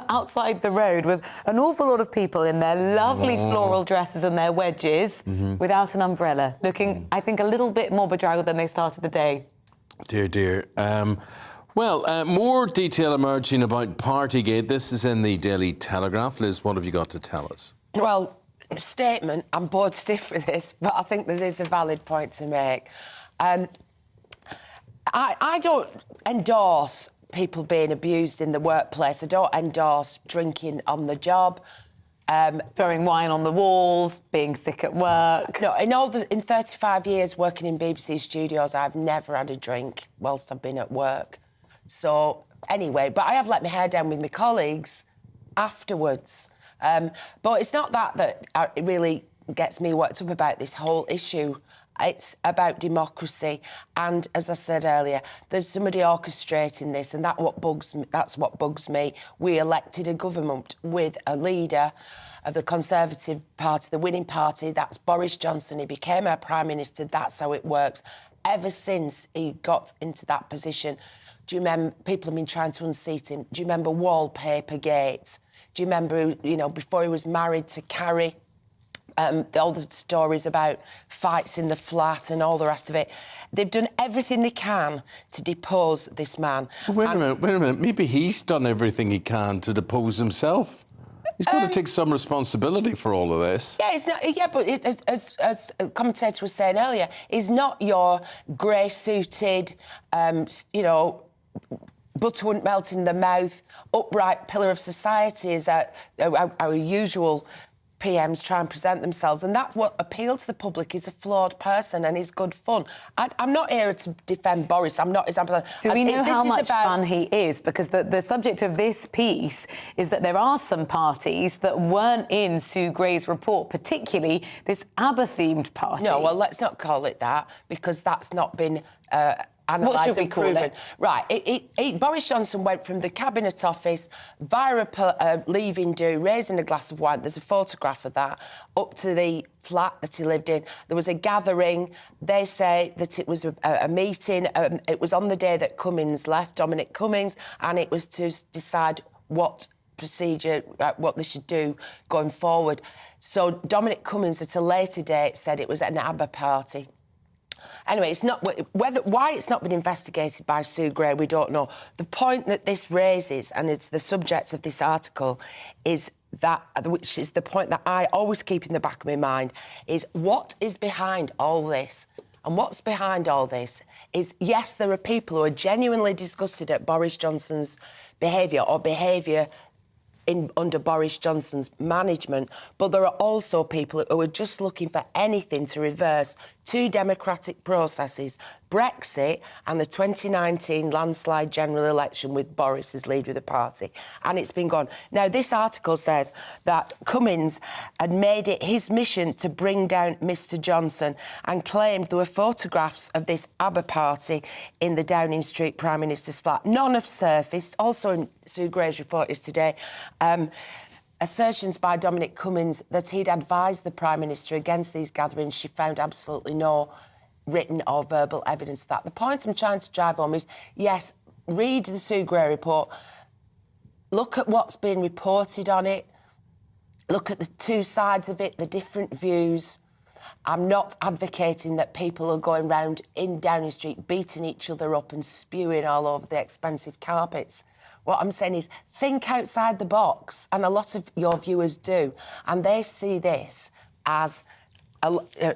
S3: outside the road was an awful lot of people in their lovely floral dresses and their wedges without an umbrella, looking, I think, a little bit more bedraggled than they started the day.
S9: Dear, dear. More detail emerging about Partygate. This is in the Daily Telegraph. Liz, what have you got to tell us?
S20: Well, statement, I'm bored stiff with this, but I think there is a valid point to make. I don't endorse people being abused in the workplace. I don't endorse drinking on the job.
S3: Throwing wine on the walls, being sick at work.
S20: No, in 35 years working in BBC studios, I've never had a drink whilst I've been at work. So, anyway, but I have let my hair down with my colleagues afterwards. But it's not that it really gets me worked up about this whole issue. It's about democracy, and as I said earlier, there's somebody orchestrating this, and that's what bugs me. We elected a government with a leader of the Conservative Party, the winning party. That's Boris Johnson. He became our Prime Minister. That's how it works. Ever since he got into that position, do you remember people have been trying to unseat him? Do you remember Wallpaper Gate? Do you remember, before he was married to Carrie? All the stories about fights in the flat and all the rest of it. They've done everything they can to depose this man.
S9: Wait a minute. Maybe he's done everything he can to depose himself. He's got to take some responsibility for all of this.
S20: Yeah, it's not. Yeah, but as a commentator was saying earlier, he's not your grey-suited, butter wouldn't melt in the mouth, upright pillar of society, as our usual PMs try and present themselves, and that's what appeals to the public. He's a flawed person and he's good fun. I'm not here to defend Boris. I'm not his ambassador.
S3: Do we know how much fun he is? Because the subject of this piece is that there are some parties that weren't in Sue Gray's report, particularly this ABBA-themed party.
S20: No, well, let's not call it that, because that's not been analysed and proven. Right, Boris Johnson went from the Cabinet Office via a leaving do, raising a glass of wine, there's a photograph of that, up to the flat that he lived in. There was a gathering. They say that it was a meeting. It was on the day that Cummings left, Dominic Cummings, and it was to decide what procedure, what they should do going forward. So Dominic Cummings at a later date said it was an ABBA party. Anyway, it's not why it's not been investigated by Sue Gray, we don't know. The point that this raises, and it's the subject of this article, is that, which is the point that I always keep in the back of my mind, is what is behind all this? And what's behind all this is, yes, there are people who are genuinely disgusted at Boris Johnson's behaviour or behaviour under Boris Johnson's management, but there are also people who are just looking for anything to reverse two democratic processes, Brexit and the 2019 landslide general election with Boris as leader of the party. And it's been gone. Now, this article says that Cummings had made it his mission to bring down Mr Johnson and claimed there were photographs of this ABBA party in the Downing Street Prime Minister's flat. None have surfaced. Also in Sue Gray's report is today, assertions by Dominic Cummings that he'd advised the Prime Minister against these gatherings. She found absolutely no written or verbal evidence of that. The point I'm trying to drive home is, yes, read the Sue Gray report, look at what's been reported on it, look at the two sides of it, the different views. I'm not advocating that people are going round in Downing Street beating each other up and spewing all over the expensive carpets. What I'm saying is, think outside the box, and a lot of your viewers do, and they see this as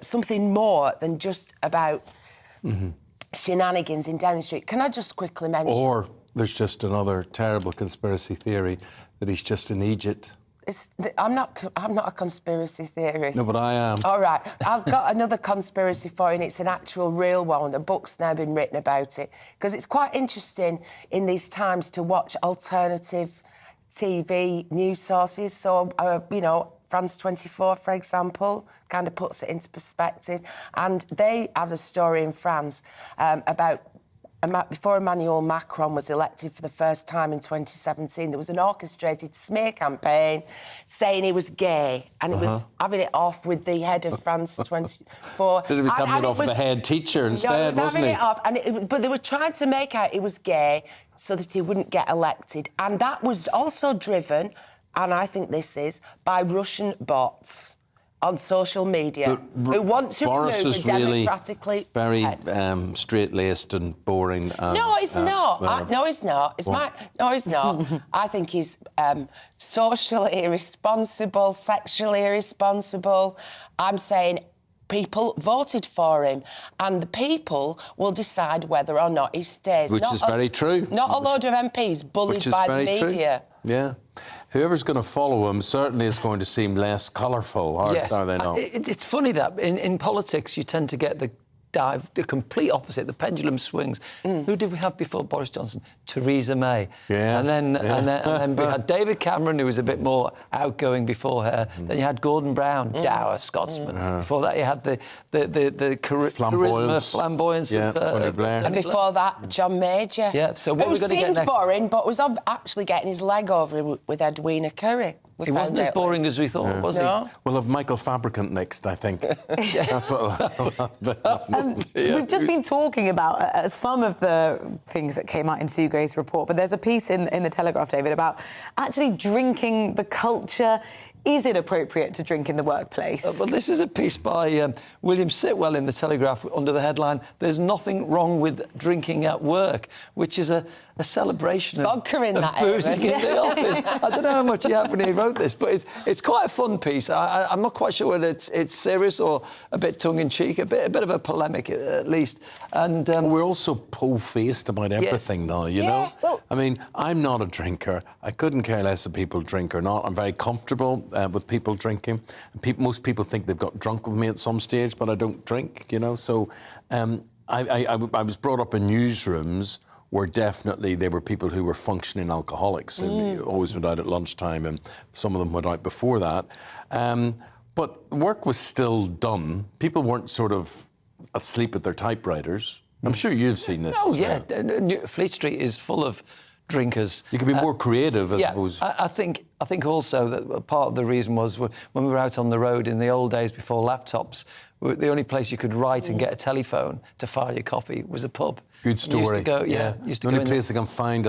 S20: something more than just about shenanigans in Downing Street. Can I just quickly mention...
S2: Or there's just another terrible conspiracy theory that he's just in Egypt.
S20: I'm not a conspiracy theorist.
S2: No, but I am.
S20: All right. I've got another conspiracy for you, and it's an actual real one. The book's now been written about it, because it's quite interesting in these times to watch alternative TV news sources. So, you know, France 24, for example, kind of puts it into perspective. And they have a story in France about... Before Emmanuel Macron was elected for the first time in 2017, there was an orchestrated smear campaign saying he was gay, and he was having it off with the head of France 24.
S2: So he was having it off with the head teacher instead, wasn't he?
S20: But they were trying to make out he was gay so that he wouldn't get elected. And that was also driven, and I think this is, by Russian bots on social media who want to
S2: Boris
S20: remove
S2: is
S20: a democratically...
S2: really very straight-laced and boring.
S20: No, he's not. No, he's not. No, he's not. I think he's socially irresponsible, sexually irresponsible. I'm saying people voted for him, and the people will decide whether or not he stays.
S2: Which is very true.
S20: Not a load of MPs bullied by the media.
S2: True. Yeah. Whoever's going to follow him certainly is going to seem less colourful, are they not?
S7: It's funny that in politics you tend to get the complete opposite. The pendulum swings. Who did we have before Boris Johnson? Theresa May. Yeah. And then we had David Cameron, who was a bit more outgoing before her. Then you had Gordon Brown, dour Scotsman. Before that you had the charisma, flamboyance of
S2: Tony Blair.
S20: And before that, John Major.
S7: Yeah. So what
S20: who
S7: we're going to get next?
S20: seemed boring, but was actually getting his leg over with Edwina Currie.
S7: He wasn't as boring as we thought, was he?
S2: We'll have Michael Fabricant next, I think. That's what
S3: We've just been talking about some of the things that came out in Sue Gray's report, but there's a piece in the Telegraph, David, about actually drinking, the culture. Is it appropriate to drink in the workplace?
S7: Well, this is a piece by William Sitwell in the Telegraph under the headline, "There's nothing wrong with drinking at work," which is a celebration of boozing in the office. I don't know how much he had when he wrote this, but it's quite a fun piece. I'm not quite sure whether it's serious or a bit tongue-in-cheek, a bit of a polemic at least. And
S2: we're also po-faced about everything now, you know? Well, I mean, I'm not a drinker. I couldn't care less if people drink or not. I'm very comfortable with people drinking. Most people think they've got drunk with me at some stage, but I don't drink, you know? So I was brought up in newsrooms where definitely they were people who were functioning alcoholics. And always went out at lunchtime, and some of them went out before that. But work was still done. People weren't sort of asleep at their typewriters.
S9: I'm sure you've seen this.
S7: Oh, yeah. Fleet Street is full of drinkers.
S9: You could be more creative, I suppose.
S7: I think also that part of the reason was when we were out on the road in the old days before laptops, the only place you could write and get a telephone to file your copy was a pub.
S9: Good story.
S7: Used to go,
S9: the only place I can find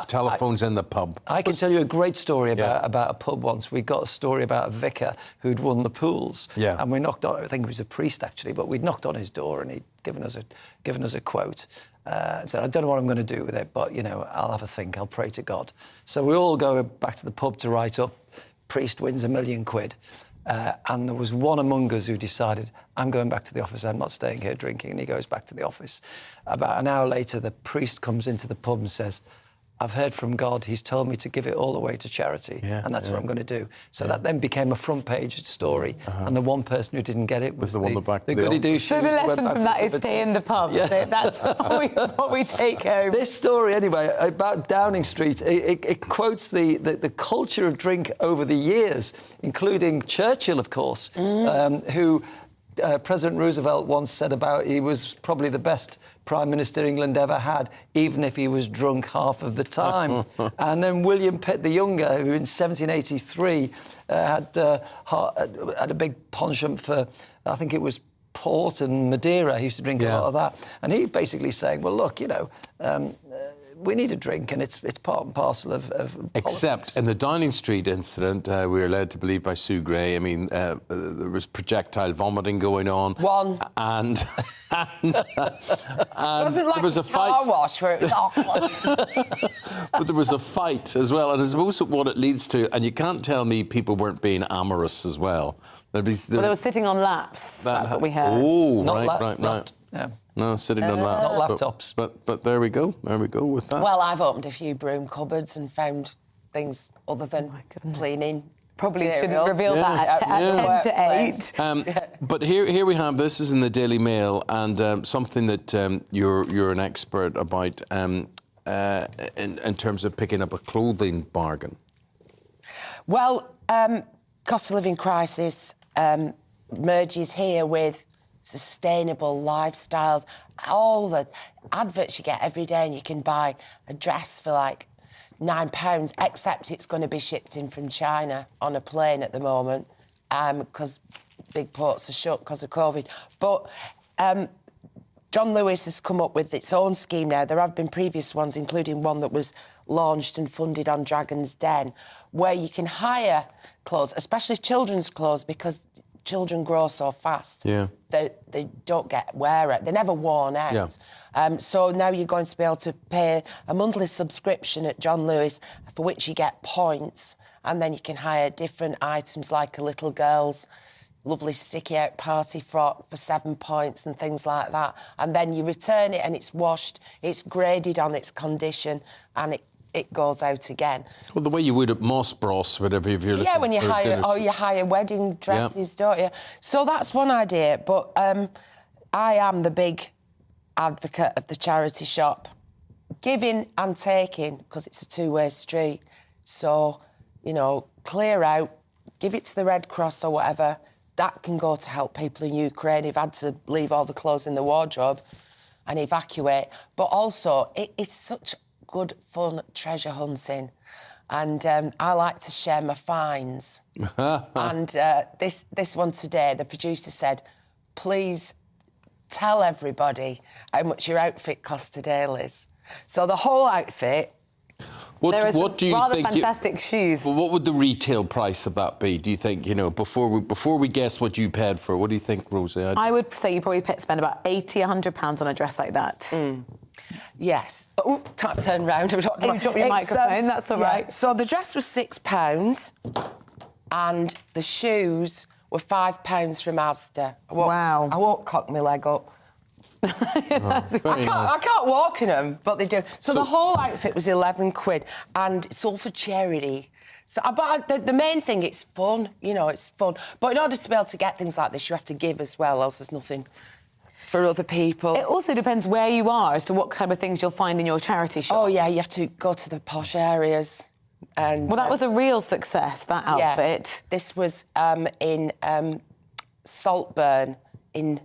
S9: telephones in the pub.
S7: I can tell you a great story about a pub once. We got a story about a vicar who'd won the pools.
S9: Yeah.
S7: And we knocked on, I think it was a priest actually, but we'd knocked on his door and he'd given us a quote. Said, I don't know what I'm going to do with it, but, I'll have a think. I'll pray to God. So we all go back to the pub to write up. Priest wins £1 million. And there was one among us who decided, I'm going back to the office, I'm not staying here drinking, and he goes back to the office. About an hour later, the priest comes into the pub and says, I've heard from God, he's told me to give it all away to charity, and that's what I'm going to do. So that then became a front-page story, and the one person who didn't get it was the goody two-shoes.
S3: So the lesson from that is stay in the pub. Yeah. So that's what we take home.
S7: This story, anyway, about Downing Street, it quotes the culture of drink over the years, including Churchill, of course, who President Roosevelt once said about he was probably the best Prime Minister England ever had, even if he was drunk half of the time. And then William Pitt the Younger, who in 1783 had a big penchant for, I think it was port and Madeira. He used to drink a lot of that. And he basically saying, well, look, we need a drink, and it's part and parcel of
S9: Except
S7: politics.
S9: in the Downing Street incident, we were led to believe by Sue Gray. I mean, there was projectile vomiting going on. And
S20: wasn't like
S9: there was a fight.
S20: Car wash where it was awful.
S9: But there was a fight as well, and I suppose what it leads to, and you can't tell me people weren't being amorous as well.
S3: Well, they were sitting on laps. That's what we heard.
S9: Oh,
S7: Not
S9: right.
S7: Yeah.
S9: No, sitting on laps.
S7: Not laptops.
S9: But there we go with that.
S20: Well, I've opened a few broom cupboards and found things other than cleaning.
S3: Probably shouldn't
S20: materials.
S3: reveal that at 10 to 8.
S9: But here we have, this is in the Daily Mail, and something that you're an expert about in terms of picking up a clothing bargain.
S20: Well, cost of living crisis merges here with sustainable lifestyles. All the adverts you get every day, and you can buy a dress for like £9, except it's going to be shipped in from China on a plane at the moment because big ports are shut because of COVID. But John Lewis has come up with its own scheme now. There have been previous ones, including one that was launched and funded on Dragon's Den, where you can hire clothes, especially children's clothes, because children grow so fast.
S9: Yeah.
S20: They don't get wear out. They're never worn out.
S9: Yeah.
S20: So now you're going to be able to pay a monthly subscription at John Lewis for which you get points, and then you can hire different items like a little girl's lovely sticky-out party frock for 7 points and things like that. And then you return it and it's washed, it's graded on its condition, and it goes out again.
S9: Well, the way you would at Moss Bros, whatever, if you're
S20: when you hire wedding dresses, don't you? So that's one idea. But I am the big advocate of the charity shop, giving and taking, because it's a two-way street. So, clear out, give it to the Red Cross or whatever. That can go to help people in Ukraine who've had to leave all the clothes in the wardrobe and evacuate. But also, it's such good fun treasure hunting, and I like to share my finds. And this one today, the producer said, please tell everybody how much your outfit cost today, Liz. So the whole outfit.
S9: What do you
S3: rather
S9: think?
S3: Fantastic shoes.
S9: Well, what would the retail price of that be? Do you think, before we guess what you paid for? What do you think, Rosie?
S3: I would say you probably spend about £80–100 on a dress like that.
S20: Yes. Oh, turn round.
S3: You drop your microphone, that's all right.
S20: So the dress was £6 and the shoes were £5 from Asda.
S3: Wow.
S20: I won't cock my leg up. I can't walk in them, but they do. So the whole outfit was £11, and it's all for charity. So, but the main thing, it's fun. It's fun. But in order to be able to get things like this, you have to give as well, else there's nothing for other people.
S3: It also depends where you are as to what kind of things you'll find in your charity shop.
S20: Oh, yeah, you have to go to the posh areas. And,
S3: well, that was a real success, that outfit.
S20: Yeah. This was in Saltburn in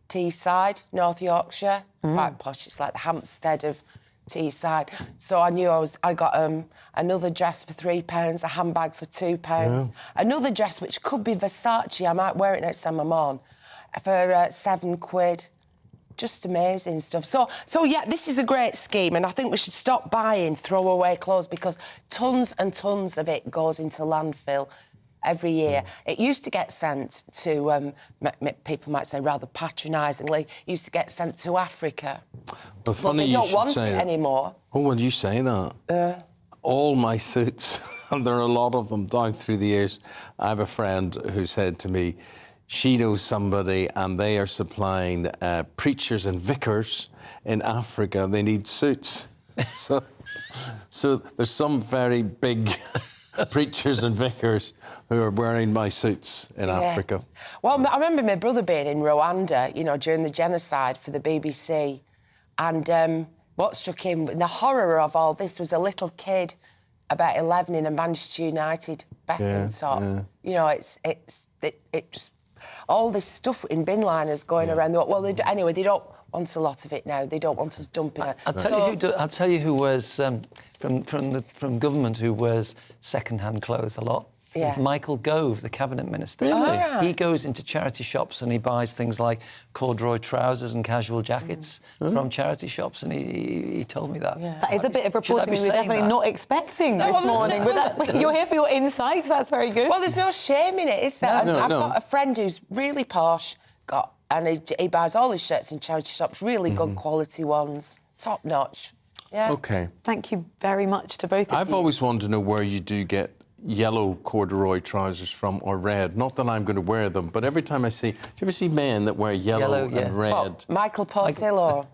S20: Teesside, North Yorkshire, quite posh. It's like the Hampstead of Teesside. So I knew I got another dress for £3, a handbag for £2, another dress which could be Versace. I might wear it next time I'm on for £7. Just amazing stuff. So yeah, this is a great scheme, and I think we should stop buying throwaway clothes because tons and tons of it goes into landfill every year. It used to get sent to, people might say rather patronisingly, used to get sent to Africa.
S9: Well, funny
S20: they don't
S9: you
S20: want
S9: should say
S20: it
S9: that.
S20: anymore.
S9: Oh, well, you say that. All my suits, and there are a lot of them down through the years. I have a friend who said to me, she knows somebody and they are supplying preachers and vicars in Africa. They need suits. so there's some very big preachers and vicars who are wearing my suits in Africa.
S20: Well, I remember my brother being in Rwanda, you know, during the genocide for the BBC. And what struck him, the horror of all this was a little kid, about 11, in a Manchester United Beckham top. You know, it just... all this stuff in bin liners going around. Well, anyway, they don't want a lot of it now. They don't want us dumping it.
S7: I'll tell you who wears from government who wears second-hand clothes a lot.
S20: Yeah.
S7: Michael Gove, the cabinet minister.
S20: Really? Oh, right.
S7: He goes into charity shops and he buys things like corduroy trousers and casual jackets from charity shops, and he told me that.
S3: Yeah. That is a bit of reporting we were definitely not expecting this morning. You're here for your insights. That's very good.
S20: Well, there's no shame in it, is there? I've got a friend who's really posh, and he buys all his shirts in charity shops, really good quality ones, top notch. Yeah.
S9: OK.
S3: Thank you very much to both of you.
S9: I've always wanted to know where you do get yellow corduroy trousers from, or red. Not that I'm going to wear them, but every time I see... Do you ever see men that wear yellow and red?
S20: What, Michael Portillo?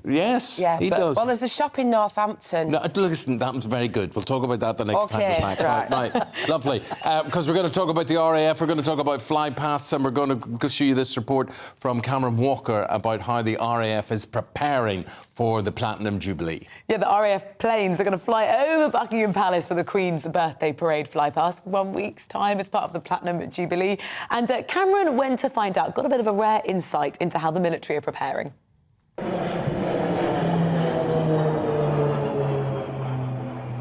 S9: Yes,
S20: yeah,
S9: he does.
S20: Well, there's a shop in Northampton.
S9: No, listen, that was very good. We'll talk about that the next time we're back. Right. Lovely. Because we're going to talk about the RAF, we're going to talk about flypasts, and we're going to show you this report from Cameron Walker about how the RAF is preparing for the Platinum Jubilee.
S3: Yeah, the RAF planes are going to fly over Buckingham Palace for the Queen's birthday parade flypast 1 week's time as part of the Platinum Jubilee. And Cameron went to find out, got a bit of a rare insight into how the military are preparing.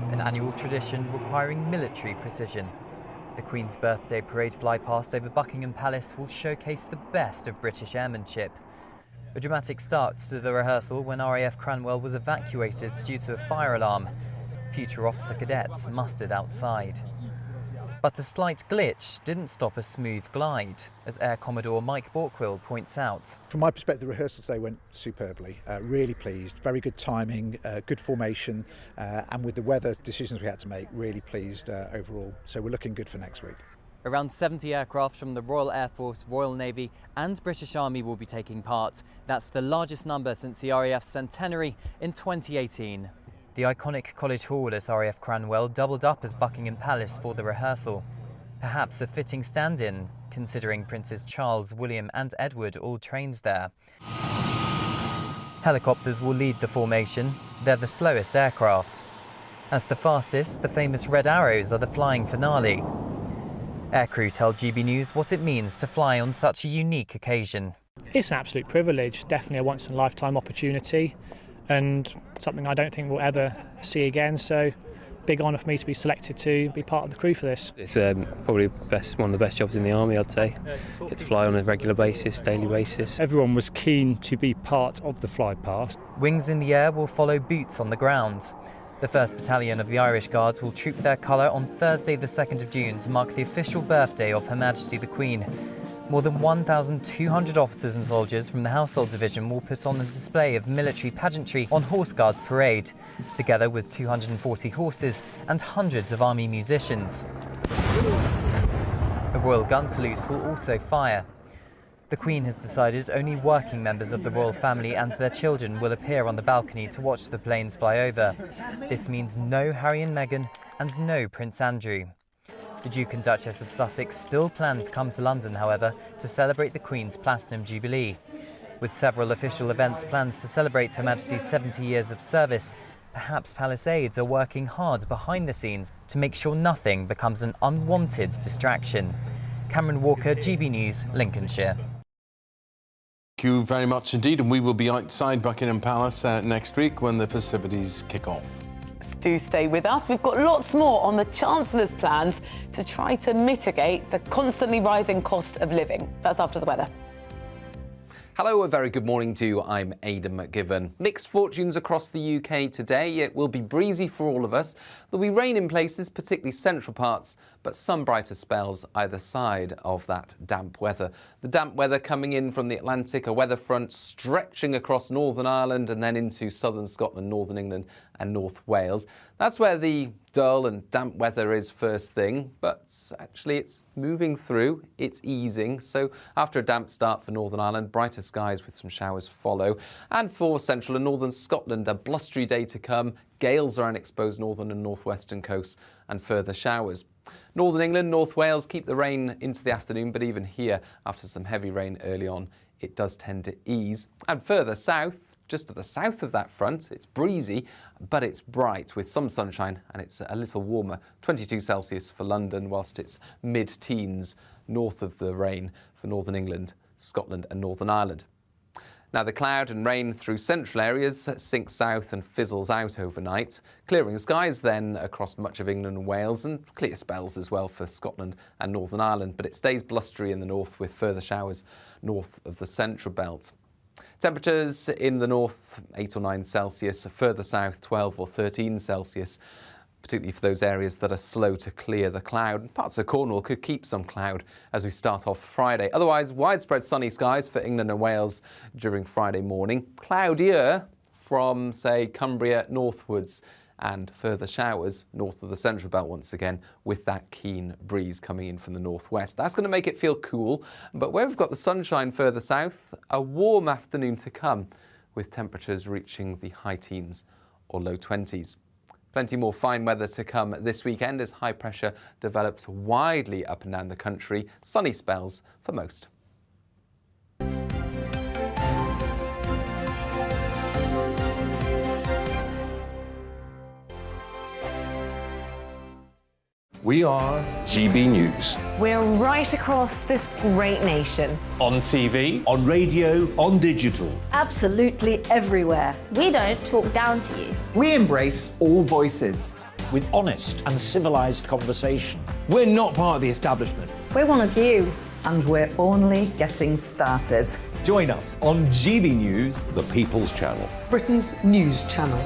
S8: An annual tradition requiring military precision. The Queen's birthday parade flypast over Buckingham Palace will showcase the best of British airmanship. A dramatic start to the rehearsal when RAF Cranwell was evacuated due to a fire alarm. Future officer cadets mustered outside. But a slight glitch didn't stop a smooth glide, as Air Commodore Mike Borkwill points out.
S19: From my perspective, the rehearsal today went superbly. Really pleased, very good timing, good formation, and with the weather decisions we had to make, really pleased overall. So we're looking good for next week.
S8: Around 70 aircraft from the Royal Air Force, Royal Navy and British Army will be taking part. That's the largest number since the RAF's centenary in 2018. The iconic College Hall at RAF Cranwell doubled up as Buckingham Palace for the rehearsal. Perhaps a fitting stand-in, considering Princes Charles, William and Edward all trained there. Helicopters will lead the formation. They're the slowest aircraft. As the fastest, the famous Red Arrows are the flying finale. Aircrew tell GB News what it means to fly on such a unique occasion.
S22: It's an absolute privilege, definitely a once-in-a-lifetime opportunity, and something I don't think we'll ever see again, so big honour for me to be selected to be part of the crew for this.
S23: It's probably one of the best jobs in the Army, I'd say. Get to fly on a regular basis, daily basis.
S25: Everyone was keen to be part of the flypast.
S8: Wings in the air will follow boots on the ground. The 1st Battalion of the Irish Guards will troop their colour on Thursday the 2nd of June to mark the official birthday of Her Majesty the Queen. More than 1,200 officers and soldiers from the Household Division will put on a display of military pageantry on Horse Guards Parade, together with 240 horses and hundreds of army musicians. A royal gun salute will also fire. The Queen has decided only working members of the royal family and their children will appear on the balcony to watch the planes fly over. This means no Harry and Meghan and no Prince Andrew. The Duke and Duchess of Sussex still plan to come to London, however, to celebrate the Queen's Platinum Jubilee. With several official events planned to celebrate Her Majesty's 70 years of service, perhaps palace aides are working hard behind the scenes to make sure nothing becomes an unwanted distraction. Cameron Walker, GB News, Lincolnshire.
S2: Thank you very much indeed, and we will be outside Buckingham Palace next week when the festivities kick off.
S3: Do stay with us. We've got lots more on the Chancellor's plans to try to mitigate the constantly rising cost of living. That's after the weather.
S1: Hello, a very good morning to you. I'm Aidan McGibbon. Mixed fortunes across the UK today. It will be breezy for all of us. There'll be rain in places, particularly central parts, but some brighter spells either side of that damp weather. The damp weather coming in from the Atlantic, a weather front stretching across Northern Ireland and then into southern Scotland, northern England and North Wales. That's where the dull and damp weather is first thing, but actually it's moving through, it's easing. So after a damp start for Northern Ireland, brighter skies with some showers follow. And for central and northern Scotland, a blustery day to come. Gales around exposed northern and northwestern coasts and further showers. Northern England, North Wales keep the rain into the afternoon, but even here, after some heavy rain early on, it does tend to ease. And further south, just to the south of that front, it's breezy, but it's bright with some sunshine and it's a little warmer. 22 Celsius for London, whilst it's mid-teens north of the rain for Northern England, Scotland and Northern Ireland. Now the cloud and rain through central areas sinks south and fizzles out overnight. Clearing skies then across much of England and Wales, and clear spells as well for Scotland and Northern Ireland, but it stays blustery in the north with further showers north of the central belt. Temperatures in the north, 8 or 9 Celsius, further south, 12 or 13 Celsius, particularly for those areas that are slow to clear the cloud. Parts of Cornwall could keep some cloud as we start off Friday. Otherwise, widespread sunny skies for England and Wales during Friday morning. Cloudier from, say, Cumbria northwards, and further showers north of the central belt once again with that keen breeze coming in from the northwest. That's going to make it feel cool, but where we've got the sunshine further south, a warm afternoon to come with temperatures reaching the high teens or low 20s. Plenty more fine weather to come this weekend as high pressure develops widely up and down the country. Sunny spells for most.
S13: We are GB News.
S10: We're right across this great nation.
S12: On TV,
S13: on radio, on digital.
S21: Absolutely everywhere. We don't talk down to you.
S12: we embrace all voices.
S13: With honest and civilised conversation.
S12: We're not part of the establishment.
S21: We're one of you.
S14: And we're only getting started.
S12: Join us on GB News,
S13: The People's Channel.
S14: Britain's news channel.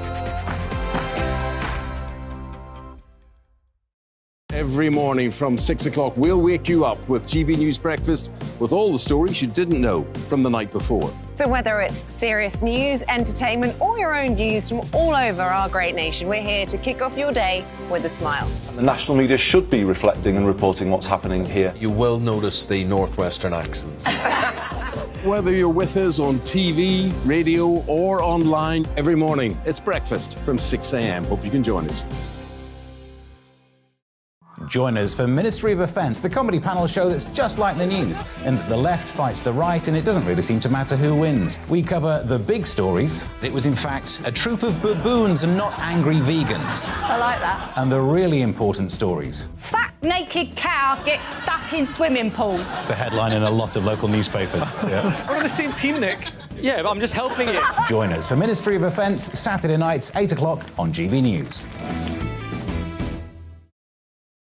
S9: Every morning from 6 o'clock, we'll wake you up with GB News Breakfast with all the stories you didn't know from the night before.
S10: So whether it's serious news, entertainment, or your own views from all over our great nation, we're here to kick off your day with a smile.
S15: And the national media should be reflecting and reporting what's happening here.
S2: You will notice the northwestern accents.
S9: Whether you're with us on TV, radio, or online, every morning, it's breakfast from 6 a.m. Hope you can join us.
S16: Join us for Ministry of Offence, the comedy panel show that's just like the news, in that the left fights the right and it doesn't really seem to matter who wins. We cover the big stories. It was in fact a troop of baboons and not angry vegans.
S11: I like that.
S16: And the really important stories.
S11: Fat naked cow gets stuck in swimming pool.
S16: It's a headline in a lot of local newspapers. Yeah.
S12: We're on the same team, Nick. Yeah, but I'm just helping you.
S16: Join us for Ministry of Offence, Saturday nights, 8 o'clock on GB News.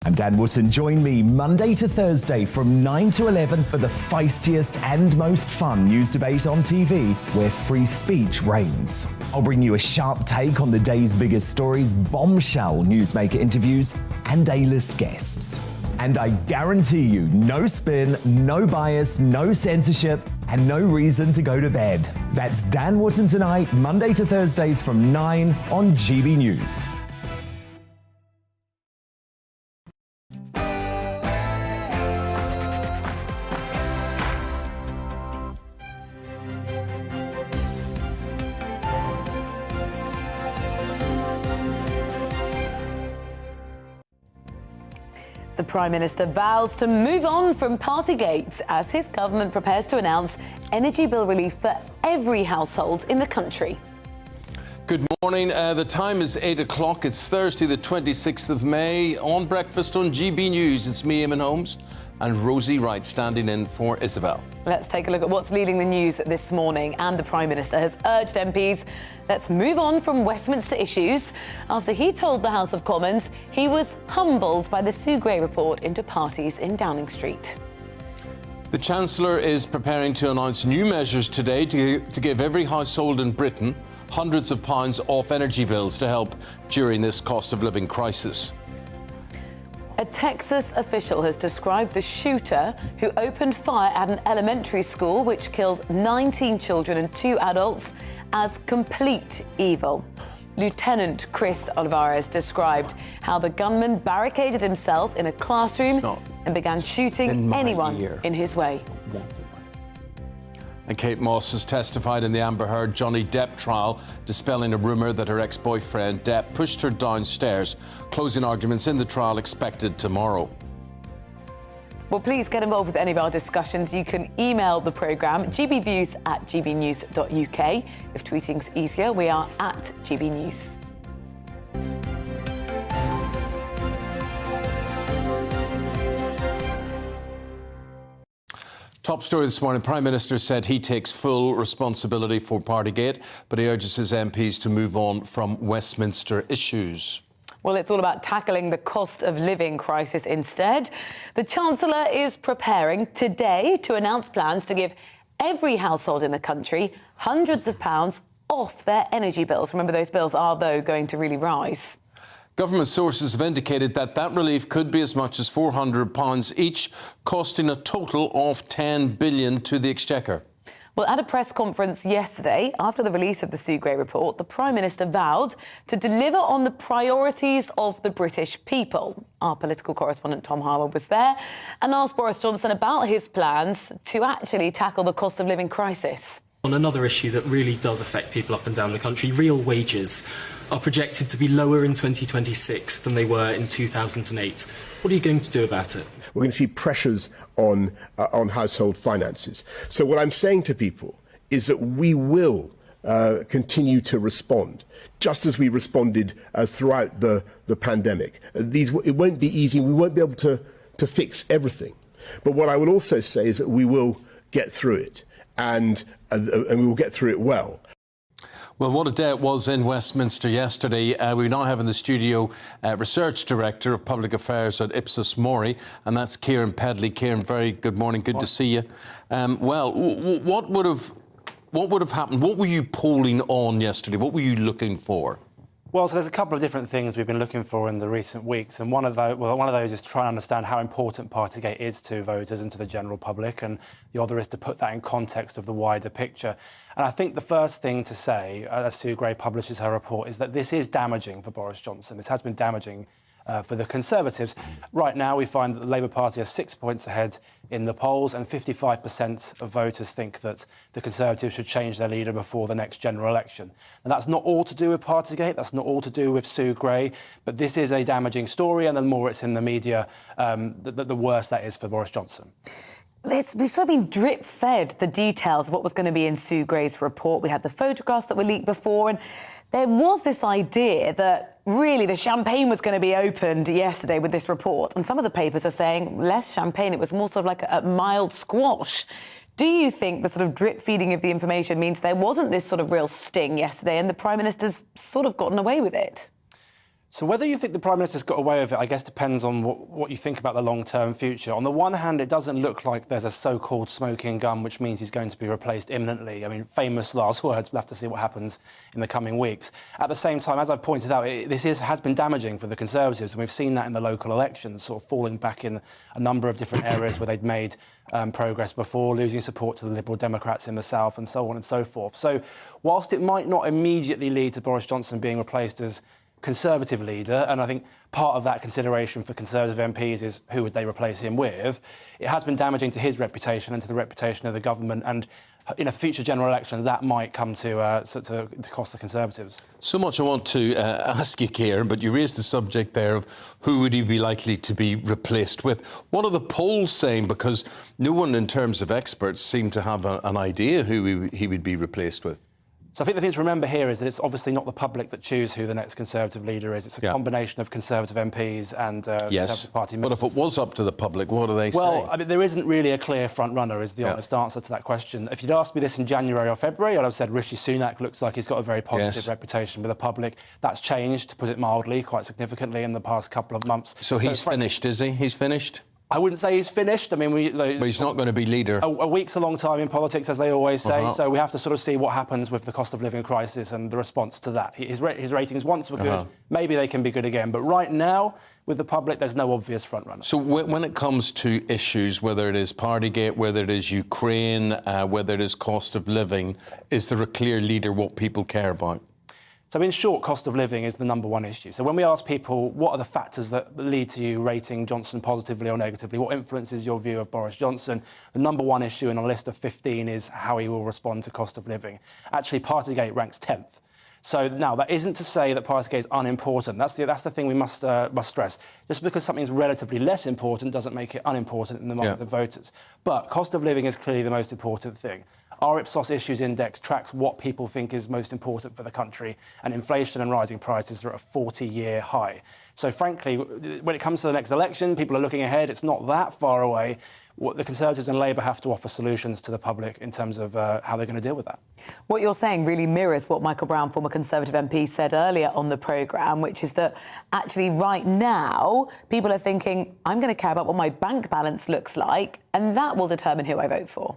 S17: I'm Dan Wootton. Join me Monday to Thursday from 9 to 11 for the feistiest and most fun news debate on TV, where free speech reigns. I'll bring you a sharp take on the day's biggest stories, bombshell newsmaker interviews, and A-list guests. And I guarantee you, no spin, no bias, no censorship, and no reason to go to bed. That's Dan Wootton tonight, Monday to Thursdays from 9 on GB News.
S3: The Prime Minister vows to move on from Partygate as his government prepares to announce energy bill relief for every household in the country.
S2: Good morning. The time is 8 o'clock. It's Thursday, the 26th of May. On Breakfast on GB News, it's me, Eamonn Holmes. and Rosie Wright standing in for Isabel.
S3: Let's take a look at what's leading the news this morning. And the Prime Minister has urged MPs, let's move on from Westminster issues, after he told the House of Commons he was humbled by the Sue Gray report into parties in Downing Street.
S9: The Chancellor is preparing to announce new measures today to give every household in Britain hundreds of pounds off energy bills to help during this cost of living crisis.
S3: A Texas official has described the shooter who opened fire at an elementary school which killed 19 children and 2 adults as complete evil. Lieutenant Chris Olivares described how the gunman barricaded himself in a classroom and began shooting anyone in his way.
S9: And Kate Moss has testified in the Amber Heard Johnny Depp trial, dispelling a rumour that her ex-boyfriend Depp pushed her downstairs. Closing arguments in the trial expected tomorrow.
S3: Well, please get involved with any of our discussions. You can email the programme, gbviews@gbnews.uk. If tweeting's easier, we are at GB News.
S9: Top story this morning. Prime Minister said he takes full responsibility for Partygate, but he urges his MPs to move on from Westminster issues.
S3: Well, it's all about tackling the cost of living crisis instead. The Chancellor is preparing today to announce plans to give every household in the country hundreds of pounds off their energy bills. Remember, those bills are, though, going to really rise.
S9: Government sources have indicated that relief could be as much as £400 each, costing a total of £10 billion to the Exchequer.
S3: Well, at a press conference yesterday, after the release of the Sue Gray report, the Prime Minister vowed to deliver on the priorities of the British people. Our political correspondent Tom Harwood was there and asked Boris Johnson about his plans to actually tackle the cost of living crisis.
S4: On another issue that really does affect people up and down the country, real wages are projected to be lower in 2026 than they were in 2008. What are you going to do about it?
S5: We're going to see pressures on household finances. So what I'm saying to people is that we will continue to respond, just as we responded throughout the pandemic. It won't be easy. We won't be able to fix everything. But what I will also say is that we will get through it, and we will get through it well.
S9: Well, what a day it was in Westminster yesterday. We now have in the studio Research Director of Public Affairs at Ipsos Mori, and that's Kieran Pedley. Kieran, very good morning. Good to see you. Well, what would have happened? What were you polling on yesterday? What were you looking for?
S6: Well, so there's a couple of different things we've been looking for in the recent weeks, and one of those is trying to understand how important Partygate is to voters and to the general public, and the other is to put that in context of the wider picture. And I think the first thing to say, as Sue Gray publishes her report, is that this is damaging for Boris Johnson. This has been damaging for the Conservatives. Right now, we find that the Labour Party are 6 points ahead in the polls, and 55% of voters think that the Conservatives should change their leader before the next general election. And that's not all to do with Partygate, that's not all to do with Sue Gray, but this is a damaging story, and the more it's in the media, the worse that is for Boris Johnson.
S3: We've sort of been drip-fed the details of what was going to be in Sue Gray's report. We had the photographs that were leaked before, and there was this idea that really the champagne was going to be opened yesterday with this report. And some of the papers are saying less champagne, it was more sort of like a mild squash. Do you think the sort of drip-feeding of the information means there wasn't this sort of real sting yesterday and the Prime Minister's sort of gotten away with it?
S6: So whether you think the Prime Minister's got away with it, I guess, depends on what you think about the long-term future. On the one hand, it doesn't look like there's a so-called smoking gun, which means he's going to be replaced imminently. I mean, famous last words. We'll have to see what happens in the coming weeks. At the same time, as I've pointed out, this has been damaging for the Conservatives, and we've seen that in the local elections, sort of falling back in a number of different areas where they'd made progress before, losing support to the Liberal Democrats in the South, and so on and so forth. So whilst it might not immediately lead to Boris Johnson being replaced as Conservative leader, and I think part of that consideration for Conservative MPs is who would they replace him with, it has been damaging to his reputation and to the reputation of the government, and in a future general election that might come to cost the Conservatives.
S9: So much I want to ask you, Kieran, but you raised the subject there of who would he be likely to be replaced with. What are the polls saying? Because no one in terms of experts seem to have an idea who he would be replaced with.
S6: So I think the thing to remember here is that it's obviously not the public that choose who the next Conservative leader is. It's a combination of Conservative MPs and Conservative Party members.
S2: But if it was up to the public, what do they say?
S6: Well, I mean, there isn't really a clear front runner, is the honest answer to that question. If you'd asked me this in January or February, I'd have said Rishi Sunak looks like he's got a very positive reputation with the public. That's changed, to put it mildly, quite significantly in the past couple of months.
S2: So he's finished, is he? He's finished?
S6: I wouldn't say he's finished. I mean,
S2: but he's not going to be leader.
S6: A week's a long time in politics, as they always say. So we have to sort of see what happens with the cost of living crisis and the response to that. His ratings once were good. Maybe they can be good again. But right now, with the public, there's no obvious front runner. So
S2: when it comes to issues, whether it is Partygate, whether it is Ukraine, whether it is cost of living, is there a clear leader what people care about?
S6: So in short, cost of living is the number one issue. So when we ask people, what are the factors that lead to you rating Johnson positively or negatively, what influences your view of Boris Johnson, the number one issue in a list of 15 is how he will respond to cost of living. Actually, Partygate ranks 10th. So now, that isn't to say that Partygate is unimportant. That's the thing we must stress. Just because something is relatively less important doesn't make it unimportant in the minds of voters. But cost of living is clearly the most important thing. Our Ipsos Issues Index tracks what people think is most important for the country, and inflation and rising prices are at a 40-year high. So frankly, when it comes to the next election, people are looking ahead. It's not that far away. What the Conservatives and Labour have to offer solutions to the public in terms of how they're going to deal with that.
S3: What you're saying really mirrors what Michael Brown, former Conservative MP, said earlier on the programme, which is that actually right now people are thinking, I'm going to care about what my bank balance looks like, and that will determine who I vote for.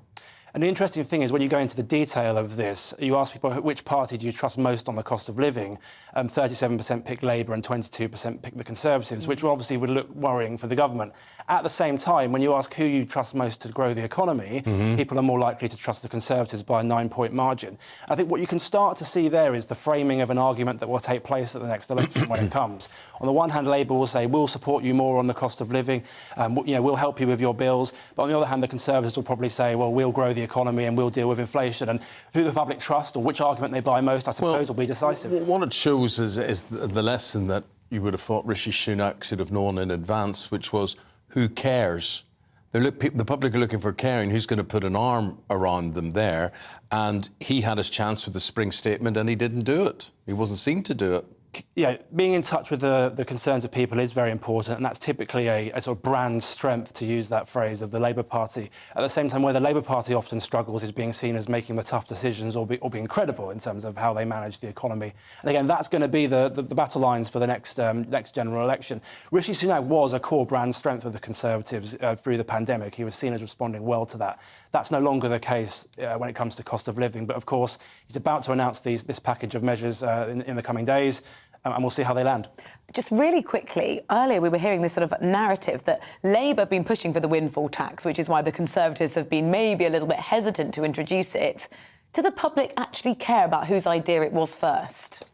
S6: And the interesting thing is when you go into the detail of this, you ask people which party do you trust most on the cost of living. 37% pick Labour and 22% pick the Conservatives, which obviously would look worrying for the government. At the same time, when you ask who you trust most to grow the economy, people are more likely to trust the Conservatives by a 9-point margin. I think what you can start to see there is the framing of an argument that will take place at the next election when it comes. On the one hand, Labour will say, we'll support you more on the cost of living, we'll help you with your bills. But on the other hand, the Conservatives will probably say, well, we'll grow the economy and we'll deal with inflation. And who the public trust or which argument they buy most, I suppose, will be decisive.
S2: What it shows is the lesson that you would have thought Rishi Sunak should have known in advance, which was, who cares? The public are looking for caring. Who's going to put an arm around them there? And he had his chance with the spring statement and he didn't do it. He wasn't seen to do it.
S6: Yeah, being in touch with the concerns of people is very important, and that's typically a sort of brand strength, to use that phrase, of the Labour Party. At the same time, where the Labour Party often struggles is being seen as making the tough decisions or being credible in terms of how they manage the economy. And again, that's going to be the battle lines for the next general election. Rishi Sunak was a core brand strength of the Conservatives through the pandemic. He was seen as responding well to that. That's no longer the case when it comes to cost of living. But of course, he's about to announce this package of measures in the coming days. And we'll see how they land.
S3: Just really quickly, earlier we were hearing this sort of narrative that Labour have been pushing for the windfall tax, which is why the Conservatives have been maybe a little bit hesitant to introduce it. Do the public actually care about whose idea it was first?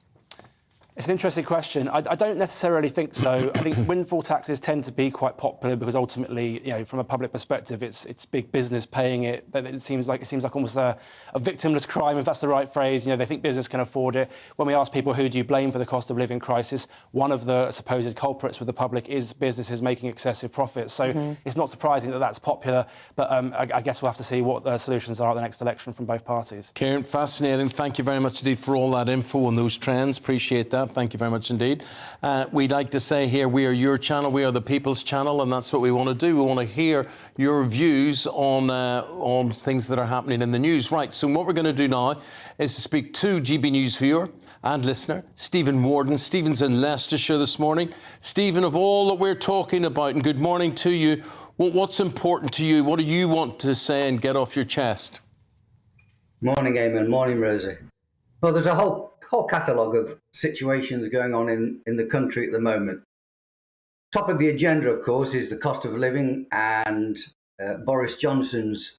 S6: It's an interesting question. I don't necessarily think so. I think windfall taxes tend to be quite popular because ultimately, from a public perspective, it's big business paying it. It seems like almost a victimless crime, if that's the right phrase. They think business can afford it. When we ask people who do you blame for the cost of living crisis, one of the supposed culprits with the public is businesses making excessive profits. So it's not surprising that that's popular. But I guess we'll have to see what the solutions are at the next election from both parties.
S2: Kieran, fascinating. Thank you very much indeed for all that info on those trends. Appreciate that. Thank you very much indeed. We'd like to say here, we are your channel, we are the people's channel, and that's what we want to do. We want to hear your views on things that are happening in the news. Right, so what we're going to do now is to speak to GB News viewer and listener, Stephen Warden. Stephen's in Leicestershire this morning. Stephen, of all that we're talking about, and good morning to you, what's important to you? What do you want to say and get off your chest?
S7: Morning, Eamonn. Morning, Rosie. Well, there's a whole catalogue of situations going on in the country at the moment. Top of the agenda, of course, is the cost of living and Boris Johnson's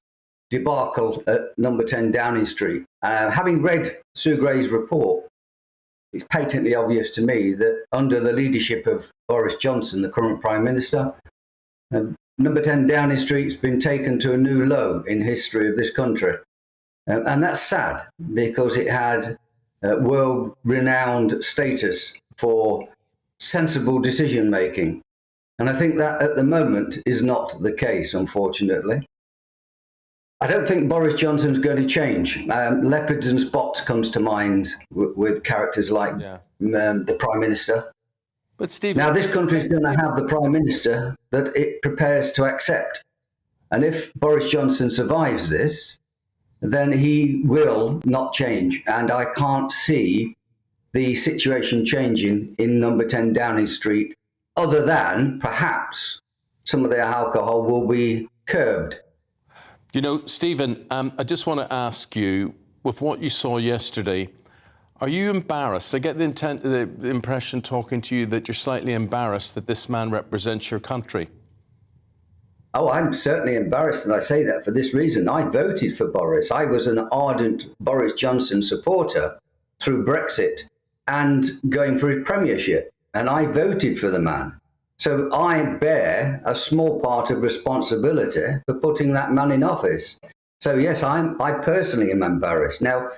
S7: debacle at number 10 Downing Street. Having read Sue Gray's report, it's patently obvious to me that under the leadership of Boris Johnson, the current Prime Minister, number 10 Downing Street's been taken to a new low in history of this country. And that's sad because it had world-renowned status for sensible decision-making. And I think that at the moment is not the case, unfortunately. I don't think Boris Johnson's going to change. Leopards and Spots comes to mind with characters like the Prime Minister.
S2: But Steve,
S7: now this country is going to have the Prime Minister that it prepares to accept. And if Boris Johnson survives this, then he will not change. And I can't see the situation changing in number 10 Downing Street, other than perhaps some of their alcohol will be curbed.
S9: You know, Stephen, I just want to ask you, with what you saw yesterday, are you embarrassed? I get the impression talking to you that you're slightly embarrassed that this man represents your country.
S7: Oh, I'm certainly embarrassed, and I say that for this reason. I voted for Boris. I was an ardent Boris Johnson supporter through Brexit and going for his premiership, and I voted for the man. So I bear a small part of responsibility for putting that man in office. So yes, I personally am embarrassed. Now,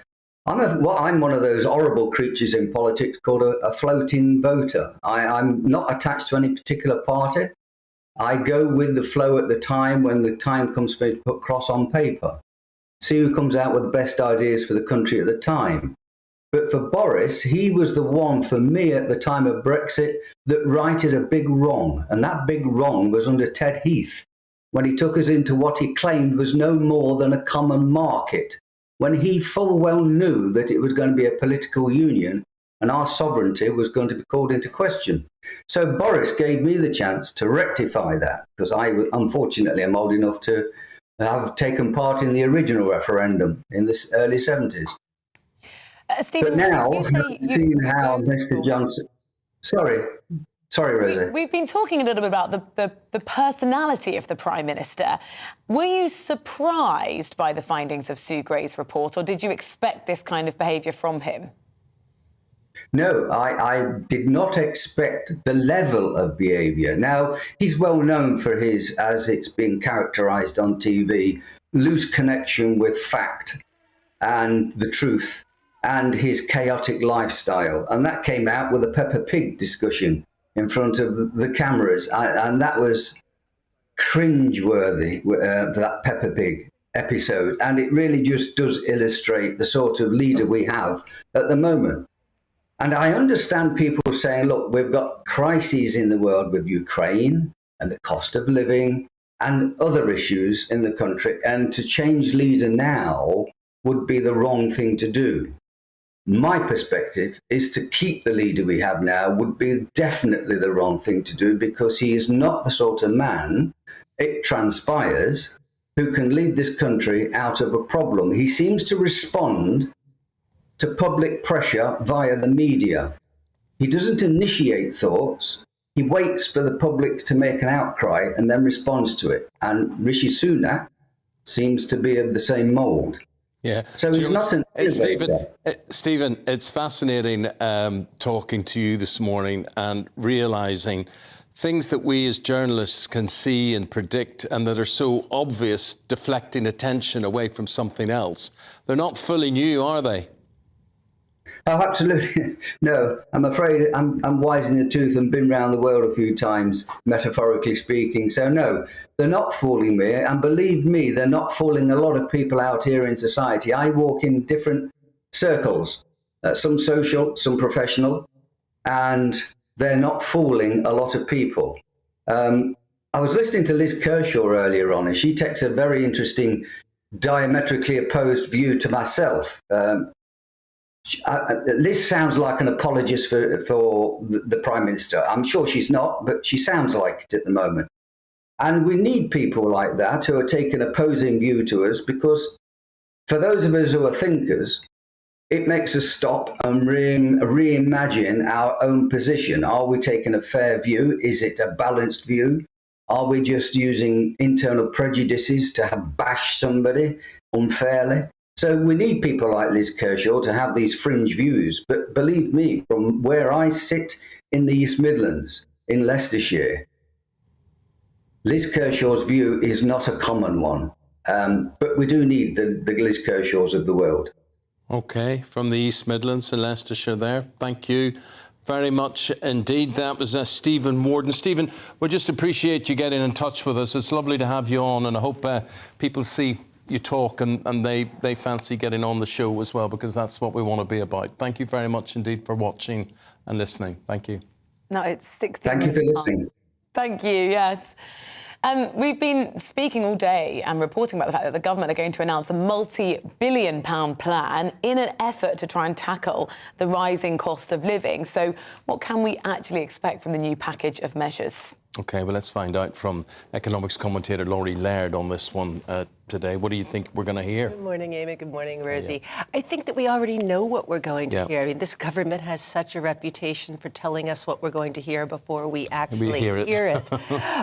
S7: I'm one of those horrible creatures in politics called a floating voter. I'm not attached to any particular party. I go with the flow at the time when the time comes for me to put cross on paper. See who comes out with the best ideas for the country at the time. But for Boris, he was the one for me at the time of Brexit that righted a big wrong. And that big wrong was under Ted Heath, when he took us into what he claimed was no more than a common market, when he full well knew that it was going to be a political union and our sovereignty was going to be called into question. So Boris gave me the chance to rectify that, because I, unfortunately, am old enough to have taken part in the original referendum in the early 70s.
S3: Stephen,
S7: but now, seeing how Mr. Johnson... Sorry, Rosie.
S3: We've been talking a little bit about the personality of the Prime Minister. Were you surprised by the findings of Sue Gray's report, or did you expect this kind of behaviour from him?
S7: No, I did not expect the level of behaviour. Now, he's well known for his, as it's been characterised on TV, loose connection with fact and the truth, and his chaotic lifestyle. And that came out with a Peppa Pig discussion in front of the cameras. And that was cringeworthy, that Peppa Pig episode. And it really just does illustrate the sort of leader we have at the moment. And I understand people saying, look, we've got crises in the world with Ukraine and the cost of living and other issues in the country. And to change leader now would be the wrong thing to do. My perspective is to keep the leader we have now would be definitely the wrong thing to do, because he is not the sort of man, it transpires, who can lead this country out of a problem. He seems to respond to public pressure via the media. He doesn't initiate thoughts. He waits for the public to make an outcry and then responds to it. And Rishi Sunak seems to be of the same mould.
S9: Yeah.
S7: So he's not an
S9: Stephen, it's fascinating talking to you this morning and realising things that we as journalists can see and predict and that are so obvious, deflecting attention away from something else. They're not fully new, are they?
S7: Oh, absolutely. No, I'm afraid I'm wise in the tooth and been around the world a few times, metaphorically speaking. So no, they're not fooling me. And believe me, they're not fooling a lot of people out here in society. I walk in different circles, some social, some professional, and they're not fooling a lot of people. I was listening to Liz Kershaw earlier on, and she takes a very interesting, diametrically opposed view to myself. Liz sounds like an apologist for the Prime Minister. I'm sure she's not, but she sounds like it at the moment. And we need people like that who are taking an opposing view to us, because for those of us who are thinkers, it makes us stop and reimagine our own position. Are we taking a fair view? Is it a balanced view? Are we just using internal prejudices to bash somebody unfairly? So we need people like Liz Kershaw to have these fringe views. But believe me, from where I sit in the East Midlands, in Leicestershire, Liz Kershaw's view is not a common one. But we do need the Liz Kershaws of the world.
S9: OK, from the East Midlands in Leicestershire there. Thank you very much indeed. That was Stephen Warden. Stephen, we just appreciate you getting in touch with us. It's lovely to have you on, and I hope people see
S2: you talk and they fancy getting on the show as well, because that's what we want to be about. Thank you very much indeed for watching and listening. Thank you.
S3: No, it's 60
S7: Thank you for listening.
S3: Thank you, yes. We've been speaking all day and reporting about the fact that the government are going to announce a multi-billion-pound plan in an effort to try and tackle the rising cost of living. So what can we actually expect from the new package of measures?
S2: OK, well, let's find out from economics commentator Laurie Laird on this one today. What do you think we're going to hear?
S18: Good morning, Eamon. Good morning, Rosie. I think that we already know what we're going to hear. I mean, this government has such a reputation for telling us what we're going to hear before we actually hear it.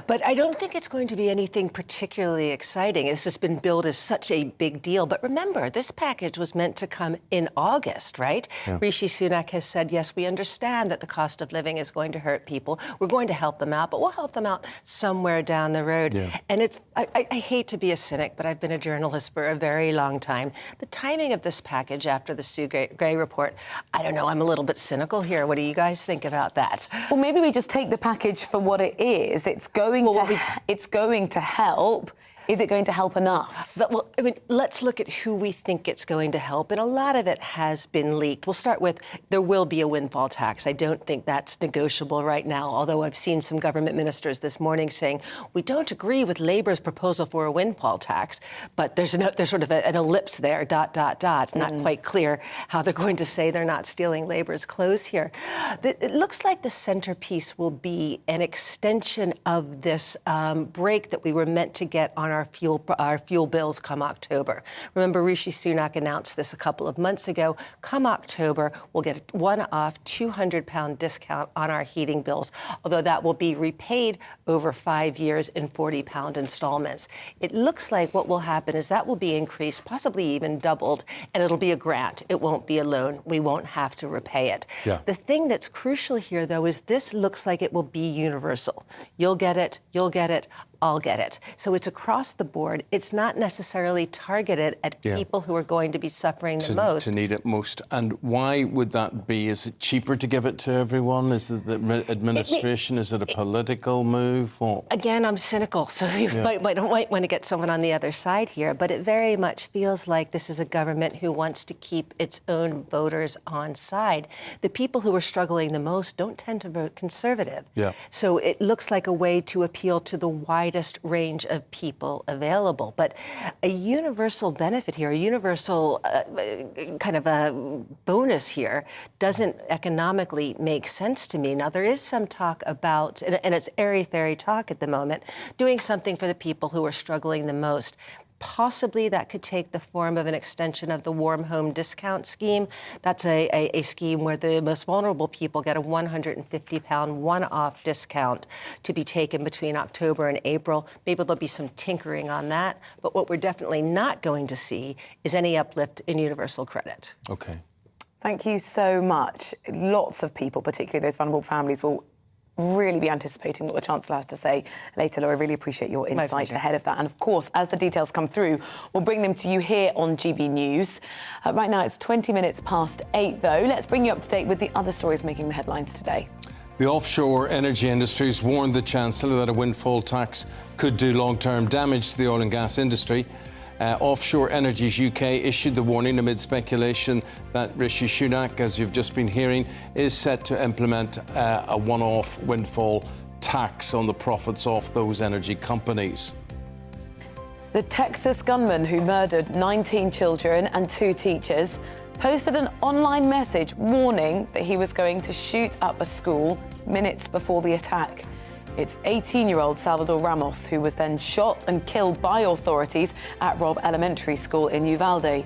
S18: But I don't think it's going to be anything particularly exciting. This has been billed as such a big deal. But remember, this package was meant to come in August, right? Rishi Sunak has said, yes, we understand that the cost of living is going to hurt people. We're going to help them out, but we'll help them out somewhere down the road. And it's, I hate to be a cynic, but I've been a journalist for a very long time. The timing of this package after the Sue Gray report, I don't know, I'm a little bit cynical here. What do you guys think about that?
S3: Well, maybe we just take the package for what it is. It's going to help. Is it going to help enough?
S18: Well, I mean, let's look at who we think it's going to help, and a lot of it has been leaked. We'll start with there will be a windfall tax. I don't think that's negotiable right now, although I've seen some government ministers this morning saying we don't agree with Labour's proposal for a windfall tax, but there's sort of an ellipse there, ... Not quite clear how they're going to say they're not stealing Labour's clothes here. It looks like the centerpiece will be an extension of this break that we were meant to get on our fuel bills come October. Remember, Rishi Sunak announced this a couple of months ago. Come October, we'll get a one-off £200 discount on our heating bills, although that will be repaid over 5 years in £40 installments. It looks like what will happen is that will be increased, possibly even doubled, and it'll be a grant. It won't be a loan. We won't have to repay it. The thing that's crucial here, though, is this looks like it will be universal. You'll get it, I'll get it. So it's across the board. It's not necessarily targeted at people who are going to be suffering the most.
S2: To need it most. And why would that be? Is it cheaper to give it to everyone? Is it the administration? Is it a political move? What?
S18: Again, I'm cynical, so you might want to get someone on the other side here, but it very much feels like this is a government who wants to keep its own voters on side. The people who are struggling the most don't tend to vote Conservative. So it looks like a way to appeal to the widest range of people available. But a universal benefit here, a universal kind of a bonus here, doesn't economically make sense to me. Now, there is some talk about, and it's airy-fairy talk at the moment, doing something for the people who are struggling the most. Possibly that could take the form of an extension of the Warm Home Discount Scheme. That's a scheme where the most vulnerable people get a £150 one-off discount to be taken between October and April. Maybe there'll be some tinkering on that. But what we're definitely not going to see is any uplift in universal credit.
S2: OK.
S3: Thank you so much. Lots of people, particularly those vulnerable families, will really be anticipating what the Chancellor has to say later. Laura, I really appreciate your insight ahead of that. And of course, as the details come through, we'll bring them to you here on GB News. Right now, it's 20 minutes past 8, though. Let's bring you up to date with the other stories making the headlines today.
S9: The offshore energy industries warned the Chancellor that a windfall tax could do long-term damage to the oil and gas industry. Offshore Energies UK issued the warning amid speculation that Rishi Sunak, as you've just been hearing, is set to implement a one-off windfall tax on the profits of those energy companies.
S3: The Texas gunman who murdered 19 children and 2 teachers posted an online message warning that he was going to shoot up a school minutes before the attack. It's 18-year-old Salvador Ramos, who was then shot and killed by authorities at Robb Elementary School in Uvalde.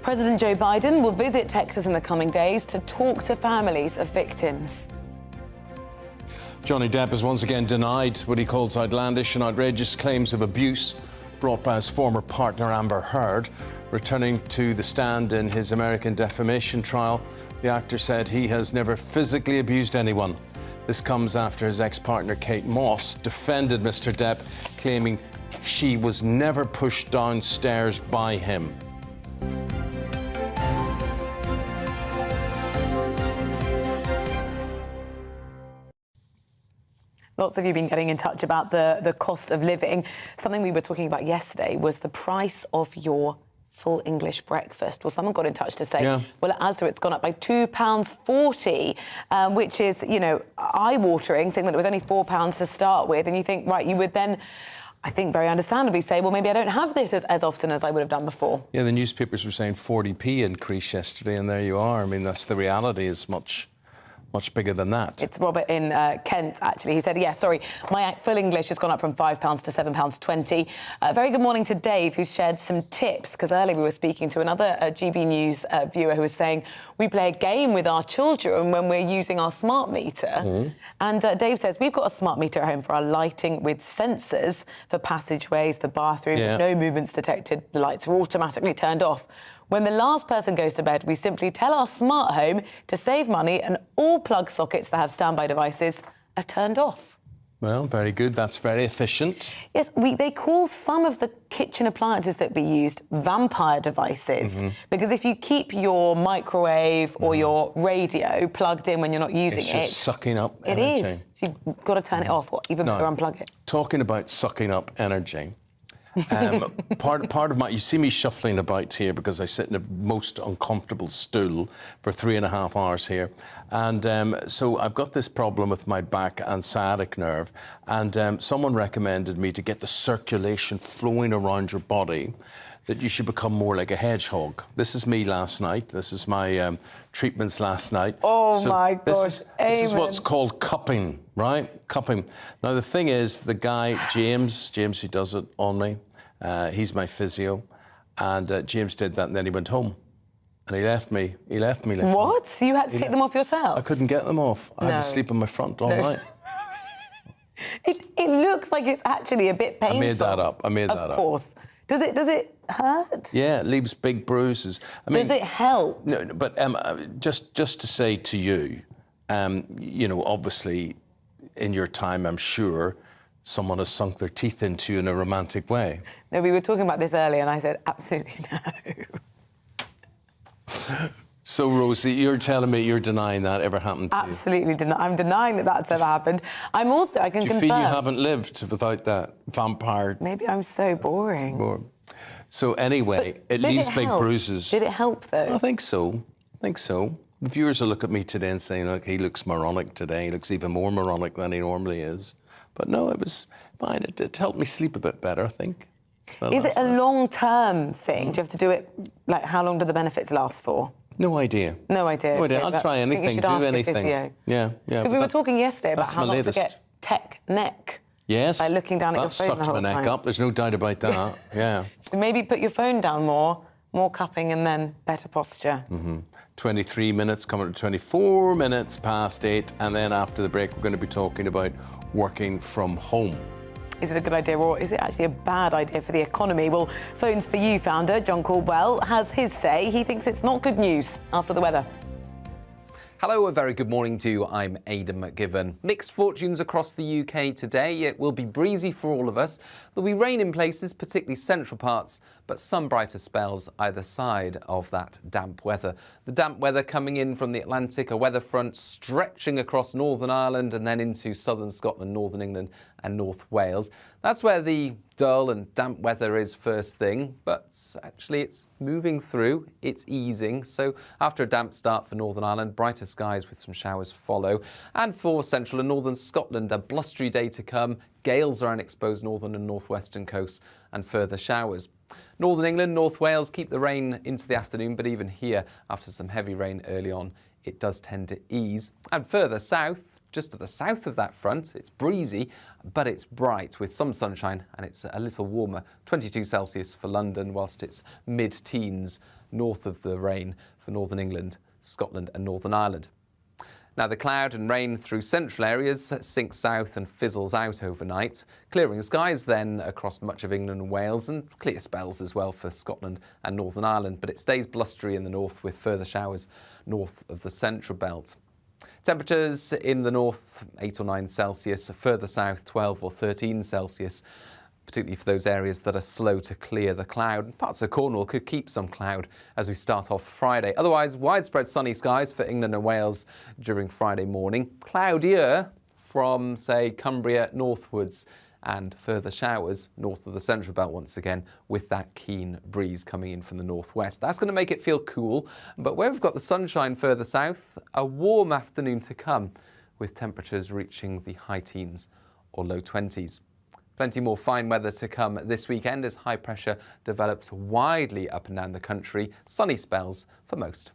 S3: President Joe Biden will visit Texas in the coming days to talk to families of victims.
S9: Johnny Depp has once again denied what he calls outlandish and outrageous claims of abuse brought by his former partner Amber Heard. Returning to the stand in his American defamation trial, the actor said he has never physically abused anyone. This comes after his ex-partner Kate Moss defended Mr. Depp, claiming she was never pushed downstairs by him.
S3: Lots of you been getting in touch about the cost of living. Something we were talking about yesterday was the price of your full English breakfast. Well, someone got in touch to say, well, at Asda it's gone up by £2.40, which is, you know, eye-watering, saying that it was only £4 to start with. And you think, right, you would then, I think very understandably, say, well, maybe I don't have this as often as I would have done before.
S2: Yeah, the newspapers were saying 40p increase yesterday, and there you are. I mean, that's the reality is much bigger than that.
S3: It's Robert in Kent, actually. He said, yeah, sorry, my full English has gone up from £5 to £7.20. Very good morning to Dave, who's shared some tips, because earlier we were speaking to another GB News viewer who was saying we play a game with our children when we're using our smart meter. And Dave says, we've got a smart meter at home for our lighting with sensors for passageways, the bathroom, no movements detected, the lights are automatically turned off. When the last person goes to bed, we simply tell our smart home to save money and all plug sockets that have standby devices are turned off.
S2: Well, very good. That's very efficient.
S3: Yes, they call some of the kitchen appliances that we used vampire devices, because if you keep your microwave or your radio plugged in when you're not using
S2: it's just sucking up
S3: energy. It is. So you've got to turn it off or even better, unplug it.
S2: Talking about sucking up energy, part of my, you see me shuffling about here because I sit in the most uncomfortable stool for 3.5 hours here, and so I've got this problem with my back and sciatic nerve, and someone recommended me to get the circulation flowing around your body, that you should become more like a hedgehog. This is me last night. This is my treatments last night.
S3: Oh, so my gosh,
S2: this is what's called cupping, right? Cupping. Now, the thing is, the guy, James, who does it on me, he's my physio, and James did that, and then he went home. And he left me. Like
S3: what? So you had to take them off yourself?
S2: I couldn't get them off. I had to sleep on my front all night.
S3: It looks like it's actually a bit painful.
S2: I made that up.
S3: Of course. Does it hurt?
S2: Yeah, it leaves big bruises. I mean,
S3: does it help?
S2: No, but just to say to you, you know, obviously, in your time, I'm sure someone has sunk their teeth into you in a romantic way.
S3: No, we were talking about this earlier, and I said absolutely no.
S2: So, Rosie, you're telling me you're denying that ever happened to you?
S3: Absolutely, I'm denying that that's ever happened. I'm also, I can confirm...
S2: Do you feel you haven't lived without that vampire...
S3: Maybe I'm so boring.
S2: So, anyway, it leaves big bruises.
S3: Did it help, though?
S2: I think so. The viewers will look at me today and say, look, he looks moronic today. He looks even more moronic than he normally is. But no, it was fine. It helped me sleep a bit better, I think. Well,
S3: is it a long-term thing? Do you have to do it... Like, how long do the benefits last for?
S2: No idea.
S3: No idea.
S2: Okay, I'll try anything, do anything.
S3: Yeah. Because we were talking yesterday about how not to get tech neck.
S2: Yes.
S3: By looking down at your phone the whole time.
S2: That sucked my neck up, there's no doubt about that. Yeah.
S3: So maybe put your phone down more cupping and then better posture.
S2: 23 minutes, coming to 24 minutes past 8, and then after the break we're going to be talking about working from home.
S3: Is it a good idea or is it actually a bad idea for the economy? Well, Phones for You founder John Caldwell has his say. He thinks it's not good news after the weather.
S1: Hello, a very good morning to you. I'm Aidan McGivern. Mixed fortunes across the UK today. It will be breezy for all of us. There'll be rain in places, particularly central parts, but some brighter spells either side of that damp weather. The damp weather coming in from the Atlantic, a weather front stretching across Northern Ireland and then into southern Scotland, northern England and North Wales. That's where the dull and damp weather is first thing, but actually it's moving through, it's easing. So after a damp start for Northern Ireland, brighter skies with some showers follow. And for central and northern Scotland, a blustery day to come. Gales are on exposed northern and northwestern coasts and further showers. Northern England, North Wales keep the rain into the afternoon, but even here, after some heavy rain early on, it does tend to ease. And further south, just to the south of that front, it's breezy, but it's bright with some sunshine and it's a little warmer. 22 Celsius for London, whilst it's mid-teens north of the rain for Northern England, Scotland and Northern Ireland. Now, the cloud and rain through central areas sinks south and fizzles out overnight. Clearing skies then across much of England and Wales, and clear spells as well for Scotland and Northern Ireland, but it stays blustery in the north with further showers north of the central belt. Temperatures in the north, 8 or 9 Celsius, further south, 12 or 13 Celsius, particularly for those areas that are slow to clear the cloud. Parts of Cornwall could keep some cloud as we start off Friday. Otherwise, widespread sunny skies for England and Wales during Friday morning. Cloudier from, say, Cumbria northwards, and further showers north of the central belt once again, with that keen breeze coming in from the northwest. That's going to make it feel cool, but where we've got the sunshine further south, a warm afternoon to come, with temperatures reaching the high teens or low 20s. Plenty more fine weather to come this weekend as high pressure develops widely up and down the country. Sunny spells for most.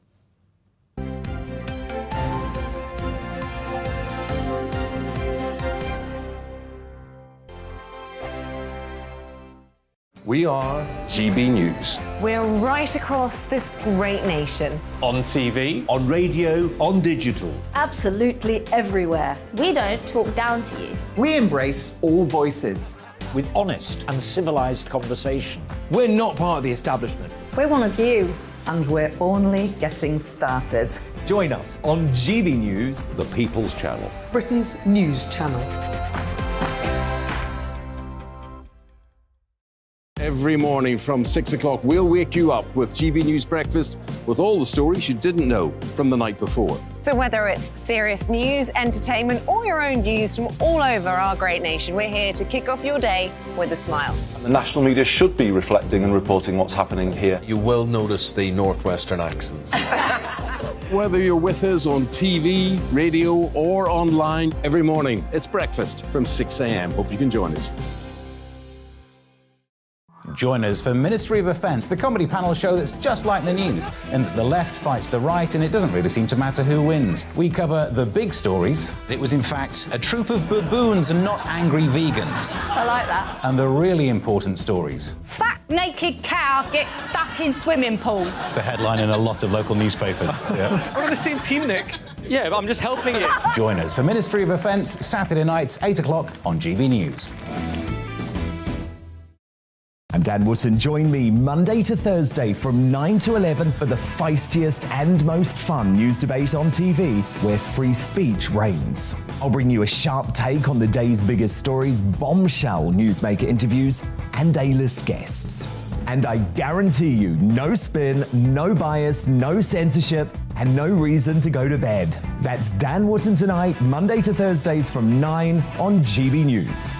S13: We are GB News.
S10: We're right across this great nation.
S13: On TV, on radio, on digital.
S21: Absolutely everywhere. We don't talk down to you.
S12: We embrace all voices.
S13: With honest and civilised conversation.
S12: We're not part of the establishment.
S14: We're one of you. And we're only getting started.
S12: Join us on GB News,
S13: The People's Channel.
S14: Britain's news channel.
S9: Every morning from 6 o'clock, we'll wake you up with GB News Breakfast with all the stories you didn't know from the night before.
S10: So whether it's serious news, entertainment, or your own views from all over our great nation, we're here to kick off your day with a smile.
S15: And the national media should be reflecting and reporting what's happening here.
S2: You will notice the northwestern accents.
S9: Whether you're with us on TV, radio, or online, every morning, it's breakfast from 6 a.m. Hope you can join us.
S16: Join us for Ministry of Offence, the comedy panel show that's just like the news, in that the left fights the right and it doesn't really seem to matter who wins. We cover the big stories. It was in fact a troop of baboons and not angry vegans.
S21: I like that.
S16: And the really important stories.
S11: Fat naked cow gets stuck in swimming pool.
S16: It's a headline in a lot of local newspapers. Yeah.
S12: We're on the same team, Nick. Yeah, but I'm just helping you.
S16: Join us for Ministry of Offence, Saturday nights, 8 o'clock on GB News.
S17: I'm Dan Wootton. Join me Monday to Thursday from 9 to 11 for the feistiest and most fun news debate on TV, where free speech reigns. I'll bring you a sharp take on the day's biggest stories, bombshell newsmaker interviews, and A-list guests. And I guarantee you, no spin, no bias, no censorship, and no reason to go to bed. That's Dan Wootton tonight, Monday to Thursdays from 9 on GB News.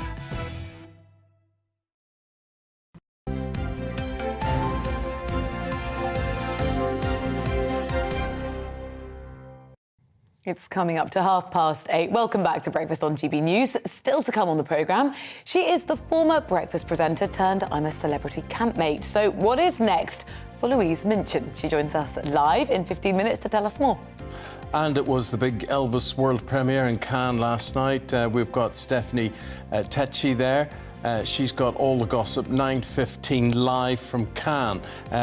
S3: It's coming up to 8:30. Welcome back to Breakfast on GB News. Still to come on the programme, she is the former breakfast presenter turned I'm a Celebrity campmate. So what is next for Louise Minchin? She joins us live in 15 minutes to tell us more.
S2: And it was the big Elvis world premiere in Cannes last night. We've got Stephanie Tecci there. She's got all the gossip, 9:15 live from Cannes.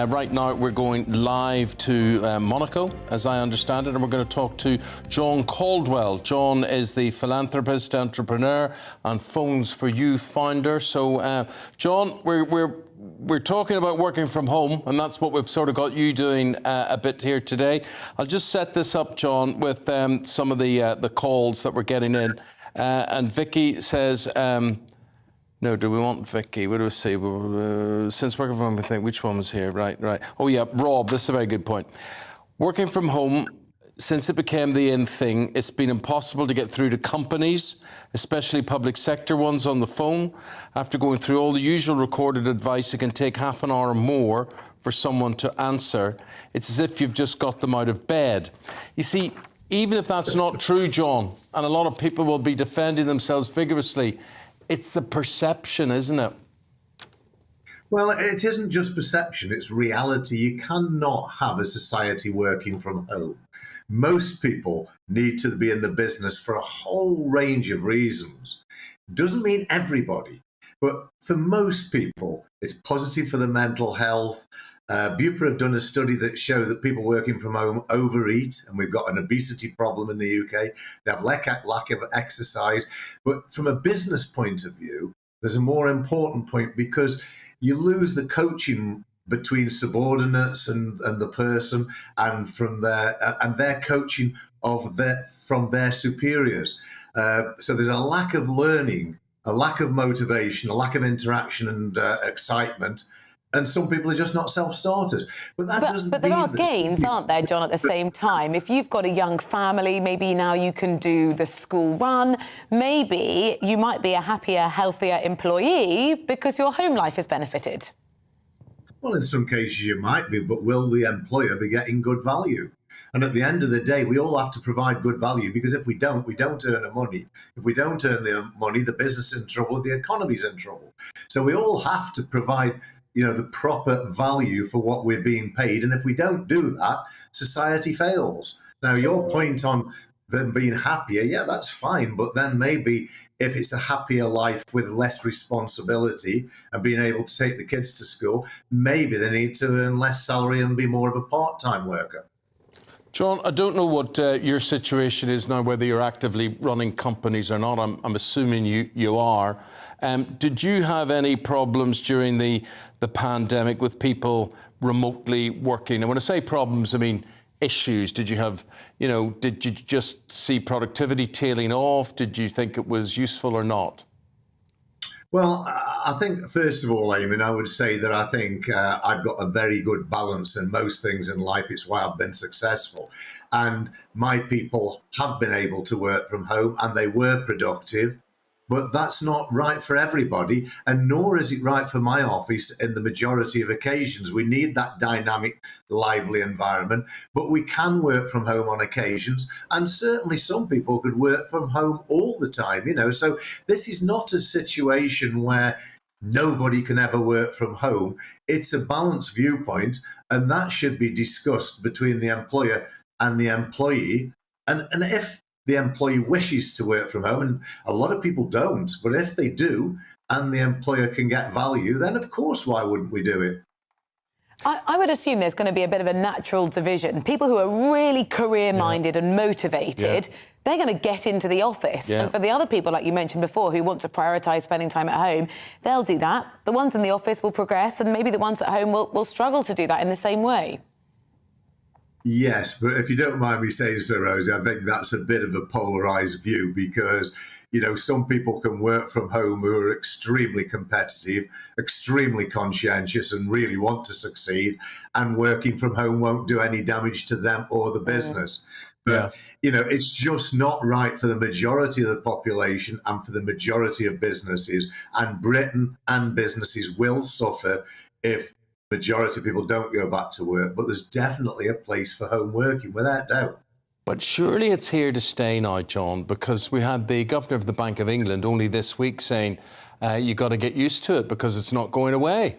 S2: Right now we're going live to Monaco, as I understand it, and we're going to talk to John Caldwell. John is the philanthropist, entrepreneur and Phones for You founder. So, John, we're talking about working from home, and that's what we've sort of got you doing a bit here today. I'll just set this up, John, with some of the calls that we're getting in. And Vicky says... no, do we want Vicky? What do we say? Since working from home, I think, which one was here? Right. Oh, yeah, Rob, this is a very good point. Working from home, since it became the in thing, it's been impossible to get through to companies, especially public sector ones, on the phone. After going through all the usual recorded advice, it can take half an hour or more for someone to answer. It's as if you've just got them out of bed. You see, even if that's not true, John, and a lot of people will be defending themselves vigorously, it's the perception, isn't it?
S19: Well, it isn't just perception, it's reality. You cannot have a society working from home. Most people need to be in the business for a whole range of reasons. Doesn't mean everybody, but for most people, it's positive for the mental health. Bupa have done a study that show that people working from home overeat, and we've got an obesity problem in the UK. They have lack of exercise. But from a business point of view, there's a more important point, because you lose the coaching between subordinates and the person, and from their coaching from their superiors. So there's a lack of learning, a lack of motivation, a lack of interaction and excitement. And some people are just not self-starters. But that doesn't
S3: But there
S19: mean
S3: are
S19: that
S3: gains, aren't there, John, at the same time? If you've got a young family, maybe now you can do the school run. Maybe you might be a happier, healthier employee because your home life has benefited.
S19: Well, in some cases you might be, but will the employer be getting good value? And at the end of the day, we all have to provide good value, because if we don't earn the money. If we don't earn the money, the business is in trouble, the economy's in trouble. So we all have to provide, the proper value for what we're being paid. And if we don't do that, society fails. Now, your point on them being happier, yeah, that's fine. But then maybe if it's a happier life with less responsibility and being able to take the kids to school, maybe they need to earn less salary and be more of a part-time worker.
S9: John, I don't know what your situation is now, whether you're actively running companies or not. I'm assuming you are. Did you have any problems during the pandemic with people remotely working? And when I say problems, I mean issues. Did you have, did you just see productivity tailing off? Did you think it was useful or not?
S19: Well, I think, first of all, Eamonn, I would say that I think I've got a very good balance in most things in life. It's why I've been successful. And my people have been able to work from home and they were productive. But that's not right for everybody, and nor is it right for my office in the majority of occasions. We need that dynamic, lively environment, but we can work from home on occasions, and certainly some people could work from home all the time, So this is not a situation where nobody can ever work from home. It's a balanced viewpoint, and that should be discussed between the employer and the employee. And if the employee wishes to work from home, and a lot of people don't, but if they do and the employer can get value, then of course, why wouldn't we do it?
S3: I would assume there's going to be a bit of a natural division. People who are really career-minded and motivated, they're going to get into the office. And for the other people, like you mentioned before, who want to prioritise spending time at home, they'll do that. The ones in the office will progress, and maybe the ones at home will struggle to do that in the same way.
S19: Yes, but if you don't mind me saying so, Rosie, I think that's a bit of a polarised view, because, some people can work from home who are extremely competitive, extremely conscientious and really want to succeed, and working from home won't do any damage to them or the business. But, it's just not right for the majority of the population and for the majority of businesses. And Britain and businesses will suffer if majority of people don't go back to work, but there's definitely a place for home working, without doubt.
S9: But surely it's here to stay now, John, because we had the Governor of the Bank of England only this week saying you got to get used to it because it's not going away.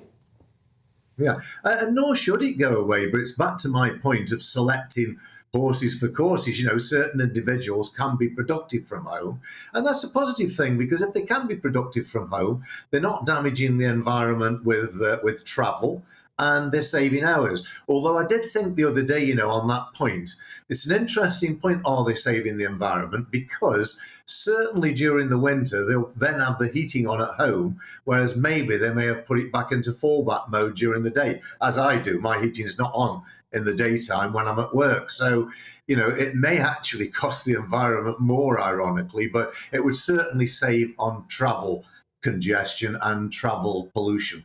S19: Yeah, and nor should it go away, but it's back to my point of selecting horses for courses. Certain individuals can be productive from home, and that's a positive thing, because if they can be productive from home, they're not damaging the environment with travel, and they're saving hours. Although I did think the other day, on that point, it's an interesting point, are they saving the environment? Because certainly during the winter, they'll then have the heating on at home, whereas maybe they may have put it back into fallback mode during the day, as I do. My heating is not on in the daytime when I'm at work. So, it may actually cost the environment more, ironically, but it would certainly save on travel congestion and travel pollution.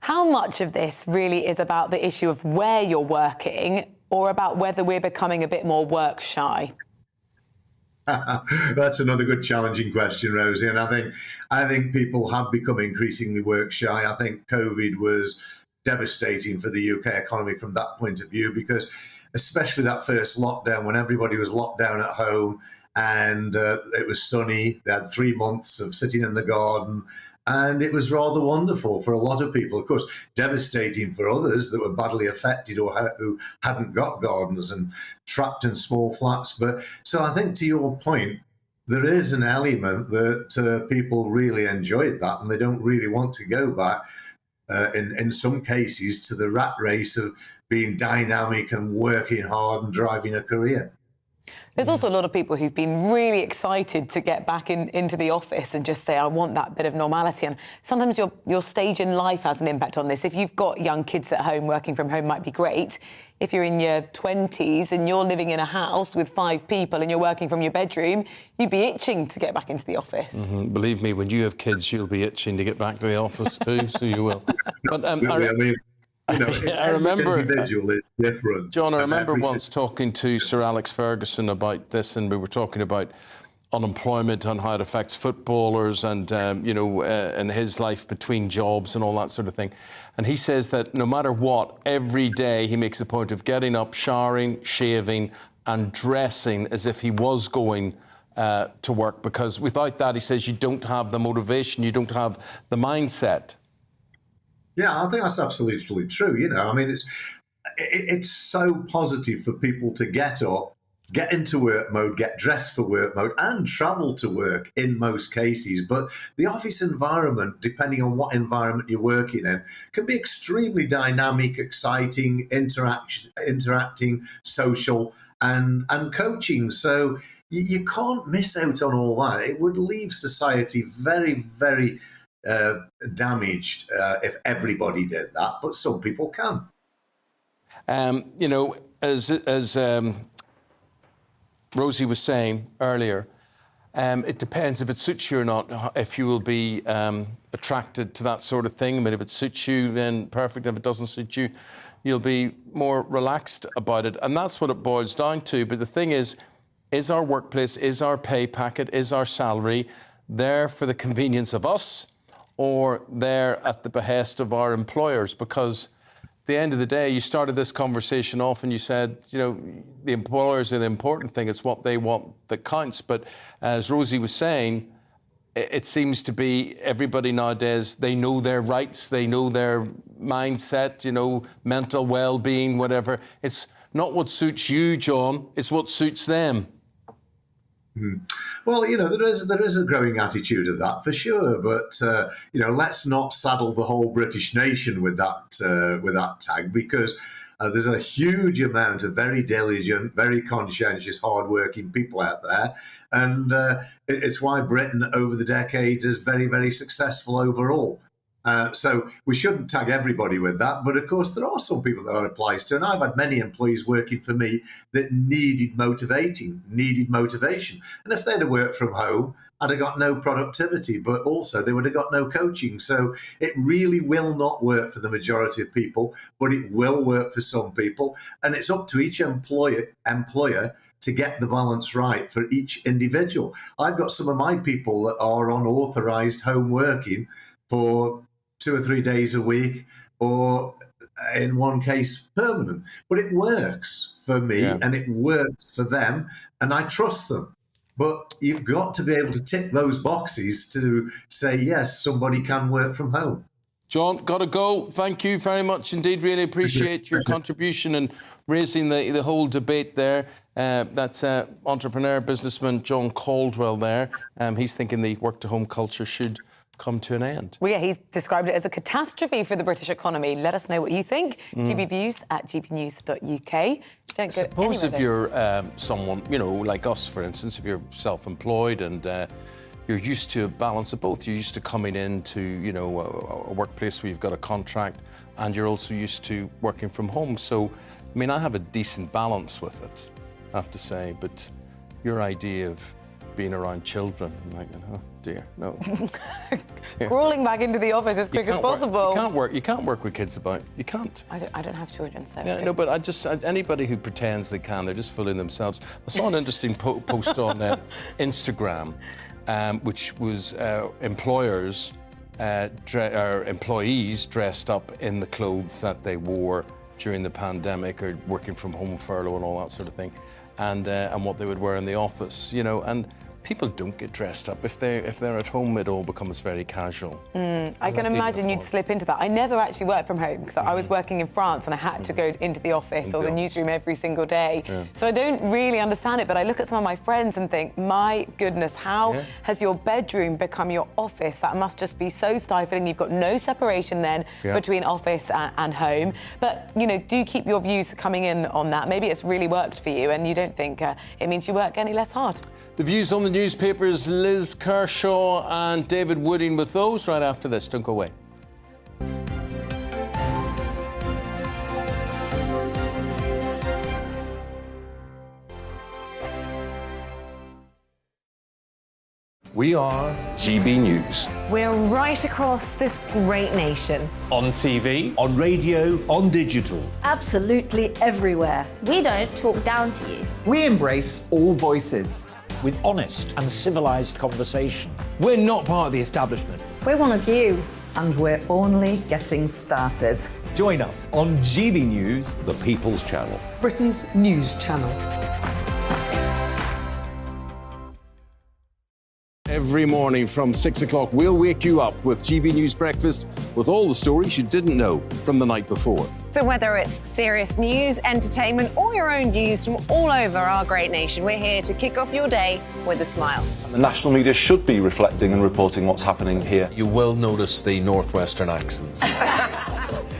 S3: How much of this really is about the issue of where you're working, or about whether we're becoming a bit more work shy?
S19: That's another good challenging question, Rosie. And I think people have become increasingly work shy. I think COVID was devastating for the UK economy from that point of view, because especially that first lockdown, when everybody was locked down at home and it was sunny, they had 3 months of sitting in the garden, and it was rather wonderful for a lot of people. Of course, devastating for others that were badly affected or who hadn't got gardens and trapped in small flats. But so I think, to your point, there is an element that people really enjoyed that, and they don't really want to go back, in some cases, to the rat race of being dynamic and working hard and driving a career.
S3: There's also a lot of people who've been really excited to get back into the office and just say, I want that bit of normality. And sometimes your stage in life has an impact on this. If you've got young kids at home, working from home might be great. If you're in your 20s and you're living in a house with 5 people and you're working from your bedroom, you'd be itching to get back into the office.
S2: Mm-hmm. Believe me, when you have kids, you'll be itching to get back to the office too, so you will. But I remember,
S19: individual is different.
S2: John, I remember once talking to Sir Alex Ferguson about this, and we were talking about unemployment and how it affects footballers and, and his life between jobs and all that sort of thing. And he says that no matter what, every day he makes a point of getting up, showering, shaving and dressing as if he was going to work, because without that, he says, you don't have the motivation, you don't have the mindset.
S19: Yeah, I think that's absolutely true. I mean, it's so positive for people to get up, get into work mode, get dressed for work mode, and travel to work in most cases. But the office environment, depending on what environment you're working in, can be extremely dynamic, exciting, interacting, social, and coaching. So you can't miss out on all that. It would leave society very, very damaged if everybody did that, but some people can.
S2: As Rosie was saying earlier, it depends if it suits you or not, if you will be attracted to that sort of thing. I mean, if it suits you, then perfect. If it doesn't suit you, you'll be more relaxed about it. And that's what it boils down to. But the thing is our workplace, is our pay packet, is our salary there for the convenience of us, or there at the behest of our employers? Because at the end of the day, you started this conversation off and you said, the employers are the important thing. It's what they want that counts. But as Rosie was saying, it seems to be everybody nowadays, they know their rights, they know their mindset, mental well-being, whatever. It's not what suits you, John, it's what suits them.
S19: Well, there is a growing attitude of that for sure, but let's not saddle the whole British nation with that tag, because there's a huge amount of very diligent, very conscientious, hard-working people out there, and it's why Britain over the decades is very, very successful overall. So we shouldn't tag everybody with that. But of course, there are some people that it applies to. And I've had many employees working for me that needed motivation. And if they'd have worked from home, I'd have got no productivity, but also they would have got no coaching. So it really will not work for the majority of people, but it will work for some people. And it's up to each employer to get the balance right for each individual. I've got some of my people that are on authorised home working for 2 or 3 days a week, or in one case permanent. But it works for me and it works for them, and I trust them. But you've got to be able to tick those boxes to say, yes, somebody can work from home.
S2: John, got to go. Thank you very much indeed. Really appreciate your contribution and raising the whole debate there. That's entrepreneur, businessman John Caldwell there. He's thinking the work-to-home culture should come to an end.
S3: Well, yeah, he's described it as a catastrophe for the British economy. Let us know what you think. gbviews@gbnews.uk. Don't go
S2: Suppose if you're someone, like us, for instance, if you're self-employed and you're used to a balance of both. You're used to coming into, a workplace where you've got a contract, and you're also used to working from home. So, I have a decent balance with it, I have to say. But your idea of being around children, I'm like, oh dear, no.
S3: Crawling back into the office as quick as possible.
S2: You can't work with kids about. You can't.
S3: I don't have children, so.
S2: Yeah, no, but anybody who pretends they can, they're just fooling themselves. I saw an interesting post on Instagram, which was employers or employees dressed up in the clothes that they wore during the pandemic, or working from home, furlough and all that sort of thing, and what they would wear in the office, and People don't get dressed up. If they're at home, it all becomes very casual.
S3: I can imagine you'd slip into that. I never actually worked from home because I was working in France and I had to go into the office or the newsroom every single day. So I don't really understand it, but I look at some of my friends and think, my goodness, how has your bedroom become your office? That must just be so stifling. You've got no separation then between office and home. But, you know, do keep your views coming in on that. Maybe it's really worked for you and you don't think it means you work any less hard.
S2: The views on the newspapers, Liz Kershaw and David Wooding with those right after this. Don't go away.
S13: We are GB News.
S10: We're right across this great nation.
S13: On TV, on radio, on digital.
S21: Absolutely everywhere. We don't talk down to you.
S12: We embrace all voices.
S13: With honest and civilised conversation.
S12: We're not part of the establishment.
S21: We're one of you.
S14: And we're only getting started.
S12: Join us on GB News,
S13: The People's Channel.
S14: Britain's news channel.
S9: Every morning from 6 o'clock, we'll wake you up with GB News Breakfast with all the stories you didn't know from the night before.
S10: So whether it's serious news, entertainment, or your own views from all over our great nation, we're here to kick off your day with a smile.
S15: And the national media should be reflecting and reporting what's happening here.
S2: You will notice the northwestern accents.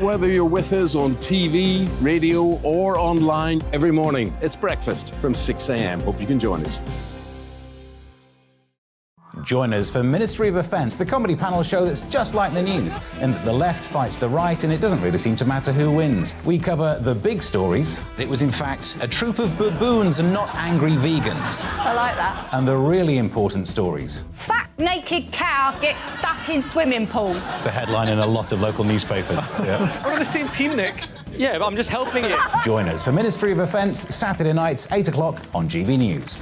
S9: Whether you're with us on TV, radio, or online, every morning, it's breakfast from 6 a.m. Hope you can join us.
S16: Join us for Ministry of Offence, the comedy panel show that's just like the news, in that the left fights the right and it doesn't really seem to matter who wins. We cover the big stories. It was in fact a troop of baboons and not angry vegans.
S11: I like that.
S16: And the really important stories.
S11: Fat naked cow gets stuck in swimming pool.
S16: It's a headline in a lot of local newspapers. Yeah.
S12: We're on the same team, Nick. Yeah, but I'm just helping you.
S16: Join us for Ministry of Offence, Saturday nights, 8 o'clock on GB News.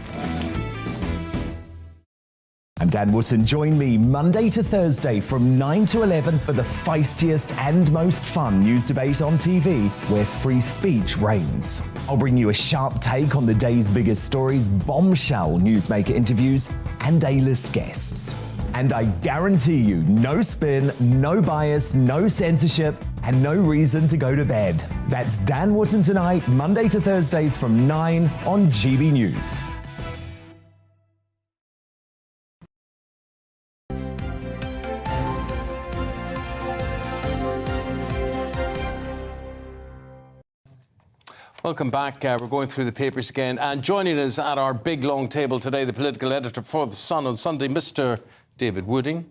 S17: I'm Dan Wootton. Join me Monday to Thursday from 9 to 11 for the feistiest and most fun news debate on TV, where free speech reigns. I'll bring you a sharp take on the day's biggest stories, bombshell newsmaker interviews, and A-list guests. And I guarantee you, no spin, no bias, no censorship, and no reason to go to bed. That's Dan Wootton tonight, Monday to Thursdays from 9 on GB News.
S2: Welcome back. We're going through the papers again. And joining us at our big long table today, the political editor for The Sun on Sunday, Mr. David Wooding.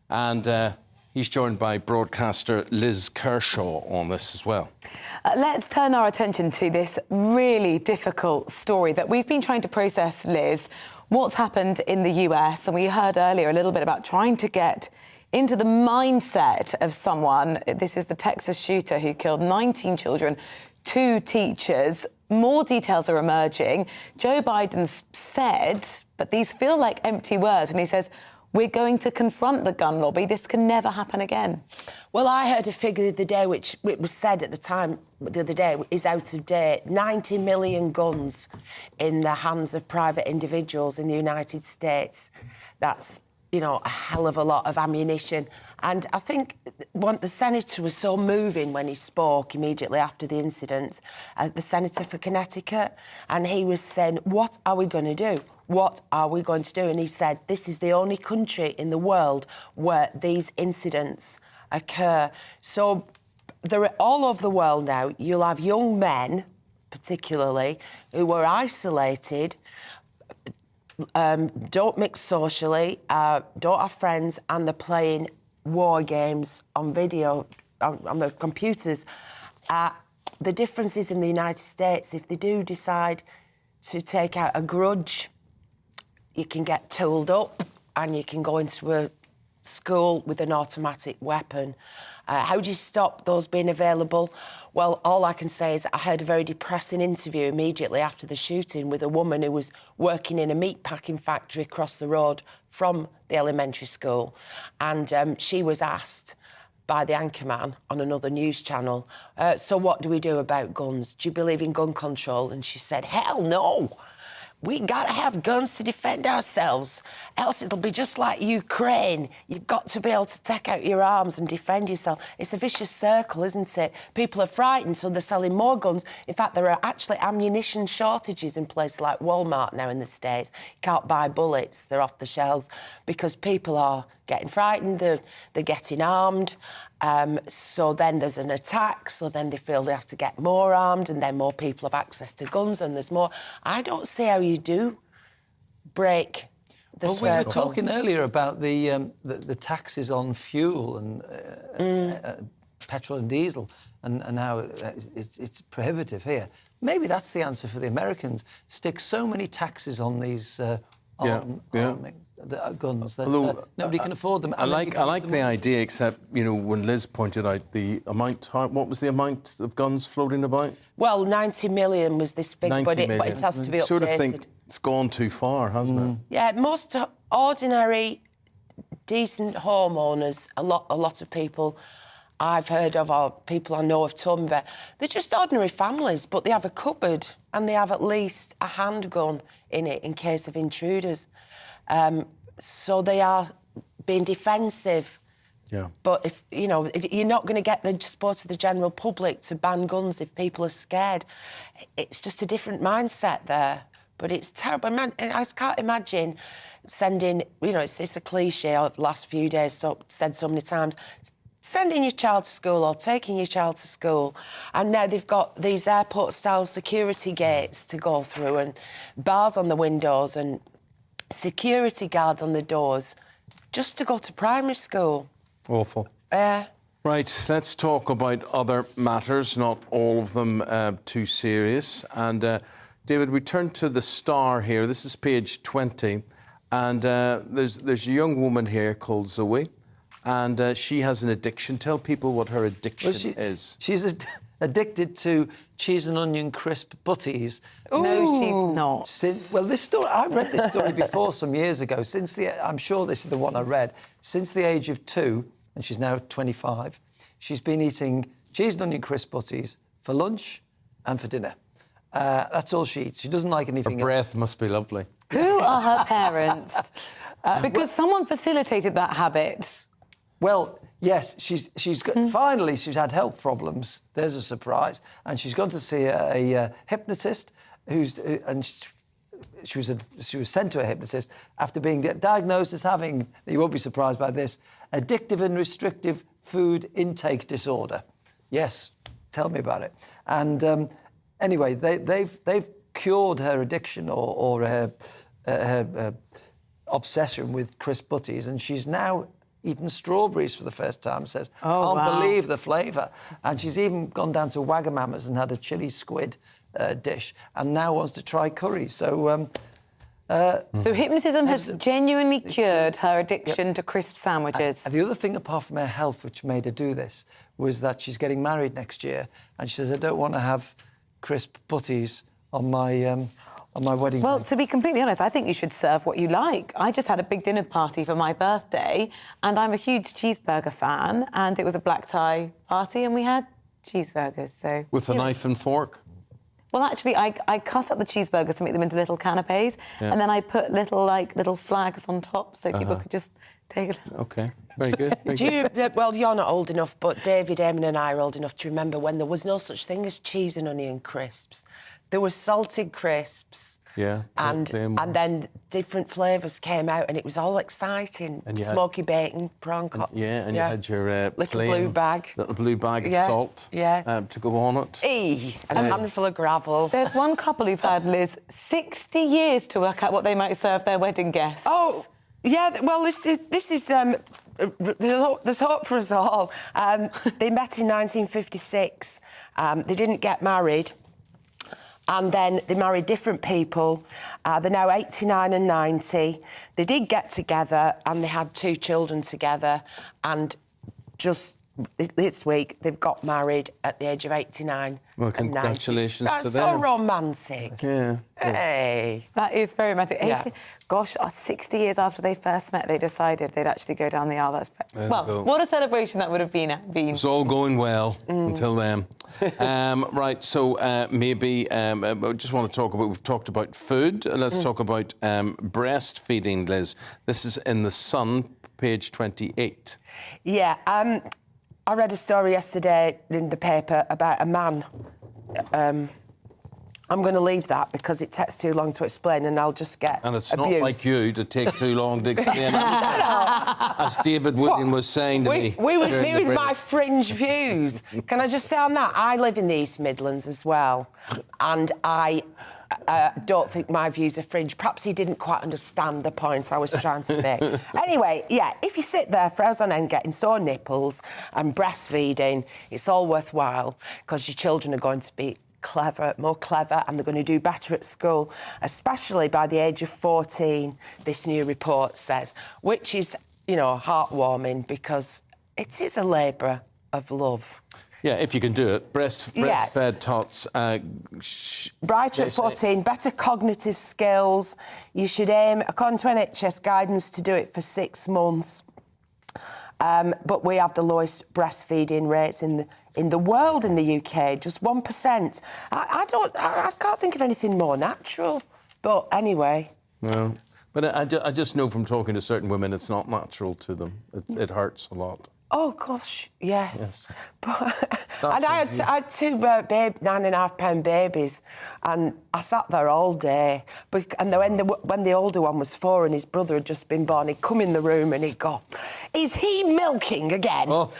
S2: And he's joined by broadcaster Liz Kershaw on this as well.
S3: Let's turn our attention to this really difficult story that we've been trying to process, Liz. What's happened in the US? And we heard earlier a little bit about trying to get into the mindset of someone. This is the Texas shooter who killed 19 children, 2 teachers. More details are emerging. Joe Biden's said, but these feel like empty words, and he says, we're going to confront the gun lobby. This can never happen again.
S20: Well, I heard a figure the other day, which was said at the time, the other day, is out of date. 90 million guns in the hands of private individuals in the United States. That's, you know, a hell of a lot of ammunition. And I think the senator was so moving when he spoke immediately after the incident, the senator for Connecticut, and he was saying, what are we going to do? What are we going to do? And he said, this is the only country in the world where these incidents occur. So they're all over the world now. You'll have young men, particularly, who were isolated, don't mix socially, don't have friends, and they're playing war games on video, on the computers. The difference is in the United States, if they do decide to take out a grudge, you can get tooled up and you can go into a school with an automatic weapon. How do you stop those being available? Well, all I can say is I heard a very depressing interview immediately after the shooting with a woman who was working in a meat packing factory across the road from the elementary school. And she was asked by the anchorman on another news channel, so what do we do about guns? Do you believe in gun control? And she said, hell no. we got to have guns to defend ourselves, else it'll be just like Ukraine. You've got to be able to take out your arms and defend yourself. It's a vicious circle, isn't it? People are frightened, so they're selling more guns. In fact, there are actually ammunition shortages in places like Walmart now in the States. You can't buy bullets, they're off the shelves, because people are getting frightened, they're getting armed. So then there's an attack, so then they feel they have to get more armed, and then more people have access to guns, and there's more. I don't see how you do break the circle.
S8: We were talking earlier about the taxes on fuel and petrol and diesel, and how it's prohibitive here. Maybe that's the answer for the Americans. Stick so many taxes on these guns that nobody can afford them.
S2: I like the idea, except, you know, when Liz pointed out the amount, what was the amount of guns floating about?
S20: Well, 90 million was this figure, but it has to be updated.
S2: Sort of think it's gone too far, hasn't it?
S20: Yeah, most ordinary, decent homeowners, a lot of people I've heard of, or people I know have told me about, they're just ordinary families, but they have a cupboard and they have at least a handgun in it in case of intruders. So they are being defensive.
S2: Yeah.
S20: But if you're not going to get the support of the general public to ban guns if people are scared. It's just a different mindset there. But it's terrible. I can't imagine sending, it's a cliche of the last few days, said so many times, sending your child to school or taking your child to school, and now they've got these airport-style security gates to go through and bars on the windows and security guards on the doors just to go to primary school.
S2: Awful.
S20: Yeah.
S2: Right, let's talk about other matters, not all of them too serious. And David, we turn to the Star here. This is page 20, and there's a young woman here called Zoe, and she has an addiction. Tell people what her addiction is.
S8: She's addicted to cheese and onion crisp butties.
S3: Ooh. No, she's not.
S8: This story, I read this story before some years ago. I'm sure this is the one I read. Since the age of 2, and she's now 25, she's been eating cheese and onion crisp butties for lunch and for dinner. That's all she eats. She doesn't like anything else.
S2: Her breath must be lovely.
S3: Who are her parents? Because someone facilitated that habit.
S8: Well, yes, she's got, finally she's had health problems. There's a surprise, and she's gone to see a hypnotist she was sent to a hypnotist after being diagnosed as having, you won't be surprised by this, addictive and restrictive food intake disorder. Yes, tell me about it. And anyway, they've cured her addiction or her obsession with crisp butties, and she's now eaten strawberries for the first time, says, can't believe the flavour. And she's even gone down to Wagamama's and had a chilli squid dish, and now wants to try curry. So
S3: hypnotism has genuinely cured her addiction to crisp sandwiches.
S8: And the other thing, apart from her health, which made her do this, was that she's getting married next year, and she says, I don't want to have crisp butties on my wedding
S3: Well,
S8: day.
S3: to be completely honest, I think you should serve what you like. I just had a big dinner party for my birthday, and I'm a huge cheeseburger fan, and it was a black tie party, and we had cheeseburgers. So
S2: with a knife and fork?
S3: Well, actually, I cut up the cheeseburgers to make them into little canapes, and then I put little flags on top so people could just take it.
S2: Okay, very good.
S20: Well, you're not old enough, but David, Eamonn and I are old enough to remember when there was no such thing as cheese and onion crisps. There were salted crisps.
S2: Yeah.
S20: And then different flavours came out, and it was all exciting. And smoky bacon, prawn cocktail.
S2: Yeah, and you had your
S20: little blue bag
S2: of salt to go on it.
S20: And a handful of gravel.
S3: There's one couple who've had, Liz, 60 years to work out what they might serve their wedding guests.
S20: Oh, yeah. Well, this is. There's hope for us all. They met in 1956. They didn't get married. And then they married different people. They're now 89 and 90. They did get together and they had 2 children together. And just this week they've got married at the age of 89.
S2: Well, congratulations to them.
S20: That's so romantic.
S2: Yeah.
S20: Hey.
S3: That is very romantic.
S20: Yeah.
S3: 60 years after they first met, they decided they'd actually go down the aisle. That's
S2: go.
S3: what a celebration that would have been.
S2: It's all going well until then. Right, so maybe I just want to talk about, we've talked about food. Let's talk about breastfeeding, Liz. This is in The Sun, page 28.
S20: Yeah, I read a story yesterday in the paper about a man. I'm going to leave that because it takes too long to explain and I'll just get
S2: And it's
S20: abused.
S2: not like you to take too long to explain. As David Wooding was saying to me.
S20: Me with my fringe views. Can I just say on that, I live in the East Midlands as well, and I don't think my views are fringe. Perhaps he didn't quite understand the point I was trying to make. Anyway, yeah, if you sit there for hours on end getting sore nipples and breastfeeding, it's all worthwhile because your children are going to be more clever, and they're going to do better at school, especially by the age of 14, this new report says, which is, heartwarming because it is a labour of love.
S2: Yeah, if you can do it. Breastfed tots.
S20: Brighter at 14, better cognitive skills. You should aim, according to NHS guidance, to do it for 6 months. But we have the lowest breastfeeding rates in the world in the UK, just 1%. I can't think of anything more natural. But anyway.
S2: Well, but I just know from talking to certain women, it's not natural to them. It hurts a lot.
S20: Oh, gosh, yes. And I had 2 9.5-pound babies, and I sat there all day. And when the older one was 4 and his brother had just been born, he'd come in the room and he'd go, "Is he milking again?"
S2: Oh.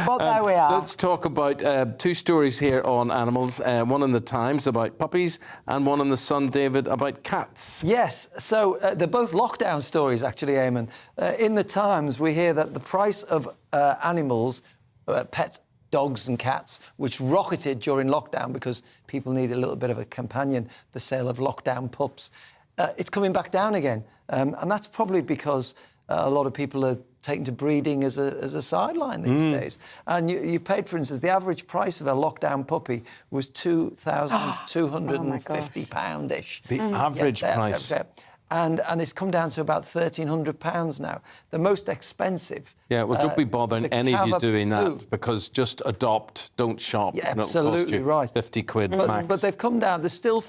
S20: Well, there we are.
S2: Let's talk about 2 stories here on animals. One in the Times about puppies and one in the Sun, David, about cats.
S8: Yes, so they're both lockdown stories, actually, Eamonn. In the Times, we hear that the price of animals, pet dogs and cats, which rocketed during lockdown because people need a little bit of a companion, the sale of lockdown pups, it's coming back down again. And that's probably because a lot of people are taking to breeding as a sideline these days. And you paid, for instance, the average price of a lockdown puppy was £2,250-ish.
S2: The average price.
S8: And it's come down to about £1,300 now. The most expensive.
S2: Yeah, well, don't be bothering any of you doing that because just adopt, don't shop.
S8: Yeah,
S2: and it'll cost you
S8: right.
S2: 50 quid max.
S8: But they've come down. They're still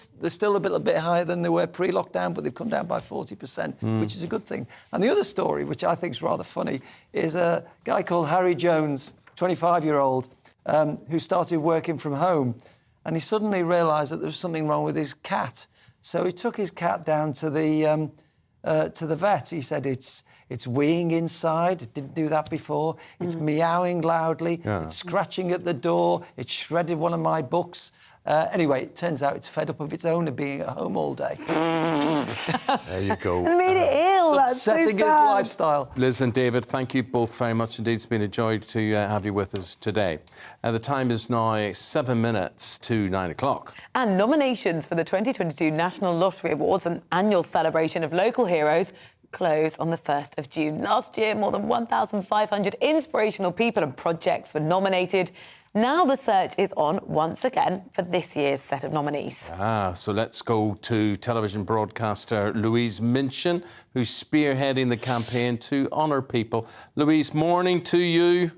S8: a bit higher than they were pre-lockdown, but they've come down by 40%, which is a good thing. And the other story, which I think is rather funny, is a guy called Harry Jones, 25-year-old, who started working from home, and he suddenly realised that there was something wrong with his cat. So he took his cat down to the vet. He said it's weeing inside. It didn't do that before. It's meowing loudly. Yeah. It's scratching at the door. It shredded one of my books. Anyway, it turns out it's fed up of its owner being at home all day.
S2: There you go.
S20: It made it ill. That's so
S8: upsetting his lifestyle.
S2: Liz and David, thank you both very much indeed. It's been a joy to have you with us today. The time is now 7 minutes to 9 o'clock.
S3: And nominations for the 2022 National Lottery Awards, an annual celebration of local heroes, close on the 1st of June. Last year, more than 1,500 inspirational people and projects were nominated. Now the search is on once again for this year's set of nominees.
S2: So let's go to television broadcaster Louise Minchin, who's spearheading the campaign to honour people. Louise, morning to you.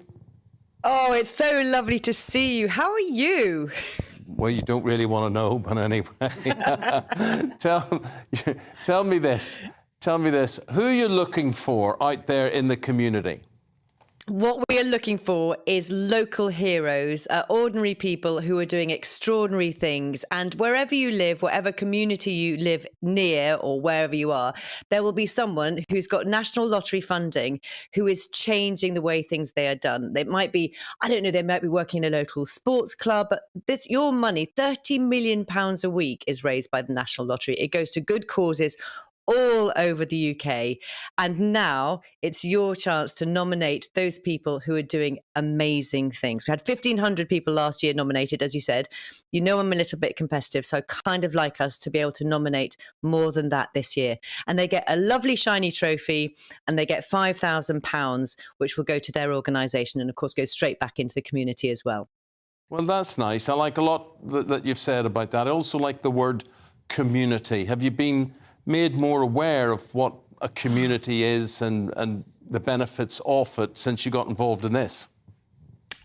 S4: Oh, it's so lovely to see you. How are you?
S2: Well, you don't really want to know, but anyway. Tell me this. Who are you looking for out there in the community?
S4: What we are looking for is local heroes, ordinary people who are doing extraordinary things. And wherever you live, whatever community you live near or wherever you are, there will be someone who's got national lottery funding who is changing the way things they are done. They might be, I don't know, they might be working in a local sports club, but it's your money. £30 million a week is raised by the National Lottery. It goes to good causes all over the UK. And now it's your chance to nominate those people who are doing amazing things. We had 1,500 people last year nominated, as you said. You know I'm a little bit competitive, so I kind of like us to be able to nominate more than that this year. And they get a lovely shiny trophy and they get £5,000, which will go to their organisation and, of course, go straight back into the community as well.
S9: Well, that's nice. I like a lot that you've said about that. I also like the word community. Have you been made more aware of what a community is and the benefits of it since you got involved in this?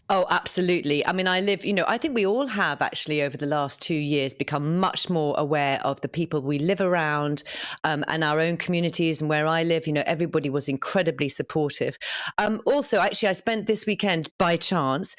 S4: Oh, absolutely. I mean, I think we all have actually over the last 2 years become much more aware of the people we live around and our own communities. And where I live, everybody was incredibly supportive. Also, actually, I spent this weekend by chance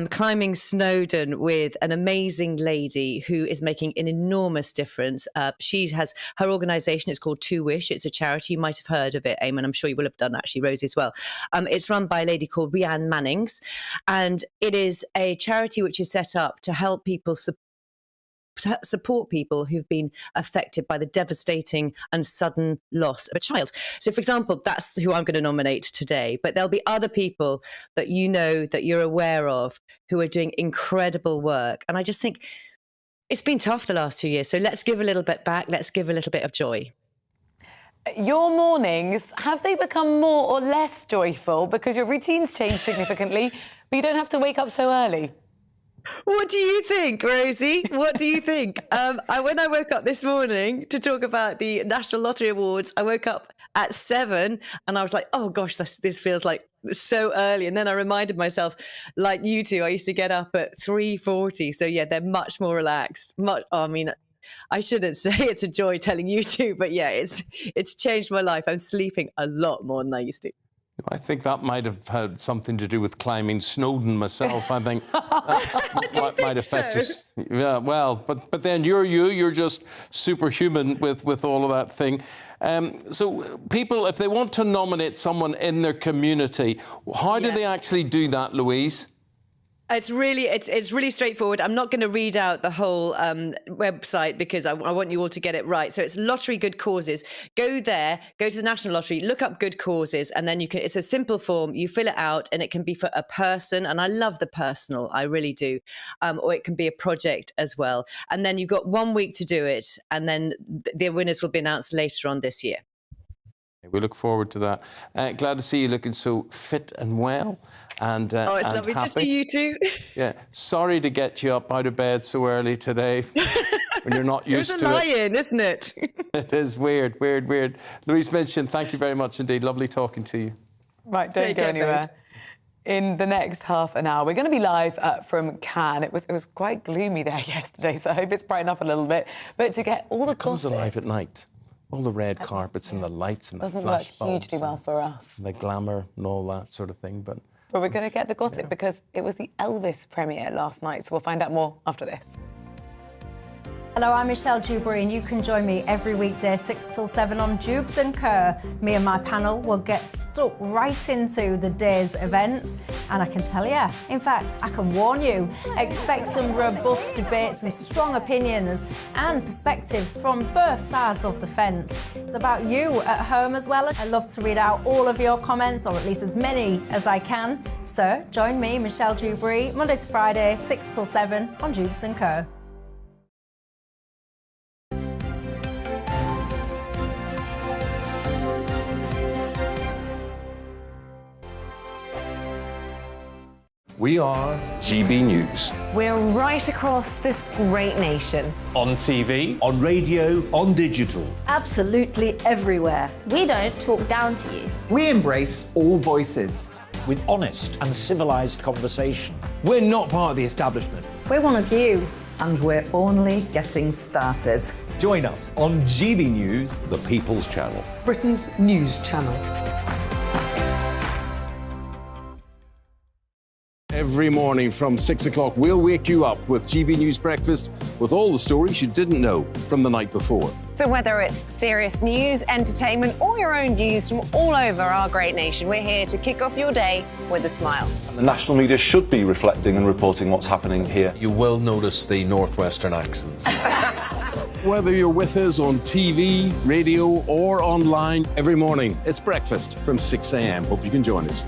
S4: climbing Snowdon with an amazing lady who is making an enormous difference. She has her organisation. It's called To Wish. It's a charity. You might have heard of it, Eamonn. I'm sure you will have done, actually, Rosie, as well. It's run by a lady called Rhiannon Mannings. And it is a charity which is set up to help people support people who've been affected by the devastating and sudden loss of a child. So, for example, that's who I'm going to nominate today. But there'll be other people that you know, that you're aware of, who are doing incredible work. And I just think it's been tough the last 2 years. So let's give a little bit back. Let's give a little bit of joy.
S3: Your mornings, have they become more or less joyful because your routines changed significantly, but you don't have to wake up so early?
S4: What do you think, Rosie? What do you think? When I woke up this morning to talk about the National Lottery Awards, I woke up at 7 and I was like, oh gosh, this feels like so early. And then I reminded myself, like you two, I used to get up at 3:40. So yeah, they're much more relaxed. I shouldn't say it's a joy telling you to, but yeah, it's changed my life. I'm sleeping a lot more than I used to.
S9: I think that might have had something to do with climbing Snowdon myself. I think that might affect us. Yeah, well, but then you're just superhuman with all of that thing. So people, if they want to nominate someone in their community, how do they actually do that, Louise?
S4: It's really straightforward. I'm not going to read out the whole website because I want you all to get it right. So it's Lottery Good Causes. Go there, go to the National Lottery, look up Good Causes, and then it's a simple form. You fill it out and it can be for a person. And I love the personal, I really do. Or it can be a project as well. And then you've got 1 week to do it. And then the winners will be announced later on this year.
S9: We look forward to that. Glad to see you looking so fit and well. And
S4: it's
S9: and
S4: lovely
S9: happy.
S4: to see you too.
S9: Yeah, sorry to get you up out of bed so early today when you're not used to it.
S4: It's a lie-in, isn't it?
S9: It is weird. Louise Minchin, thank you very much indeed. Lovely talking to you.
S3: Right, don't go anywhere. In the next half an hour, we're going to be live from Cannes. It was quite gloomy there yesterday, so I hope it's brightened up a little bit. But to get all the
S9: It comes
S3: gossip,
S9: alive at night. All the red carpets and the lights and the
S3: doesn't
S9: flash
S3: work
S9: bulbs
S3: hugely well for us.
S9: and the glamour and all that sort of thing. But
S3: we're going to get the gossip because it was the Elvis premiere last night, so we'll find out more after this.
S21: Hello, I'm Michelle Dewberry and you can join me every weekday 6 till 7 on Jubes and Kerr. Me and my panel will get stuck right into the day's events and I can tell you, in fact, I can warn you, expect some robust debates, some strong opinions and perspectives from both sides of the fence. It's about you at home as well. I love to read out all of your comments, or at least as many as I can. So join me, Michelle Dewberry, Monday to Friday, 6 till 7 on Jubes and Kerr.
S13: We are GB News.
S10: We're right across this great nation.
S12: On TV,
S13: On radio, on digital.
S21: Absolutely everywhere. We don't talk down to you.
S12: we embrace all voices.
S13: With honest and civilised conversation.
S12: We're not part of the establishment.
S21: We're one of you.
S14: And we're only getting started.
S12: Join us on GB News,
S13: The People's Channel.
S14: Britain's news channel.
S9: every morning from 6 o'clock, we'll wake you up with GB News Breakfast with all the stories you didn't know from the night before.
S10: So whether it's serious news, entertainment, or your own views from all over our great nation, we're here to kick off your day with a smile.
S15: And the national media should be reflecting and reporting what's happening here.
S2: You will notice the northwestern accents.
S13: Whether you're with us on TV, radio, or online every morning, it's breakfast from 6 a.m. Hope you can join us.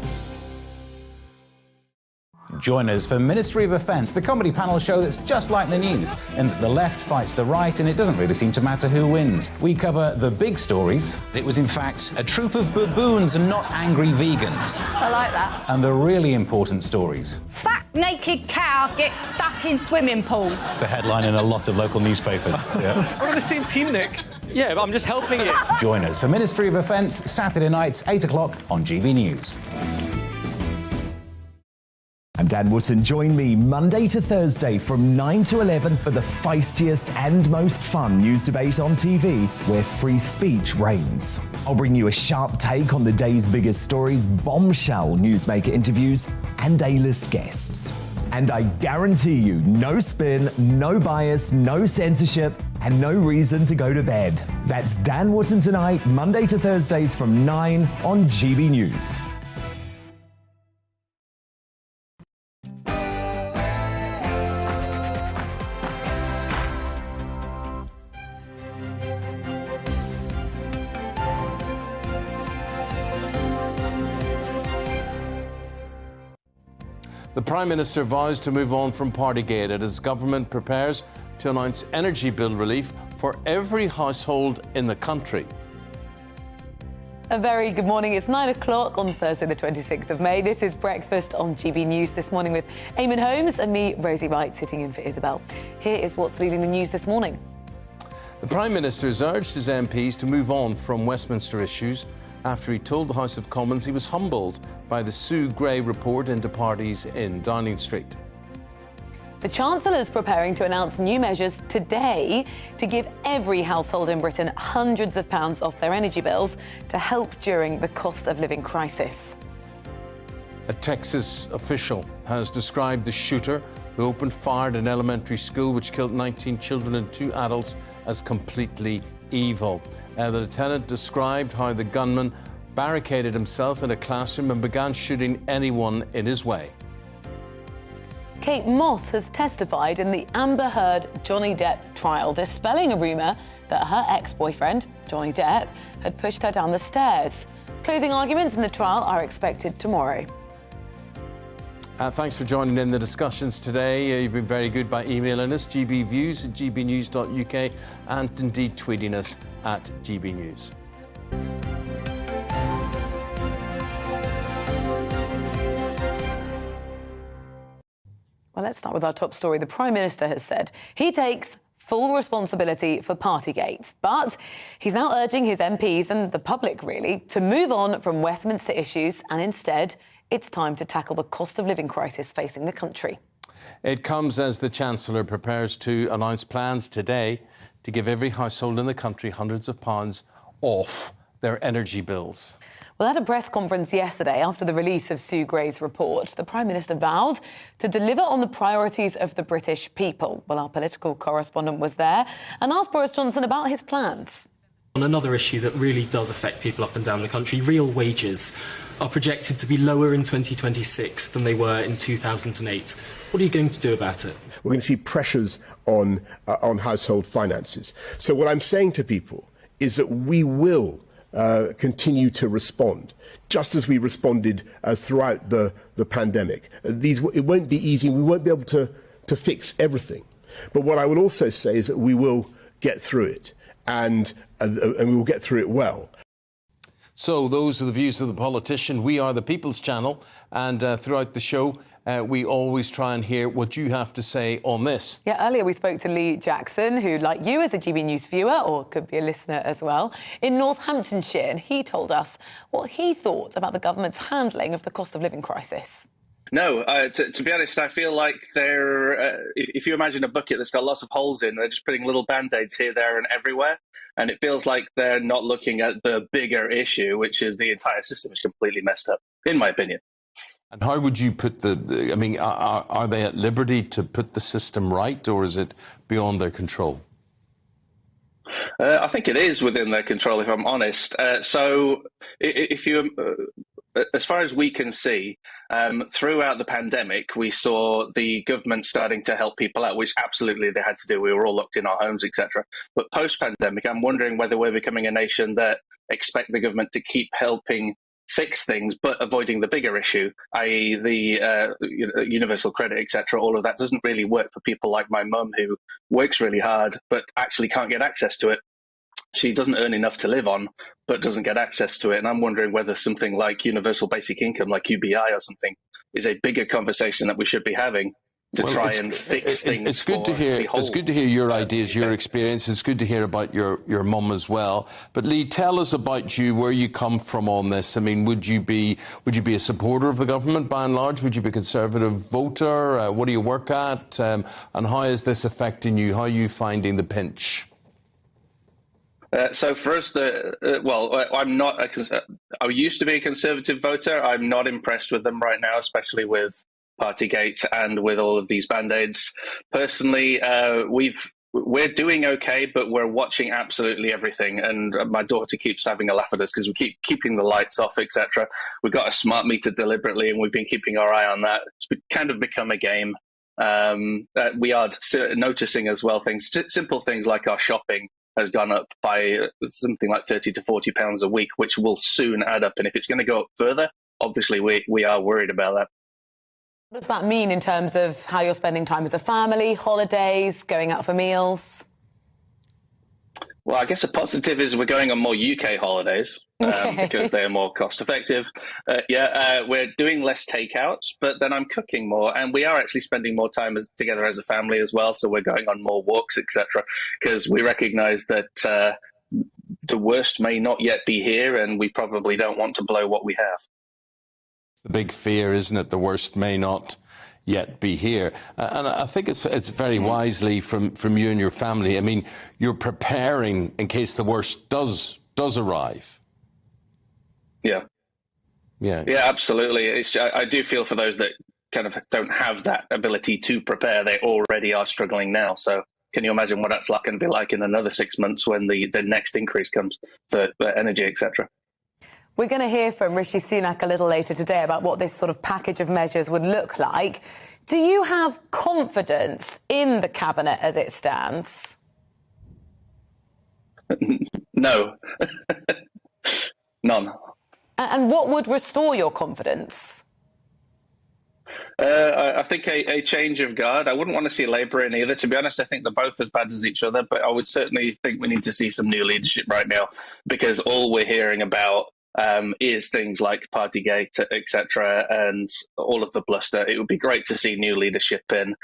S16: Join us for Ministry of Defence, the comedy panel show that's just like the news, in that the left fights the right and it doesn't really seem to matter who wins. We cover the big stories. It was in fact a troop of baboons and not angry vegans.
S11: I like that.
S16: And the really important stories.
S11: Fat naked cow gets stuck in swimming pool.
S16: It's a headline in a lot of local newspapers. Yeah.
S12: We're on the same team, Nick. Yeah, but I'm just helping you.
S16: Join us for Ministry of Defence, Saturday nights, 8 o'clock on GB News.
S17: I'm Dan Wootton. Join me Monday to Thursday from 9 to 11 for the feistiest and most fun news debate on TV, where free speech reigns. I'll bring you a sharp take on the day's biggest stories, bombshell newsmaker interviews, and A-list guests. And I guarantee you, no spin, no bias, no censorship, and no reason to go to bed. That's Dan Wootton tonight, Monday to Thursdays from 9 on GB News.
S2: The Prime Minister vows to move on from Partygate as his government prepares to announce energy bill relief for every household in the country.
S3: A very good morning. It's 9 o'clock on Thursday, the 26th of May. This is Breakfast on GB News this morning with Eamonn Holmes and me, Rosie Wright, sitting in for Isabel. Here is what's leading the news this morning.
S2: The Prime Minister has urged his MPs to move on from Westminster issues after he told the House of Commons he was humbled by the Sue Gray report into parties in Downing Street.
S3: The Chancellor is preparing to announce new measures today to give every household in Britain hundreds of pounds off their energy bills to help during the cost of living crisis.
S2: A Texas official has described the shooter who opened fire at an elementary school which killed 19 children and 2 adults as completely evil. The lieutenant described how the gunman barricaded himself in a classroom and began shooting anyone in his way.
S3: Kate Moss has testified in the Amber Heard Johnny Depp trial, dispelling a rumour that her ex-boyfriend, Johnny Depp, had pushed her down the stairs. Closing arguments in the trial are expected tomorrow.
S2: Thanks for joining in the discussions today. You've been very good by emailing us, gbviews@gbnews.uk, and indeed tweeting us at GB News.
S3: Well, let's start with our top story. The Prime Minister has said he takes full responsibility for Partygate, but he's now urging his MPs and the public, really, to move on from Westminster issues and instead it's time to tackle the cost of living crisis facing the country.
S2: It comes as the Chancellor prepares to announce plans today to give every household in the country hundreds of pounds off their energy bills.
S3: Well, at a press conference yesterday after the release of Sue Gray's report, the Prime Minister vowed to deliver on the priorities of the British people. Well, our political correspondent was there and asked Boris Johnson about his plans.
S5: On another issue that really does affect people up and down the country, real wages are projected to be lower in 2026 than they were in 2008. What are you going to do about it?
S22: We're going to see pressures on household finances. So what I'm saying to people is that we will continue to respond, just as we responded throughout the pandemic. It won't be easy. We won't be able to fix everything. But what I will also say is that we will get through it, and we will get through it well.
S2: So those are the views of the politician. We are the People's Channel, and throughout the show, we always try and hear what you have to say on this.
S3: Yeah, earlier we spoke to Lee Jackson, who, like you, is a GB News viewer, or could be a listener as well, in Northamptonshire, and he told us what he thought about the government's handling of the cost of living crisis.
S23: No, to be honest, I feel like they're, if you imagine a bucket that's got lots of holes in, they're just putting little Band-Aids here, there and everywhere. And it feels like they're not looking at the bigger issue, which is the entire system is completely messed up, in my opinion.
S2: And how would you put I mean, are they at liberty to put the system right, or is it beyond their control?
S23: I think it is within their control, if I'm honest. So if you as far as we can see, throughout the pandemic, we saw the government starting to help people out, which absolutely they had to do. We were all locked in our homes, etc. But post-pandemic, I'm wondering whether we're becoming a nation that expect the government to keep helping fix things, but avoiding the bigger issue, i.e. the universal credit, etc. All of that doesn't really work for people like my mum, who works really hard, but actually can't get access to it. She doesn't earn enough to live on, but doesn't get access to it. And I'm wondering whether something like universal basic income, like UBI or something, is a bigger conversation that we should be having to try and fix things.
S2: It's good to hear. It's good to hear your ideas, your experience. It's good to hear about your mum as well. But Lee, tell us about you, where you come from on this. I mean, would you be a supporter of the government by and large? Would you be a Conservative voter? What do you work at? And how is this affecting you? How are you finding the pinch?
S23: So for us, I'm not. I used to be a Conservative voter. I'm not impressed with them right now, especially with Partygate and with all of these band-aids. Personally, we're doing okay, but we're watching absolutely everything. And my daughter keeps having a laugh at us because we keep keeping the lights off, etc. We've got a smart meter deliberately, and we've been keeping our eye on that. It's kind of become a game. We are noticing as well simple things like our shopping has gone up by something like £30 to £40 a week, which will soon add up. And if it's going to go up further, obviously we are worried about that.
S3: What does that mean in terms of how you're spending time as a family, holidays, going out for meals?
S23: Well, I guess a positive is we're going on more UK holidays because they are more cost effective. We're doing less takeouts, but then I'm cooking more, and we are actually spending more time together as a family as well. So we're going on more walks, etc., because we recognise that the worst may not yet be here, and we probably don't want to blow what we have.
S2: It's the big fear, isn't it? The worst may not yet be here. And I think it's very wisely from you and your family. I mean, you're preparing in case the worst does arrive.
S23: Yeah, absolutely. I do feel for those that kind of don't have that ability to prepare. They already are struggling now. So can you imagine what that's going to be like in another 6 months when the next increase comes for energy, etc.?
S3: We're going to hear from Rishi Sunak a little later today about what this sort of package of measures would look like. Do you have confidence in the cabinet as it stands?
S23: No. None.
S3: And what would restore your confidence?
S23: I think a change of guard. I wouldn't want to see Labour in either. To be honest, I think they're both as bad as each other, but I would certainly think we need to see some new leadership right now, because all we're hearing about is things like Partygate, etc., and all of the bluster. It would be great to see new leadership in,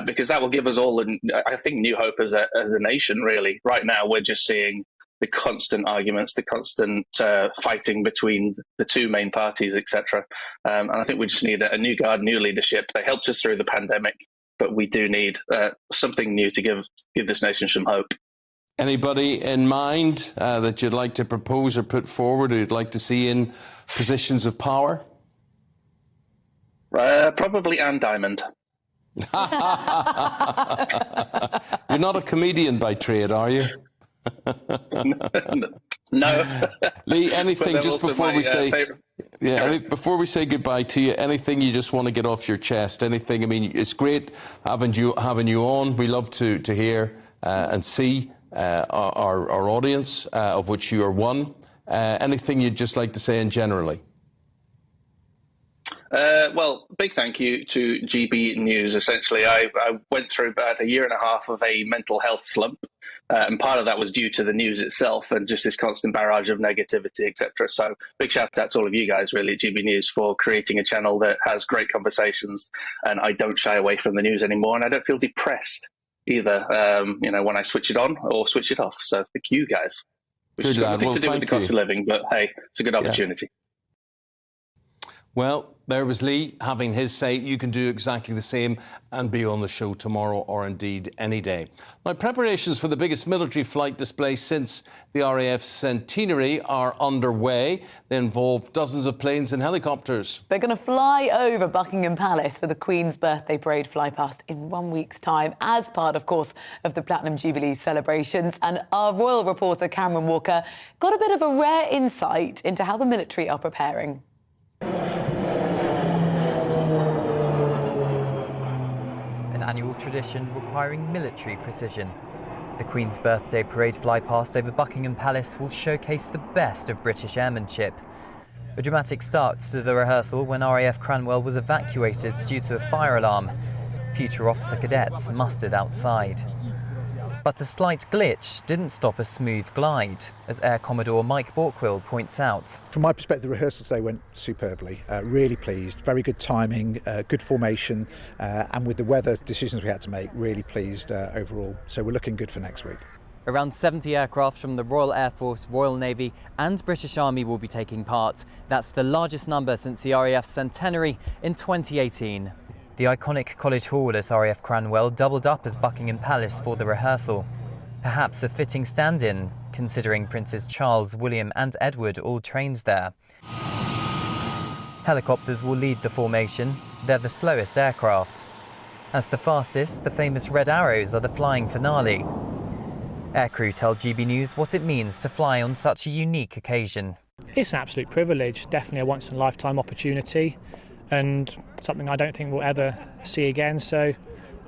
S23: because that will give us all, I think, new hope as a nation, really. Right now, we're just seeing the constant arguments, the constant fighting between the two main parties, etc. And I think we just need a new guard, new leadership. They helped us through the pandemic, but we do need something new to give this nation some hope.
S2: Anybody in mind that you'd like to propose or put forward, or you'd like to see in positions of power?
S23: Probably Anne Diamond.
S2: You're not a comedian by trade, are you?
S23: No.
S2: Lee, anything just before we say before we say goodbye to you, anything you just want to get off your chest? Anything? I mean, it's great having you on. We love to hear and see our audience, of which you are one. Anything you'd just like to say in generally?
S23: Well, big thank you to GB News. Essentially, I went through about a year and a half of a mental health slump, and part of that was due to the news itself and just this constant barrage of negativity, etc. So big shout out to all of you guys, really, at GB News, for creating a channel that has great conversations, and I don't shy away from the news anymore, and I don't feel depressed either, when I switch it on or switch it off. So thank you guys. Which has got nothing to do with the cost of living, but hey, it's a good opportunity.
S2: Well, there was Lee having his say. You can do exactly the same and be on the show tomorrow, or indeed any day. Now, preparations for the biggest military flight display since the RAF's centenary are underway. They involve dozens of planes and helicopters.
S3: They're going to fly over Buckingham Palace for the Queen's birthday parade fly past in 1 week's time, as part, of course, of the Platinum Jubilee celebrations. And our royal reporter, Cameron Walker, got a bit of a rare insight into how the military are preparing.
S6: an annual tradition requiring military precision. The Queen's birthday parade flypast over Buckingham Palace will showcase the best of British airmanship. A dramatic start to the rehearsal when RAF Cranwell was evacuated due to a fire alarm. Future officer cadets mustered outside. But a slight glitch didn't stop a smooth glide, as Air Commodore Mike Borkwill points out.
S7: From my perspective, the rehearsal today went superbly. Really pleased, very good timing, good formation, and with the weather decisions we had to make, really pleased overall. So we're looking good for next week.
S6: Around 70 aircraft from the Royal Air Force, Royal Navy and British Army will be taking part. That's the largest number since the RAF's centenary in 2018. The iconic College Hall at RAF Cranwell doubled up as Buckingham Palace for the rehearsal. Perhaps a fitting stand-in, considering Princes Charles, William and Edward all trained there. Helicopters will lead the formation. They're the slowest aircraft. As the fastest, the famous Red Arrows are the flying finale. Aircrew tell GB News what it means to fly on such a unique occasion.
S12: It's an absolute privilege, definitely a once-in-a-lifetime opportunity, and something I don't think we'll ever see again. So,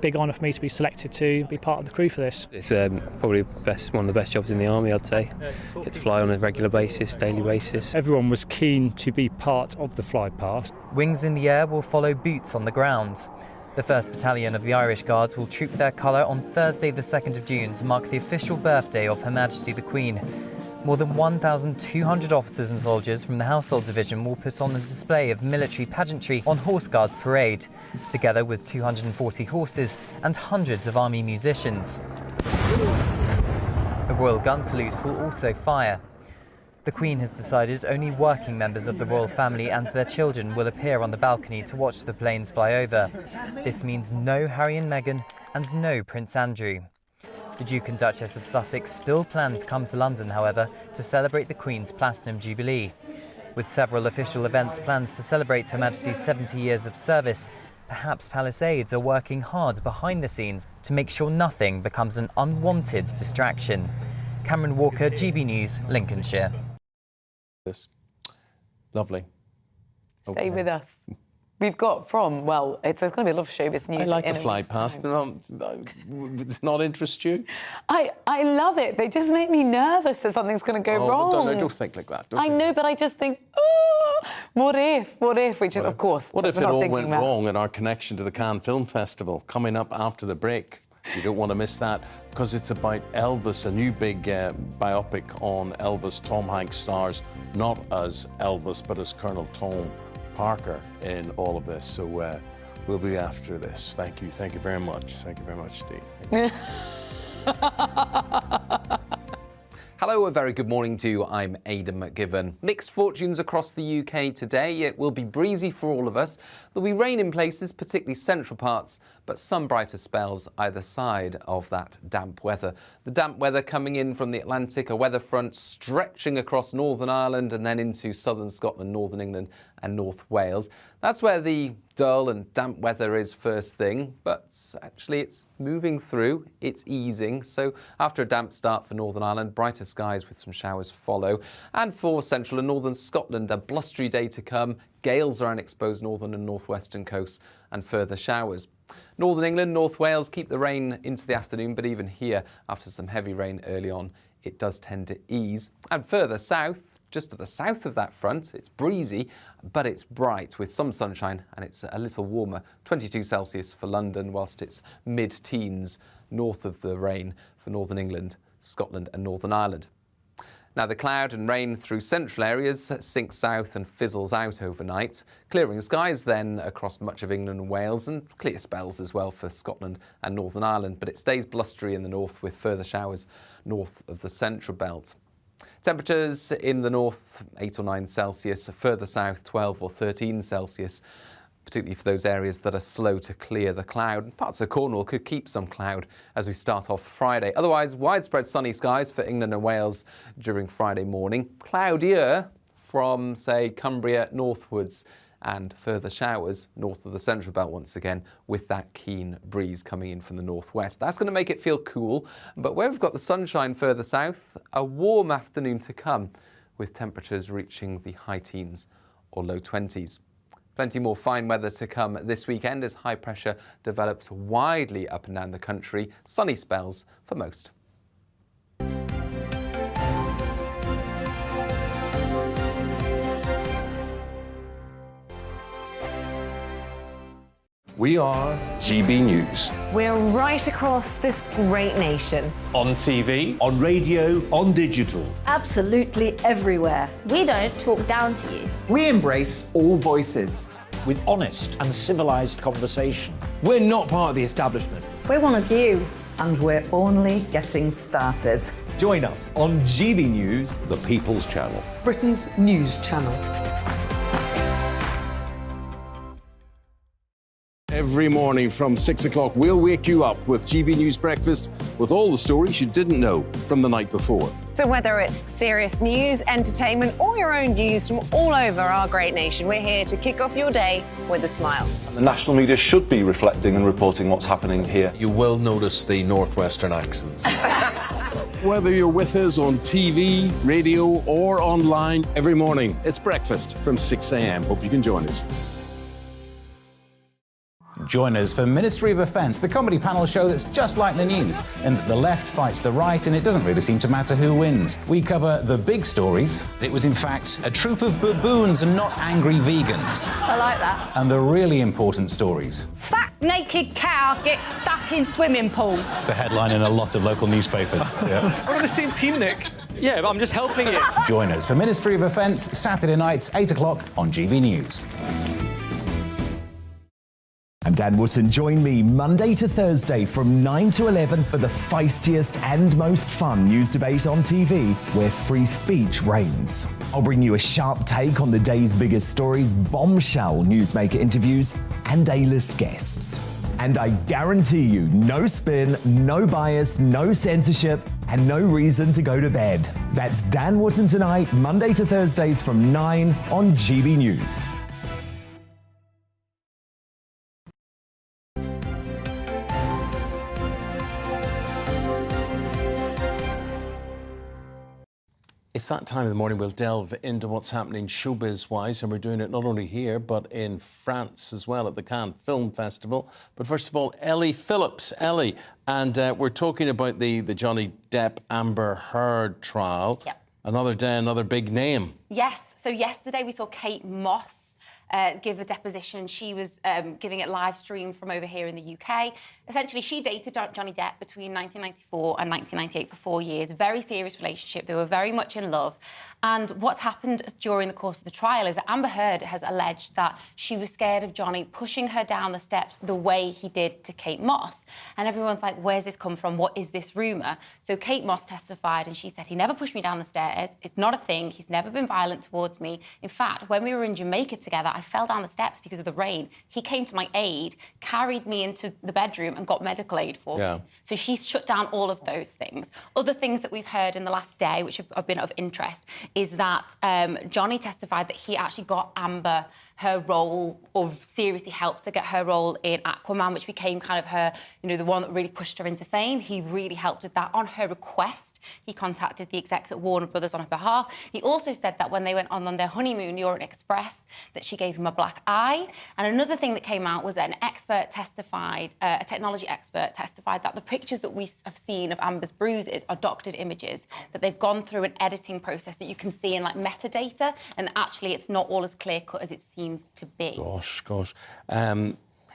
S12: big honour for me to be selected to be part of the crew for this.
S18: It's probably one of the best jobs in the army, I'd say. Get to fly on a regular basis, daily basis.
S12: Everyone was keen to be part of the fly past.
S6: Wings in the air will follow boots on the ground. The 1st Battalion of the Irish Guards will troop their colour on Thursday the 2nd of June to mark the official birthday of Her Majesty the Queen. More than 1,200 officers and soldiers from the Household Division will put on a display of military pageantry on Horse Guards Parade, together with 240 horses and hundreds of army musicians. A royal gun salute will also fire. The Queen has decided only working members of the royal family and their children will appear on the balcony to watch the planes fly over. This means no Harry and Meghan and no Prince Andrew. The Duke and Duchess of Sussex still plan to come to London, however, to celebrate the Queen's Platinum Jubilee. With several official events planned to celebrate Her Majesty's 70 years of service, perhaps palace aides are working hard behind the scenes to make sure nothing becomes an unwanted distraction. Cameron Walker, GB News, Lincolnshire.
S2: Lovely.
S3: Stay with us. We've got from, well, there's going to be a lot of showbiz news.
S2: I like the fly past. Does not interest you?
S3: I love it. They just make me nervous that something's going to go wrong.
S2: Don't think like that.
S3: I know, but I just think, oh, what if, which is, of course,
S2: what if it all went wrong in our connection to the Cannes Film Festival coming up after the break? You don't want to miss that, because it's about Elvis, a new big biopic on Elvis. Tom Hanks stars not as Elvis, but as Colonel Tom Parker in all of this. So we'll be after this. Thank you very much. Thank you very much, Steve.
S1: Hello, a very good morning to you. I'm Aidan McGivern. Mixed fortunes across the UK today. It will be breezy for all of us. There'll be rain in places, particularly central parts, but some brighter spells either side of that damp weather. The damp weather coming in from the Atlantic, a weather front stretching across Northern Ireland and then into southern Scotland, northern England and North Wales. That's where the dull and damp weather is first thing, but actually it's moving through, it's easing. So after a damp start for Northern Ireland, brighter skies with some showers follow. And for central and northern Scotland, a blustery day to come. Gales around exposed northern and northwestern coasts and further showers. Northern England, North Wales keep the rain into the afternoon, but even here, after some heavy rain early on, it does tend to ease. And further south, just to the south of that front, it's breezy, but it's bright with some sunshine and it's a little warmer. 22 Celsius for London, whilst it's mid-teens north of the rain for Northern England, Scotland and Northern Ireland. Now, the cloud and rain through central areas sinks south and fizzles out overnight. Clearing skies then across much of England and Wales, and clear spells as well for Scotland and Northern Ireland, but it stays blustery in the north with further showers north of the central belt. Temperatures in the north, 8 or 9 Celsius, further south, 12 or 13 Celsius, particularly for those areas that are slow to clear the cloud. Parts of Cornwall could keep some cloud as we start off Friday. Otherwise, widespread sunny skies for England and Wales during Friday morning. Cloudier from, say, Cumbria northwards, and further showers north of the central belt once again with that keen breeze coming in from the northwest. That's going to make it feel cool, but where we've got the sunshine further south, a warm afternoon to come with temperatures reaching the high teens or low 20s. Plenty more fine weather to come this weekend as high pressure develops widely up and down the country. Sunny spells for most.
S13: We are GB News.
S10: We're right across this great nation.
S8: On TV, on radio, on digital.
S21: Absolutely everywhere.
S19: We don't talk down to you.
S20: We embrace all voices.
S8: With honest and civilised conversation.
S20: We're not part of the establishment.
S21: We're one of you.
S14: And we're only getting started.
S17: Join us on GB News,
S13: The People's Channel.
S14: Britain's news channel.
S13: Every morning from 6 o'clock, we'll wake you up with GB News Breakfast with all the stories you didn't know from the night before.
S10: So whether it's serious news, entertainment, or your own views from all over our great nation, we're here to kick off your day with a smile.
S15: And the national media should be reflecting and reporting what's happening here.
S2: You will notice the northwestern accents.
S13: Whether you're with us on TV, radio, or online, every morning, it's breakfast from 6 a.m. Hope you can join us.
S16: Join us for Ministry of Offence, the comedy panel show that's just like the news, in that the left fights the right and it doesn't really seem to matter who wins. We cover the big stories. It was in fact a troop of baboons and not angry vegans.
S21: I like that.
S16: And the really important stories.
S11: Fat naked cow gets stuck in swimming pool.
S16: It's a headline in a lot of local newspapers. Yeah.
S8: We're on the same team, Nick. Yeah, but I'm just helping you.
S16: Join us for Ministry of Offence, Saturday nights, 8 o'clock on GB News.
S17: I'm Dan Wootton. Join me Monday to Thursday from 9 to 11 for the feistiest and most fun news debate on TV, where free speech reigns. I'll bring you a sharp take on the day's biggest stories, bombshell newsmaker interviews, and A-list guests. And I guarantee you, no spin, no bias, no censorship, and no reason to go to bed. That's Dan Wootton tonight, Monday to Thursdays from 9 on GB News.
S2: It's that time of the morning we'll delve into what's happening showbiz-wise, and we're doing it not only here, but in France as well at the Cannes Film Festival. But first of all, Ellie Phillips. Ellie, and we're talking about the Johnny Depp Amber Heard trial.
S24: Yep.
S2: Another day, another big name.
S24: Yes, so yesterday we saw Kate Moss give a deposition. She was giving it live stream from over here in the UK. Essentially, she dated Johnny Depp between 1994 and 1998 for 4 years. Very serious relationship. They were very much in love. And what's happened during the course of the trial is that Amber Heard has alleged that she was scared of Johnny pushing her down the steps the way he did to Kate Moss. And everyone's like, where's this come from? What is this rumour? So Kate Moss testified and she said, he never pushed me down the stairs. It's not a thing. He's never been violent towards me. In fact, when we were in Jamaica together, I fell down the steps because of the rain. He came to my aid, carried me into the bedroom and got medical aid for me. So she's shut down all of those things. Other things that we've heard in the last day, which have been of interest, is that Johnny testified that he actually got Amber her role, or seriously helped to get her role in Aquaman, which became kind of her, you know, the one that really pushed her into fame. He really helped with that on her request. He contacted the execs at Warner Brothers on her behalf. He also said that when they went on their honeymoon, the Orient Express, that she gave him a black eye. And another thing that came out was that an expert testified, a technology expert testified that the pictures that we have seen of Amber's bruises are doctored images, that they've gone through an editing process that you can see in like metadata, and actually it's not all as clear cut as it seems to be.
S2: Gosh.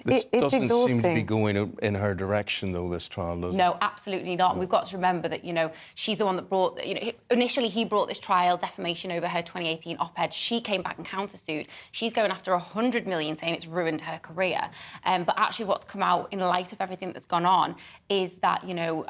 S2: This doesn't seem to be going in her direction, though, this trial, does it?
S24: No, absolutely not. And we've got to remember that, you know, she's the one that brought, you know, initially he brought this trial, defamation over her 2018 op-ed. She came back and countersued. She's going after 100 million, saying it's ruined her career. But actually what's come out in light of everything that's gone on is that, you know,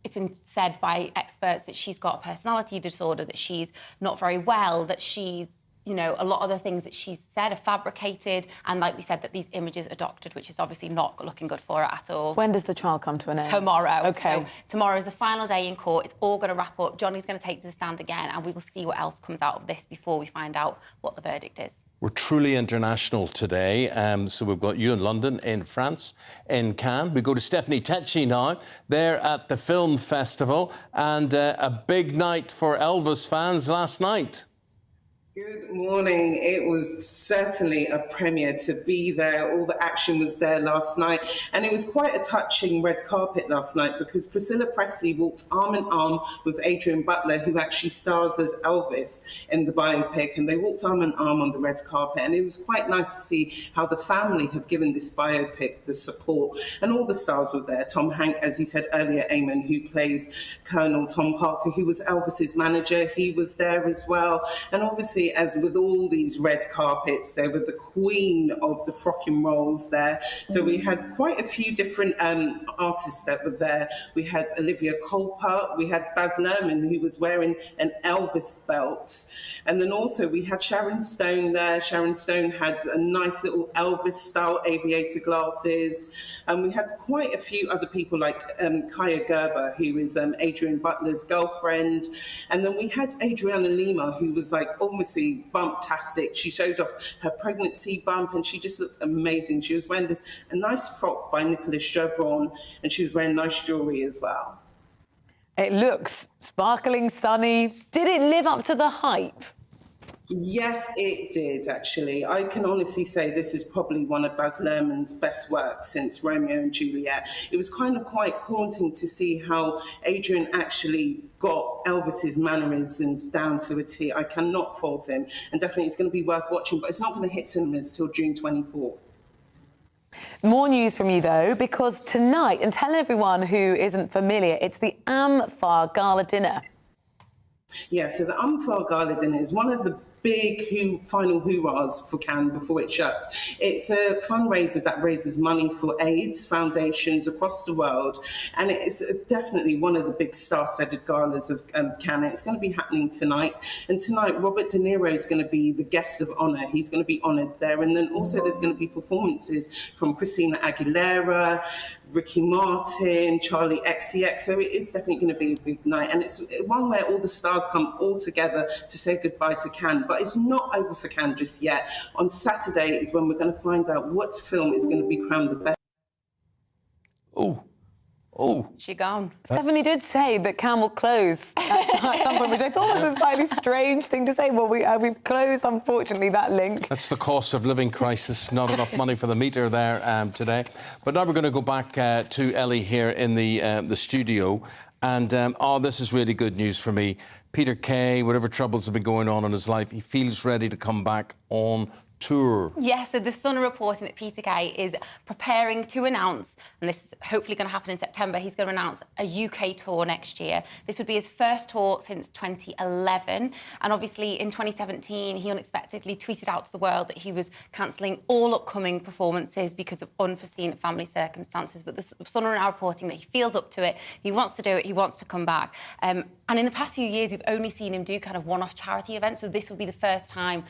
S24: it's been said by experts that she's got a personality disorder, that she's not very well, that she's, you know, a lot of the things that she's said are fabricated, and like we said, that these images are doctored, which is obviously not looking good for her at all.
S3: When does the trial come to an end?
S24: Tomorrow.
S3: Okay.
S24: So tomorrow is the final day in court. It's all going to wrap up. Johnny's going to take to the stand again, and we will see what else comes out of this before we find out what the verdict is.
S2: We're truly international today. So we've got you in London, in France, in Cannes. We go to Stephanie Tecci now. They're at the film festival, and a big night for Elvis fans last night.
S4: Good morning. It was certainly a premiere to be there. All the action was there last night. And it was quite a touching red carpet last night because Priscilla Presley walked arm in arm with Adrian Butler, who actually stars as Elvis in the biopic. And they walked arm in arm on the red carpet. And it was quite nice to see how the family have given this biopic the support. And all the stars were there. Tom Hanks, as you said earlier, Eamonn, who plays Colonel Tom Parker, who was Elvis's manager. He was there as well. And obviously, as with all these red carpets, they were the queen of the frock and rolls there. So we had quite a few different artists that were there. We had Olivia Colpart, we had Baz Luhrmann, who was wearing an Elvis belt. And then also we had Sharon Stone there. Sharon Stone had a nice little Elvis-style aviator glasses. And we had quite a few other people like Kaya Gerber, who is Adrian Butler's girlfriend. And then we had Adriana Lima, who was like almost bumptastic. She showed off her pregnancy bump and she just looked amazing. She was wearing a nice frock by Nicolas Jobron and she was wearing nice jewellery as well.
S3: It looks sparkling, sunny. Did it live up to the hype?
S4: Yes, it did, actually. I can honestly say this is probably one of Baz Luhrmann's best works since Romeo and Juliet. It was kind of quite haunting to see how Adrian actually got Elvis's mannerisms down to a T. I cannot fault him, and definitely it's going to be worth watching, but it's not going to hit cinemas till June 24th.
S3: More news from you, though, because tonight, and tell everyone who isn't familiar, it's the AmFAR Gala Dinner.
S4: Yeah, so the AmFAR Gala Dinner is one of the big final hoorahs for Cannes before it shuts. It's a fundraiser that raises money for AIDS foundations across the world, and it's definitely one of the big star-studded galas of Cannes. It's going to be happening tonight, and tonight Robert De Niro is going to be the guest of honour. He's going to be honoured there, and then also there's going to be performances from Christina Aguilera, Ricky Martin, Charlie XCX, so it is definitely going to be a big night, and it's one where all the stars come all together to say goodbye to Cannes. But it's not over for Cannes just yet. On Saturday is when we're going to find out what film is going to be crowned the best.
S24: She gone.
S3: Stephanie did say that Cannes will close at some point, which I thought was a slightly strange thing to say. Well, we've closed, unfortunately, that link.
S2: That's the cost of living crisis. Not enough money for the meter there today. But now we're going to go back to Ellie here in the studio. And, this is really good news for me. Peter Kay, whatever troubles have been going on in his life, he feels ready to come back on tour.
S24: Yes, so the Sun are reporting that Peter Kay is preparing to announce, and this is hopefully going to happen in September, he's going to announce a UK tour next year. This would be his first tour since 2011. And obviously in 2017, he unexpectedly tweeted out to the world that he was cancelling all upcoming performances because of unforeseen family circumstances. But the Sun are now reporting that he feels up to it, he wants to do it, he wants to come back. And in the past few years, we've only seen him do kind of one-off charity events. So this will be the first time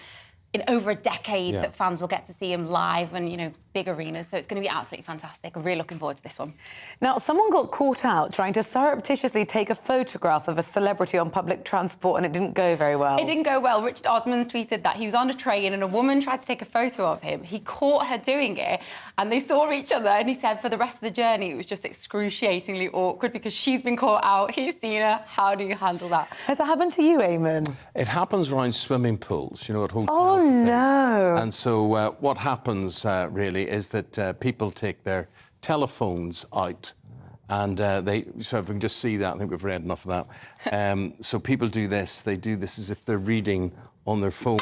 S24: in over a decade that fans will get to see him live and, big arenas. So it's going to be absolutely fantastic. I'm really looking forward to this one.
S3: Now, someone got caught out trying to surreptitiously take a photograph of a celebrity on public transport and it didn't go very well.
S24: It didn't go well. Richard Osman tweeted that he was on a train and a woman tried to take a photo of him. He caught her doing it and they saw each other and he said for the rest of the journey it was just excruciatingly awkward because she's been caught out, he's seen her. How do you handle that?
S3: Has that happened to you, Eamonn?
S2: It happens around swimming pools, at hotels.
S3: Oh, no.
S2: And so what happens really is that people take their telephones out and so if we can just see that, I think we've read enough of that. So people do this, they do this as if they're reading on their phone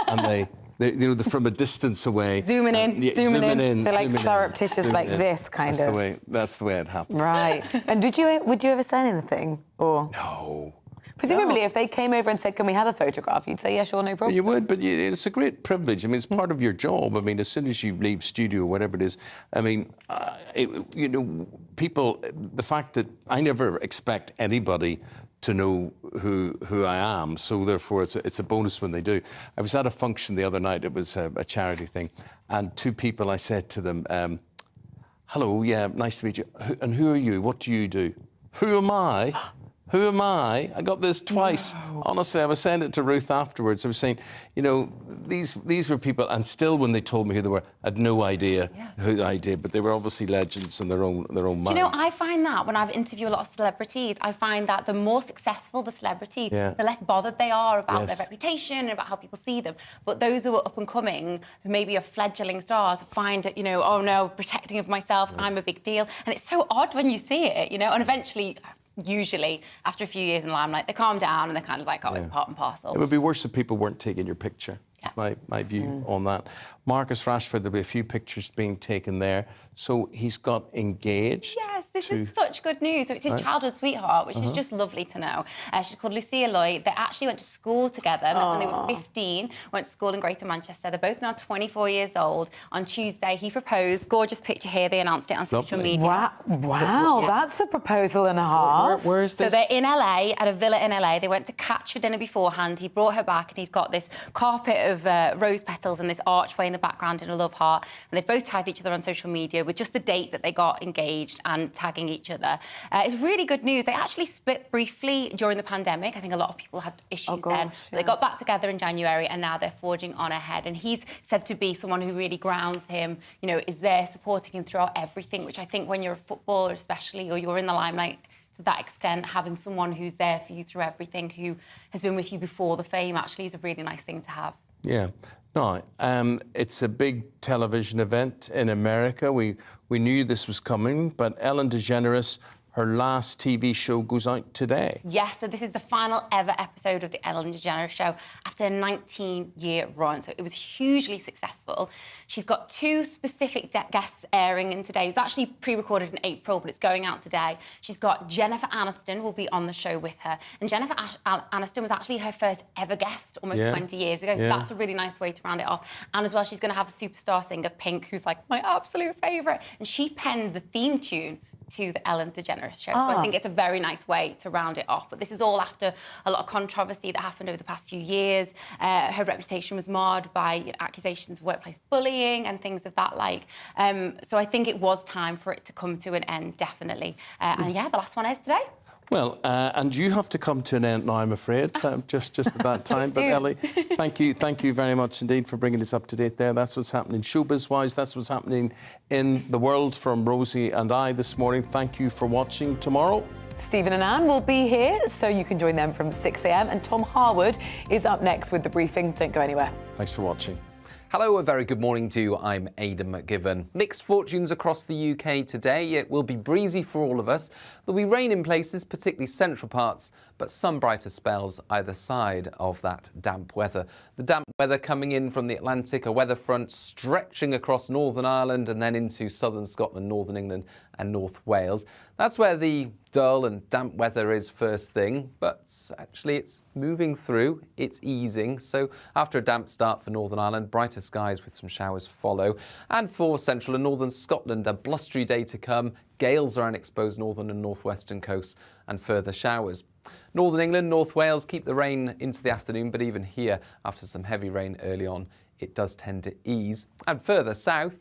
S2: and they're from a distance away.
S24: Zooming in, zooming in.
S3: So like surreptitious like this, kind of.
S2: That's the way it happens.
S3: Right. And would you ever say anything? Or?
S2: No.
S3: Presumably, if they came over and said, can we have a photograph, you'd say, yeah, sure, no problem.
S2: You would, but it's a great privilege. I mean, it's part of your job. I mean, as soon as you leave studio, whatever it is, I mean, people, the fact that I never expect anybody to know who I am, so therefore it's a bonus when they do. I was at a function the other night, it was a charity thing, and two people, I said to them, hello, yeah, nice to meet you, and who are you, what do you do? Who am I? Who am I? I got this twice. No. Honestly, I was saying it to Ruth afterwards. I was saying, you know, these were people, and still when they told me who they were, I had no idea who I did, but they were obviously legends in their own mind.
S24: Do you know, I find that when I've interviewed a lot of celebrities, I find that the more successful the celebrity, the less bothered they are about their reputation and about how people see them. But those who are up and coming, who maybe are fledgling stars, find it, you know, oh no, protecting of myself, I'm a big deal. And it's so odd when you see it, you know, and eventually, usually, after a few years in the limelight, they calm down and they're kind of like, oh, it's part and parcel.
S2: It would be worse if people weren't taking your picture. That's my view on that. Marcus Rashford, there'll be a few pictures being taken there. So he's got engaged.
S24: Yes, this is such good news. So it's his childhood sweetheart, which is just lovely to know. She's called Lucia Lloyd. They actually went to school together when they were 15, went to school in Greater Manchester. They're both now 24 years old. On Tuesday, he proposed. Gorgeous picture here. They announced it on social media.
S3: Wow, that's a proposal and a half.
S2: Where is this?
S24: So they're in LA, at a villa in LA. They went to catch for dinner beforehand. He brought her back and he'd got this carpet of rose petals and this archway in the background in a love heart. And they've both tagged each other on social media with just the date that they got engaged and tagging each other. It's really good news. They actually split briefly during the pandemic. I think a lot of people had issues then. They got back together in January and now they're forging on ahead. And he's said to be someone who really grounds him, you know, is there supporting him throughout everything, which I think when you're a footballer especially, or you're in the limelight to that extent, having someone who's there for you through everything, who has been with you before the fame, actually is a really nice thing to have.
S2: Yeah. No, it's a big television event in America. We knew this was coming, but Ellen DeGeneres, her last TV show goes out today.
S24: Yes, so this is the final ever episode of the Ellen DeGeneres Show after a 19-year run. So it was hugely successful. She's got two specific guests airing in today. It was actually pre-recorded in April, but it's going out today. She's got Jennifer Aniston will be on the show with her. And Jennifer Aniston was actually her first ever guest almost 20 years ago. So that's a really nice way to round it off. And as well, she's going to have a superstar singer, Pink, who's like my absolute favourite. And she penned the theme tune to the Ellen DeGeneres Show. So I think it's a very nice way to round it off. But this is all after a lot of controversy that happened over the past few years. Her reputation was marred by accusations of workplace bullying and things of that like. So I think it was time for it to come to an end, definitely. And yeah, the last one is today.
S2: Well, and you have to come to an end now, I'm afraid, just at that time. But Ellie, thank you very much indeed for bringing us up to date there. That's what's happening showbiz-wise. That's what's happening in the world from Rosie and I this morning. Thank you for watching. Tomorrow,
S3: Stephen and Anne will be here, so you can join them from 6 a.m. And Tom Harwood is up next with the briefing. Don't go anywhere.
S2: Thanks for watching.
S1: Hello, a very good morning to you. I'm Aidan McGivern. Mixed fortunes across the UK today. It will be breezy for all of us. There'll be rain in places, particularly central parts, but some brighter spells either side of that damp weather. The damp weather coming in from the Atlantic, a weather front stretching across Northern Ireland and then into southern Scotland, northern England and North Wales. That's where the dull and damp weather is first thing, but actually it's moving through, it's easing. So after a damp start for Northern Ireland, brighter skies with some showers follow. And for central and northern Scotland, a blustery day to come. Gales around exposed northern and northwestern coasts and further showers. Northern England, North Wales keep the rain into the afternoon, but even here, after some heavy rain early on, it does tend to ease. And further south,